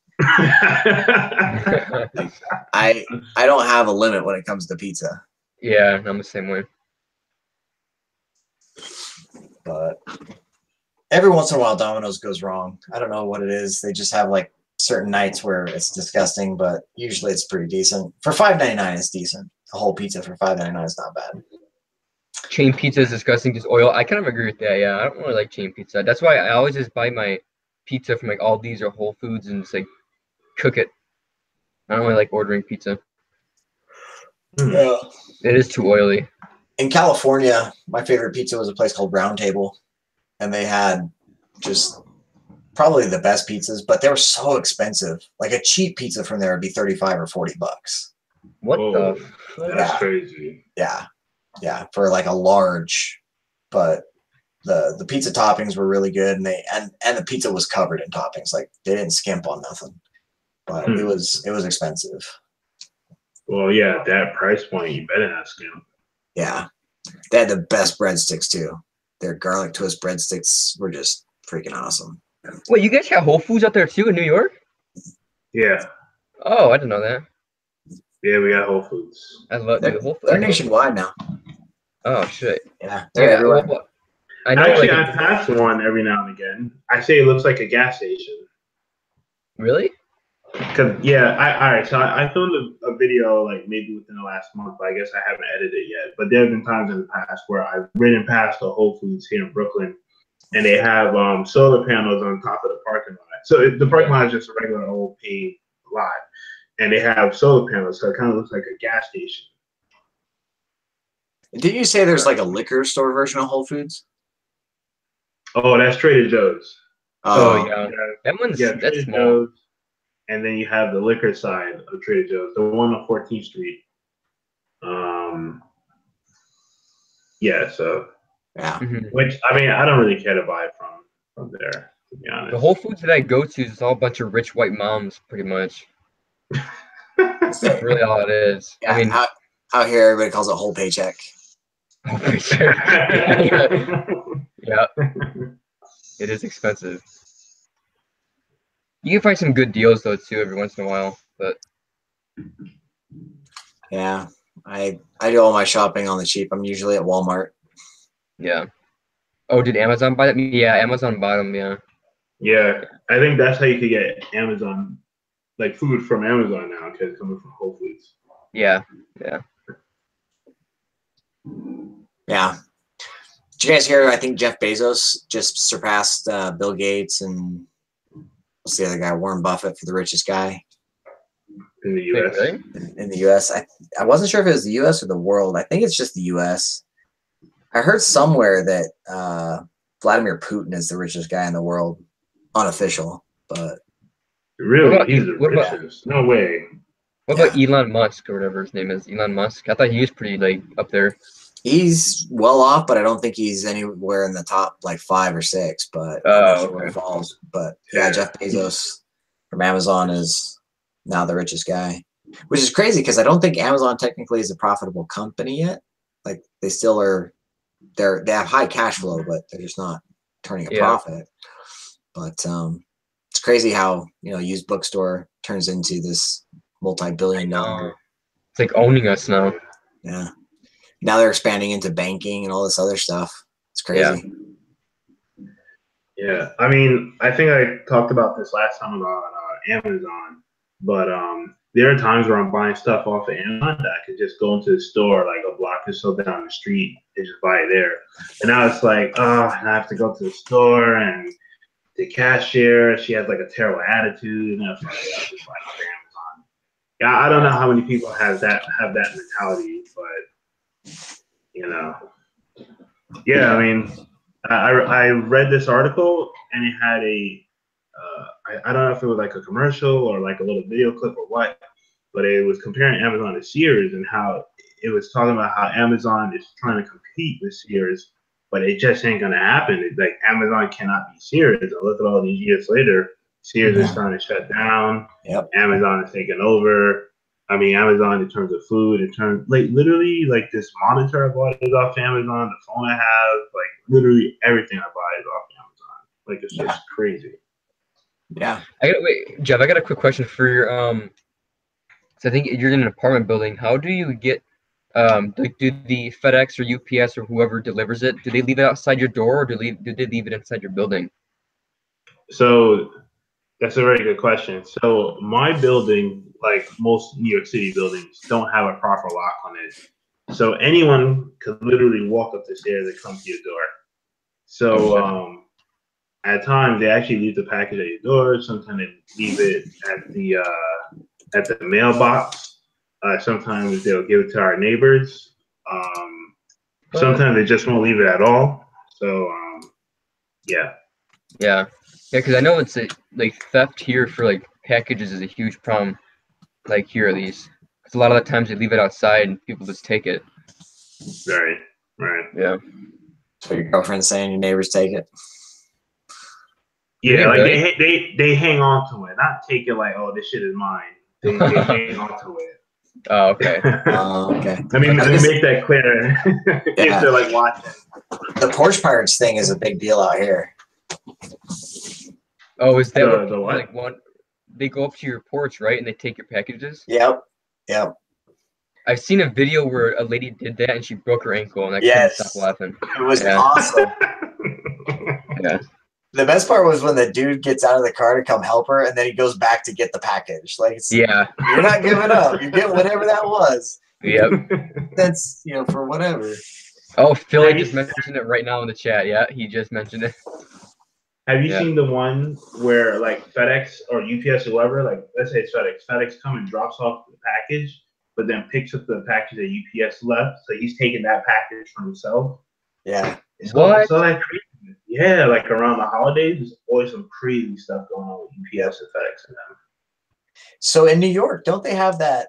I don't have a limit when it comes to pizza. Yeah, I'm the same way. But every once in a while, Domino's goes wrong. I don't know what it is. They just have like certain nights where it's disgusting, but usually it's pretty decent. For $5.99, it's decent. A whole pizza for $5.99 is not bad. Chain pizza is disgusting because oil. I kind of agree with that. Yeah, I don't really like chain pizza. That's why I always just buy my pizza from like Aldi's or Whole Foods and just like cook it. I don't really like ordering pizza. Yeah. It is too oily. In California, my favorite pizza was a place called Round Table, and they had just probably the best pizzas, but they were so expensive. Like a cheap pizza from there would be $35 or $40. What the? That's crazy. Yeah, for like a large, but the pizza toppings were really good, and the pizza was covered in toppings. Like they didn't skimp on nothing, but it was expensive. Well, yeah, that price point, you better not skimp. Yeah, they had the best breadsticks too. Their garlic twist breadsticks were just freaking awesome. Wait, you guys got Whole Foods out there too in New York? Yeah. Oh, I didn't know that. Yeah, we got Whole Foods. I love They're, Whole Foods. they're nationwide now. Oh shit. Yeah, they're everywhere. Well, I know. Actually, like, I pass one every now and again. I say it looks like a gas station. really? Cause yeah, all right. So I filmed a video like maybe within the last month, but I guess I haven't edited it yet. But there have been times in the past where I've ridden past the Whole Foods here in Brooklyn, and they have solar panels on top of the parking lot. So the parking lot is just a regular old paved lot, and they have solar panels, so it kind of looks like a gas station. Didn't you say there's like a liquor store version of Whole Foods? Oh, that's Trader Joe's. Oh yeah, that one's that's Trader small. Joe's, and then you have the liquor side of Trader Joe's, the one on 14th Street. Yeah, so Yeah. which I mean, I don't really care to buy from there, to be honest. The Whole Foods that I go to is all a bunch of rich white moms, pretty much. That's really all it is. Yeah, I mean, out here everybody calls it whole paycheck. oh, for sure. Yeah, it is expensive. You can find some good deals though too every once in a while, but yeah, I do all my shopping on the cheap. I'm usually at Walmart. yeah. Oh, did Amazon buy that? Yeah, Amazon bought them. Yeah. Yeah, I think that's how you could get Amazon, like food from Amazon now, because it's coming from Whole Foods. Yeah, yeah. Yeah. Did you guys hear? I think Jeff Bezos just surpassed Bill Gates and what's the other guy? Warren Buffett for the richest guy In the U.S. Really? in the U.S. I wasn't sure if it was the U.S. or the world. I think it's just the U.S. I heard somewhere that Vladimir Putin is the richest guy in the world, unofficial. But Really, he's the richest. No way. What about Elon Musk or whatever his name is? Elon Musk. I thought he was pretty like up there. he's well off, but I don't think he's anywhere in the top like 5 or 6. But I'm not sure where he falls. But yeah, Jeff Bezos from Amazon is now the richest guy, which is crazy because I don't think Amazon technically is a profitable company yet. Like they still are. They have high cash flow, but they're just not turning a profit. But it's crazy how used bookstore turns into this multi-billion-dollar. It's like owning us now. Yeah. Now they're expanding into banking and all this other stuff. It's crazy. Yeah. I mean, I think I talked about this last time about Amazon, but there are times where I'm buying stuff off of Amazon that I could just go into the store like a block or so down the street and just buy it there. And now it's like, oh, I have to go to the store and the cashier, she has like a terrible attitude, and I'll just buy it off Amazon. Yeah, I don't know how many people have that mentality, but yeah. I mean, I read this article and it had I don't know if it was like a commercial or like a little video clip or what, but it was comparing Amazon to Sears and how it was talking about how Amazon is trying to compete with Sears, but it just ain't gonna happen. It's like Amazon cannot be Sears. And look at all these years later, Sears is trying to shut down. Yep. Amazon is taking over. I mean, Amazon in terms of food, in terms like literally like this monitor I bought is off Amazon. The phone I have, like literally everything I buy is off Amazon. Like it's just crazy. Yeah. Wait, Jeff, I got a quick question for your so I think you're in an apartment building. How do you get do the FedEx or UPS or whoever delivers it, do they leave it outside your door or do they leave it inside your building? So that's a very good question. So my building, like most New York City buildings, don't have a proper lock on it. So anyone could literally walk up the stairs and come to your door. So at times they actually leave the package at your door. Sometimes they leave it at the mailbox. Sometimes they'll give it to our neighbors. Sometimes they just won't leave it at all. So yeah. Yeah, because I know it's like theft here for like packages is a huge problem. Like here at least, because a lot of the times they leave it outside and people just take it. Right. Yeah. So your girlfriend's saying your neighbors take it. Yeah, like really? they hang on to it, not take it like, oh, this shit is mine. They hang on to it. Oh, okay. Okay. I mean, let me make that clear. If they're like watching. The porch pirates thing is a big deal out here. Oh, is that the what? like one? They go up to your porch, right, and they take your packages? Yep. I've seen a video where a lady did that and she broke her ankle, and I couldn't stop laughing. It was awesome. Yeah. The best part was when the dude gets out of the car to come help her, and then he goes back to get the package. Like, Yeah. you're not giving up. You get whatever that was. Yep. That's, for whatever. Oh, Philly just mentioned it right now in the chat. Yeah, he just mentioned it. Have you seen the one where like FedEx or UPS or whoever, like let's say it's FedEx come and drops off the package, but then picks up the package that UPS left, so he's taking that package for himself. Yeah. It's all that crazy. Yeah, like around the holidays, there's always some crazy stuff going on with UPS and FedEx and them. So in New York, don't they have that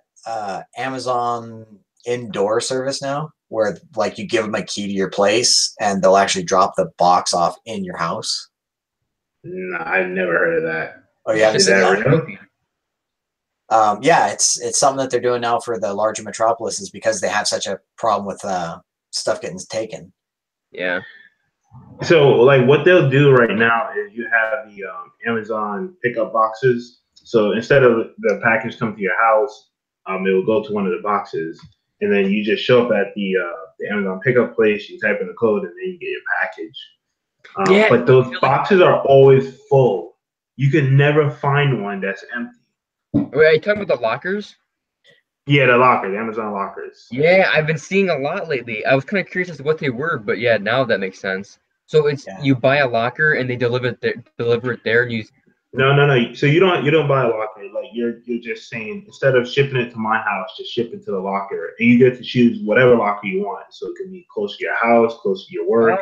Amazon indoor service now, where like you give them a key to your place and they'll actually drop the box off in your house? No, I've never heard of that. Oh, yeah, is that real? Yeah, it's something that they're doing now for the larger metropolises because they have such a problem with stuff getting taken. Yeah. So like what they'll do right now is you have the Amazon pickup boxes. So instead of the package come to your house, it will go to one of the boxes, and then you just show up at the Amazon pickup place. You type in the code, and then you get your package. But those boxes are always full. You can never find one that's empty. Wait, are you talking about the lockers? Yeah, the lockers, the Amazon lockers. Yeah, I've been seeing a lot lately. I was kind of curious as to what they were, but yeah, now that makes sense. So it's you buy a locker and they deliver it there, and you. No. So you don't buy a locker. Like you're just saying instead of shipping it to my house, just ship it to the locker, and you get to choose whatever locker you want. So it can be close to your house, close to your work,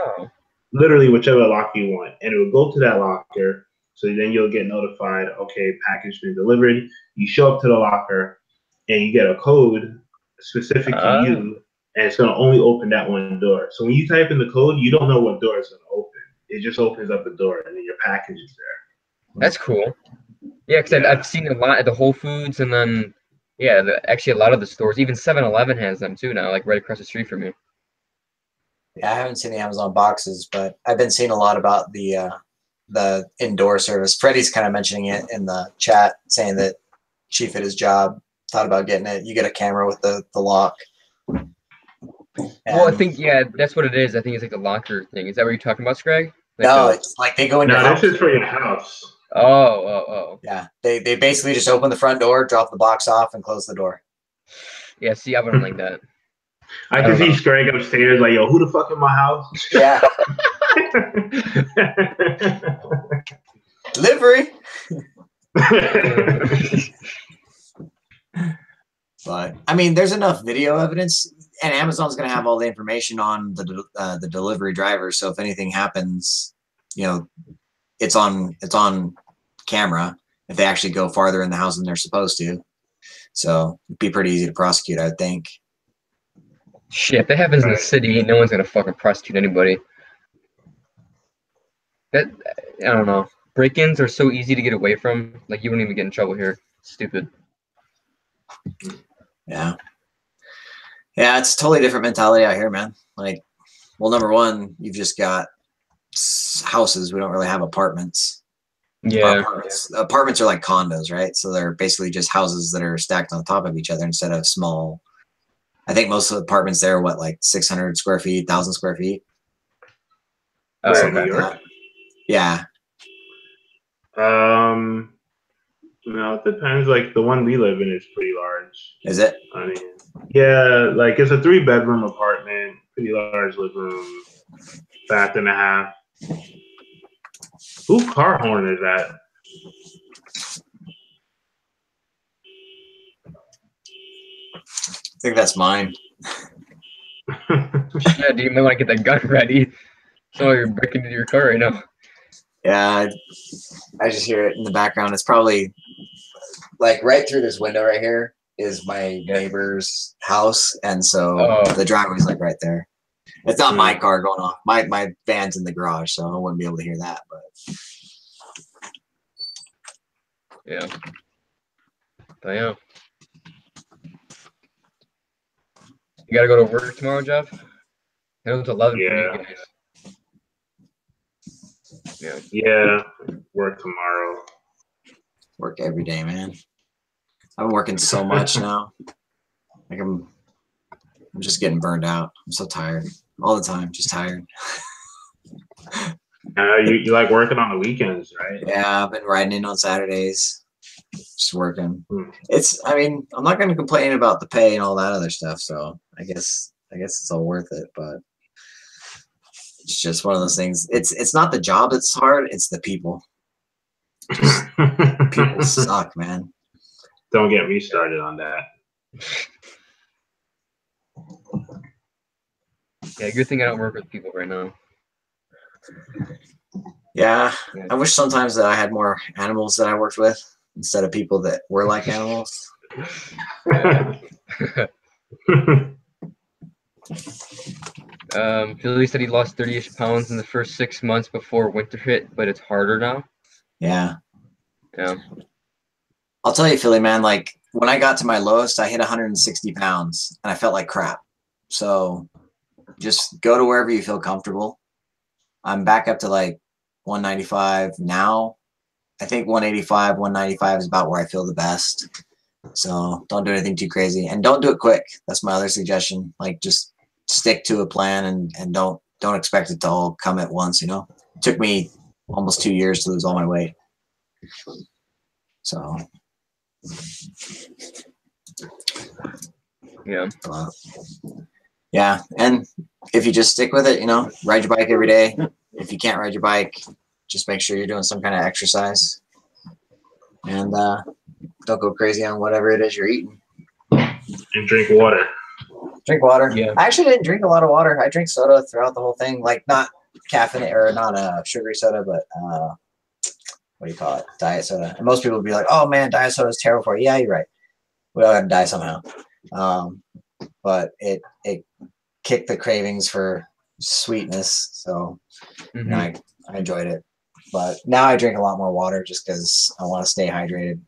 literally whichever locker you want, and it will go to that locker. So then you'll get notified. Okay, package been delivered. You show up to the locker, and you get a code specific to you, and it's gonna only open that one door. So when you type in the code, you don't know what door it's gonna open. It just opens up the door, and then your package is there. That's cool. Yeah, because I've seen a lot at the Whole Foods, and then actually a lot of the stores, even 7-Eleven has them too now, like right across the street from me. Yeah, I haven't seen the Amazon boxes, but I've been seeing a lot about the indoor service. Freddie's kind of mentioning it in the chat, saying that Chief at his job thought about getting it. You get a camera with the lock. Well, I think that's what it is. I think it's like the locker thing. Is that what you're talking about, Scrag? Like no, it's like they go in your house. No, this is for your house. Oh. Yeah, they basically just open the front door, drop the box off, and close the door. Yeah, see, I wouldn't like that. I can see Scrag upstairs like, yo, who the fuck in my house? Yeah. Delivery. But I mean, there's enough video evidence, and Amazon's going to have all the information on the delivery drivers. So if anything happens, it's on camera if they actually go farther in the house than they're supposed to. So it'd be pretty easy to prosecute, I would think. Shit, if that happens in the city, no one's gonna fucking prosecute anybody. I don't know. Break-ins are so easy to get away from. Like, you wouldn't even get in trouble here. Stupid. Yeah, it's a totally different mentality out here, man. Like, well, number one, you've just got houses. We don't really have apartments. Yeah. Apartments are like condos, right? So they're basically just houses that are stacked on top of each other instead of small. I think most of the apartments there are what, like 600 square feet, 1,000 square feet. New York? Yeah. No, it depends. Like the one we live in is pretty large. Is it? I mean, yeah, like it's a 3-bedroom apartment, pretty large living room, bath and a half. Whose car horn is that? I think that's mine. Yeah, dude, you might want to get that gun ready. So you're breaking into your car right now. Yeah, I just hear it in the background. It's probably like right through this window right here is my neighbor's house, and so the driveway's like right there. It's not my car going off. My van's in the garage, so I wouldn't be able to hear that. But yeah, damn. You gotta go to work tomorrow, Jeff? I know it's 11 for you guys. Yeah, work tomorrow. Work every day, man. I've been working so much now. Like I'm just getting burned out. I'm so tired all the time, just tired. You like working on the weekends, right? Yeah, I've been riding in on Saturdays, just working. Hmm. I mean, I'm not going to complain about the pay and all that other stuff. So I guess it's all worth it. But it's just one of those things. It's not the job that's hard. It's the people. Just, people suck, man. Don't get me started on that. Yeah, good thing I don't work with people right now. Yeah, I wish sometimes that I had more animals that I worked with instead of people that were like animals. Philly said he lost 30-ish pounds in the first 6 months before winter hit, but it's harder now. Yeah. Yeah. I'll tell you, Philly, man, like when I got to my lowest, I hit 160 pounds and I felt like crap. So just go to wherever you feel comfortable. I'm back up to like 195 now. I think 185, 195 is about where I feel the best. So don't do anything too crazy and don't do it quick. That's my other suggestion. Like just stick to a plan and don't expect it to all come at once, you know. It took me almost 2 years to lose all my weight. So yeah. Yeah, and if you just stick with it, you know, ride your bike every day. If you can't ride your bike, just make sure you're doing some kind of exercise. And don't go crazy on whatever it is you're eating. And drink water. Drink water. Yeah. I actually didn't drink a lot of water. I drink soda throughout the whole thing. Like not caffeine or not sugary soda, but what do you call it? Diet soda. And most people would be like, oh man, diet soda is terrible for you. Yeah, you're right. We all have to die somehow. But it kicked the cravings for sweetness. So you know, I enjoyed it. But now I drink a lot more water just because I want to stay hydrated.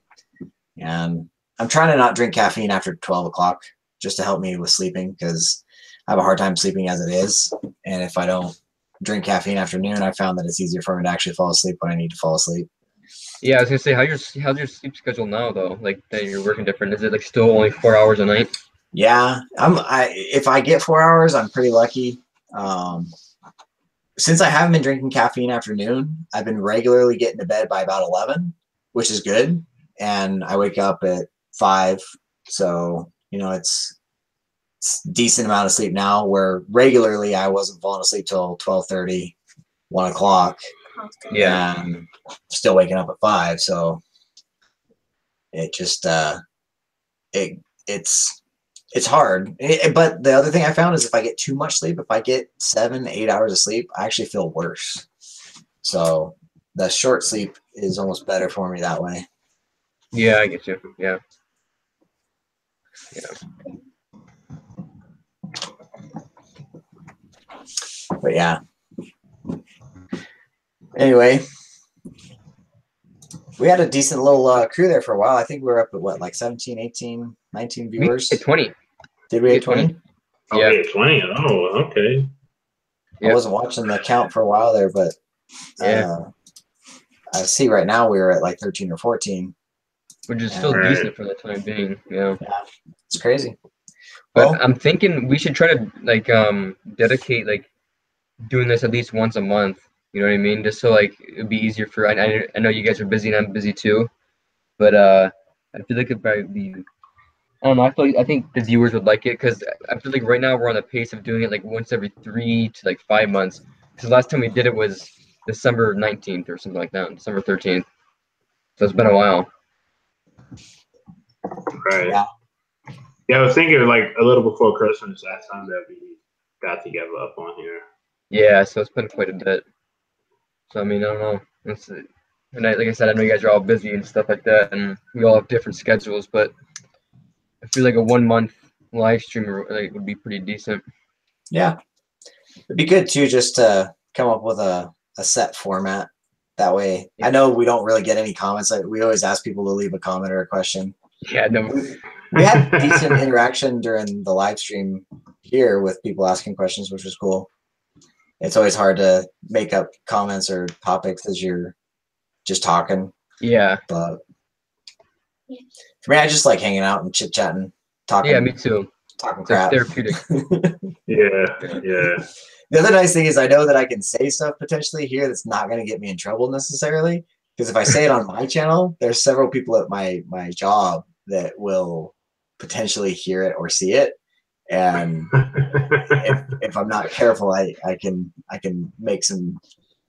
And I'm trying to not drink caffeine after 12 o'clock just to help me with sleeping because I have a hard time sleeping as it is. And if I don't drink caffeine after noon, I found that it's easier for me to actually fall asleep when I need to fall asleep. Yeah, I was gonna say, how's your sleep schedule now though? Like that you're working different. Is it like still only 4 hours a night? Yeah, if I get 4 hours, I'm pretty lucky. Since I haven't been drinking caffeine after noon, I've been regularly getting to bed by about 11, which is good. And I wake up at 5. So, you know, it's a decent amount of sleep now where regularly I wasn't falling asleep till 12:30, 1 o'clock. Yeah. And still waking up at 5. So it just, it's hard. But the other thing I found is if I get too much sleep, if I get 7, 8 hours of sleep, I actually feel worse. So the short sleep is almost better for me that way. Yeah, I get you. Yeah. Yeah. But yeah. Anyway, we had a decent little crew there for a while. I think we were up at what, like 17, 18, 19 viewers? We hit 20. Did we hit 20? Oh, Yeah. we hit 20. Oh, okay. I wasn't watching the count for a while there, but I see right now we were at like 13 or 14. Which is still decent for the time being. Yeah. It's crazy. But Well, I'm thinking we should try to like dedicate like doing this at least once a month. You know what I mean? Just so like it'd be easier for I know you guys are busy and I'm busy too. But I feel like it'd probably be I don't know, I think the viewers would like it because I feel like right now we're on the pace of doing it like once every 3 to like 5 months. Because the last time we did it was December 19th or something like that, December 13th. So it's been a while. Right. Yeah, I was thinking like a little before Christmas last time that we got together up on here. Yeah, so it's been quite a bit. So I mean, I don't know. And like I said, I know you guys are all busy and stuff like that, and we all have different schedules. But I feel like a 1 month live stream like, would be pretty decent. Yeah, it'd be good too just to come up with a set format. That way, I know we don't really get any comments. We always ask people to leave a comment or a question. Yeah, no. We had decent interaction during the live stream here with people asking questions, which was cool. It's always hard to make up comments or topics as you're just talking. Yeah. But for me, I just like hanging out and chit-chatting, talking. Yeah, me too. Talking It's crap. like therapeutic. Yeah. The other nice thing is I know that I can say stuff potentially here that's not going to get me in trouble necessarily. Because if I say it on my channel, there's several people at my job that will potentially hear it or see it. And if I'm not careful, I can make some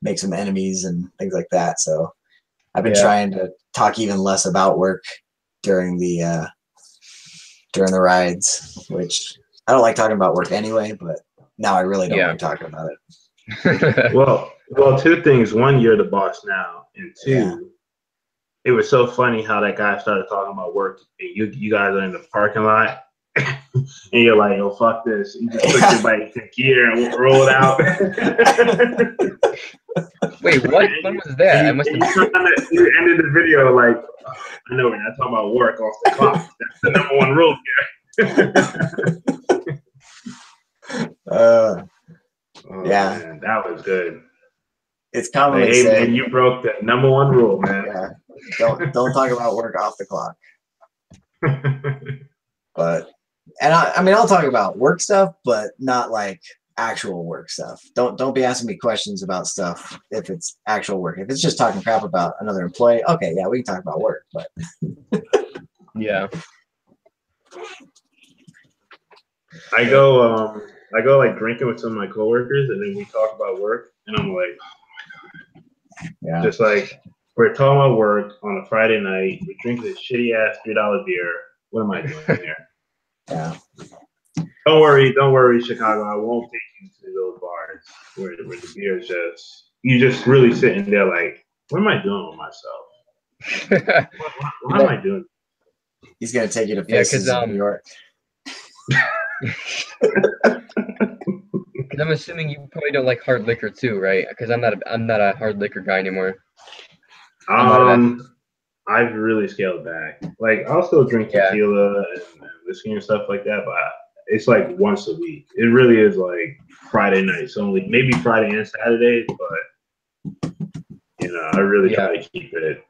enemies and things like that. So I've been trying to talk even less about work during the rides, which I don't like talking about work anyway, but now I really don't like talking about it. Well, two things. One, you're the boss now, and two, it was so funny how that guy started talking about work. And you guys are in the parking lot, and you're like, "Oh fuck this!" You just put your bike in gear and roll it out. Wait, what? When was that? I must have. You ended the video like, I know we're not talking about work off the clock. That's the #1 rule here. Yeah, man, that was good. It's commonly hey, said, man, you broke the #1 rule, man. Yeah, don't talk about work off the clock. But I mean, I'll talk about work stuff, but not like actual work stuff. Don't be asking me questions about stuff if it's actual work. If it's just talking crap about another employee, okay, yeah, we can talk about work. But yeah, I go like drinking with some of my coworkers, and then we talk about work, and I'm like, just like we're talking about work on a Friday night. We drink this shitty ass $3 beer. What am I doing here? Yeah. Don't worry, Chicago. I won't take you to those bars where the beer is you just really sitting there like, what am I doing with myself? What am I doing? He's gonna take you to Faces in New York. Because I'm assuming you probably don't like hard liquor too, right? Because I'm not a hard liquor guy anymore. I've really scaled back. Like I'll still drink tequila and whiskey and stuff like that, but it's like once a week. It really is like Friday nights only, maybe Friday and Saturday, but I really try to keep it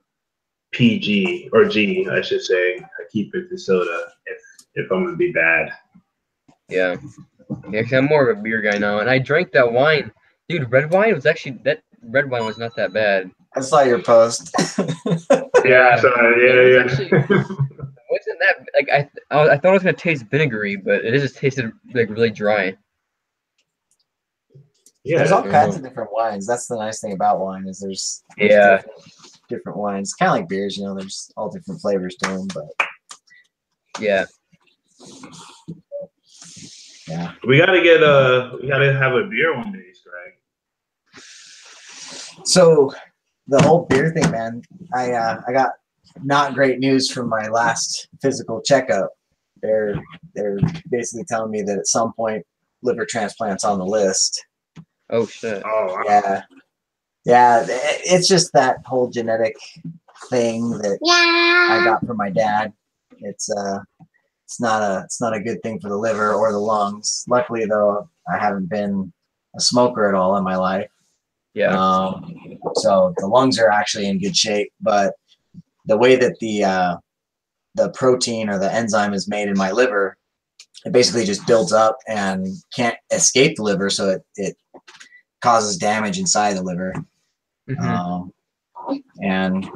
PG or G, I should say. I keep it to soda if I'm gonna be bad. Yeah, cause I'm more of a beer guy now, and I drank that wine, dude. Red wine was not that bad. I saw your post. Yeah. Actually, wasn't that like I thought it was gonna taste vinegary, but it just tasted like really dry. Yeah, there's all kinds of different wines. That's the nice thing about wine is there's different wines. Kind of like beers, there's all different flavors to them. But yeah. We gotta have a beer one day, Scrag. So the whole beer thing, man, I got not great news from my last physical checkup. They're basically telling me that at some point liver transplant's on the list. Oh shit. Oh wow. Yeah. It's just that whole genetic thing that I got from my dad. It's not a good thing for the liver or the lungs. Luckily though, I haven't been a smoker at all in my life. Yeah. So the lungs are actually in good shape, but the way that the protein or the enzyme is made in my liver, it basically just builds up and can't escape the liver, so it causes damage inside the liver. Mm-hmm. And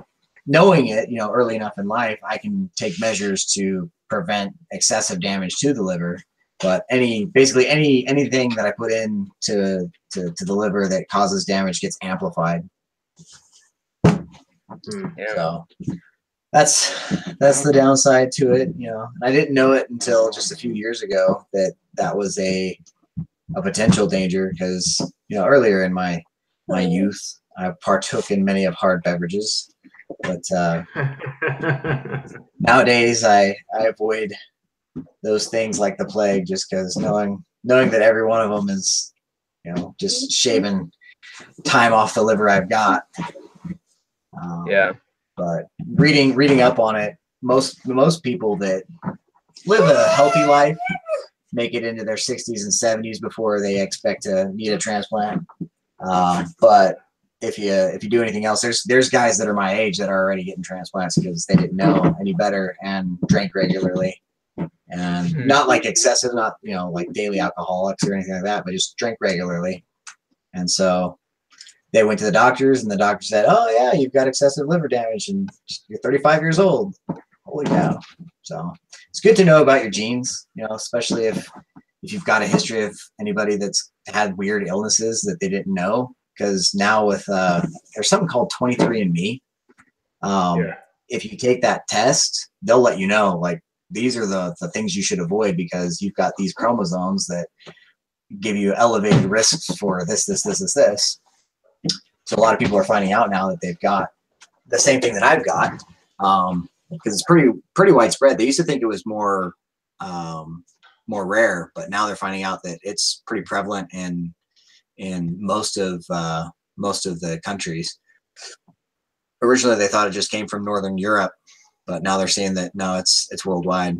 knowing it, early enough in life, I can take measures to prevent excessive damage to the liver. But basically anything that I put in to the liver that causes damage gets amplified. Yeah. So that's the downside to it. I didn't know it until just a few years ago that was a potential danger because earlier in my youth I partook in many of hard beverages, but nowadays I avoid those things like the plague just because knowing that every one of them is just shaving time off the liver I've got. But reading up on it, most people that live a healthy life make it into their 60s and 70s before they expect to need a transplant. But if you do anything else, there's guys that are my age that are already getting transplants because they didn't know any better and drank regularly. and not like excessive, not, you know, like daily alcoholics or anything like that, but just drink regularly. And so they went to the doctors, and the doctor said, "Oh yeah, you've got excessive liver damage, and you're 35 years old." Holy cow! So it's good to know about your genes, you know, especially if you've got a history of anybody that's had weird illnesses that they didn't know. Because now with there's something called 23andMe. If you take that test, they'll let you know, like, these are the things you should avoid because you've got these chromosomes that give you elevated risks for this. So a lot of people are finding out now that they've got the same thing that I've got, because it's pretty widespread. They used to think it was more rare, but now they're finding out that it's pretty prevalent in most of the countries. Originally, they thought it just came from Northern Europe, but now they're saying that no, it's worldwide.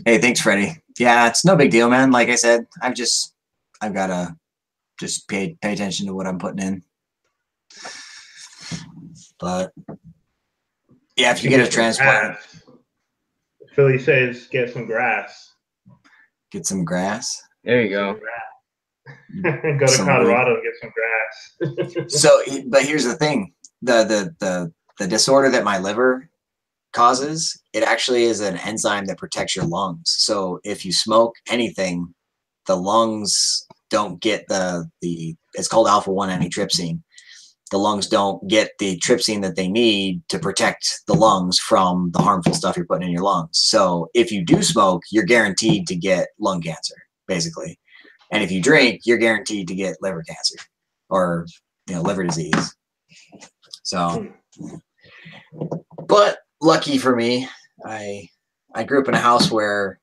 Hey, thanks, Freddie. Yeah, it's no big deal, man. Like I said, I've got to just pay attention to what I'm putting in. But yeah, if you get a transplant, Philly says get some grass. Get some grass. There you go. Go to Colorado and get some grass. So, but here's the thing: the disorder that my liver causes, it actually is an enzyme that protects your lungs. So if you smoke anything, the lungs don't get it's called alpha-1 antitrypsin. The lungs don't get the trypsin that they need to protect the lungs from the harmful stuff you're putting in your lungs. So if you do smoke, you're guaranteed to get lung cancer, basically. And if you drink, you're guaranteed to get liver cancer or, you know, liver disease. So, but lucky for me, I grew up in a house where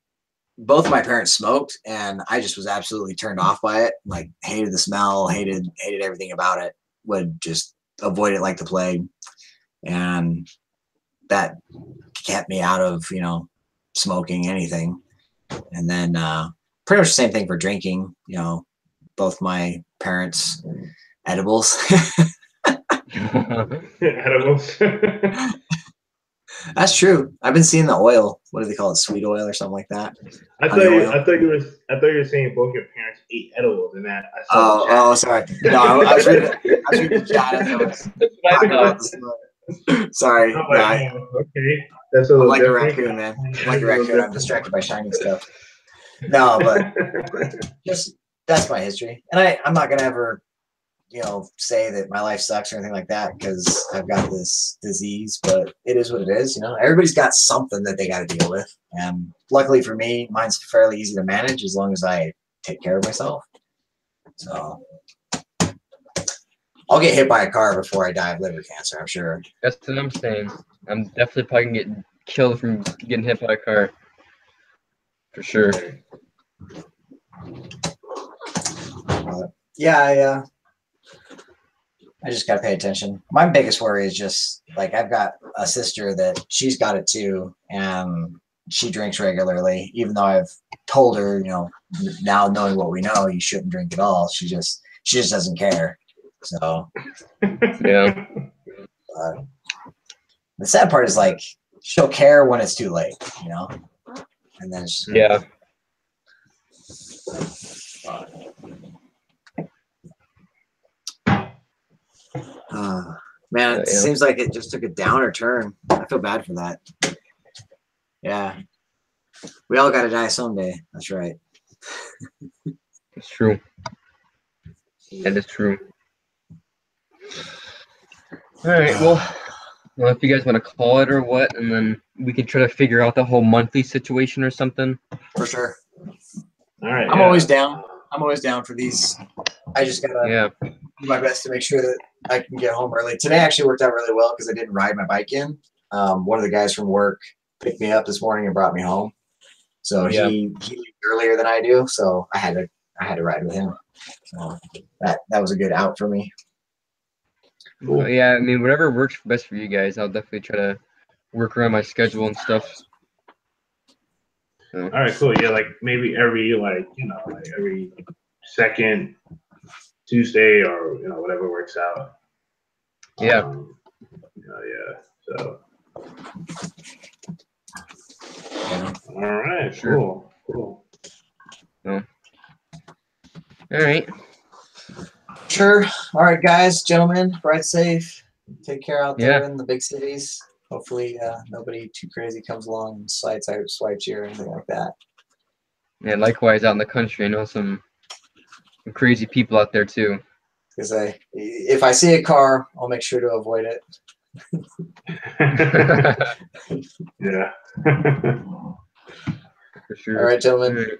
both of my parents smoked, and I just was absolutely turned off by it. Like, hated the smell, hated everything about it. Would just avoid it like the plague, and that kept me out of, you know, smoking anything. And then pretty much the same thing for drinking. You know, both my parents edibles. Edibles. That's true. I've been seeing the oil. What do they call it? Sweet oil or something like that. I thought you were saying both your parents ate edibles and that. Sorry. No, I was reading the chat. Sorry. Oh, okay. That's a little like a different. raccoon, man. I'm like a raccoon. I'm distracted by shiny stuff. No, but just that's my history, and I'm not gonna ever, you know, say that my life sucks or anything like that because I've got this disease, but it is what it is. You know, everybody's got something that they got to deal with, and luckily for me, mine's fairly easy to manage as long as I take care of myself. So I'll get hit by a car before I die of liver cancer, I'm sure. That's what I'm saying. I'm definitely probably gonna get killed from getting hit by a car. For sure. Yeah, I just gotta pay attention. My biggest worry is just like I've got a sister that she's got it too, and she drinks regularly. Even though I've told her, you know, now knowing what we know, you shouldn't drink at all. She just doesn't care. So yeah. The sad part is like she'll care when it's too late, you know, and then it's just, yeah. Man, it seems like it just took a downer turn. I feel bad for that. Yeah. We all got to die someday. That's right. It's true. That is true. All right. Well, if you guys want to call it or what, and then we can try to figure out the whole monthly situation or something. For sure. All right. I'm always down. I'm always down for these. I just got to do my best to make sure that I can get home early. Today actually worked out really well because I didn't ride my bike in. One of the guys from work picked me up this morning and brought me home. So he leaves earlier than I do, so I had to ride with him. So that was a good out for me. Cool. Yeah, I mean, whatever works best for you guys, I'll definitely try to work around my schedule and stuff. So. All right, cool. Yeah, like maybe every second Tuesday or whatever works out. Yeah. So. All right. Sure. Cool. All right. Sure. All right, guys, gentlemen, ride safe. Take care out there Yeah. in the big cities. Hopefully, nobody too crazy comes along and swipes you or anything like that. Yeah. Likewise, out in the country, I know some crazy people out there too. Because if I see a car, I'll make sure to avoid it. Yeah. For sure. All right, gentlemen.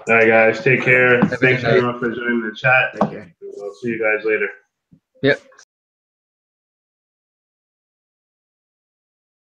All right, guys. Take care. Have a Thanks good night. everyone for joining the chat. Take care. We'll see you guys later. Yep.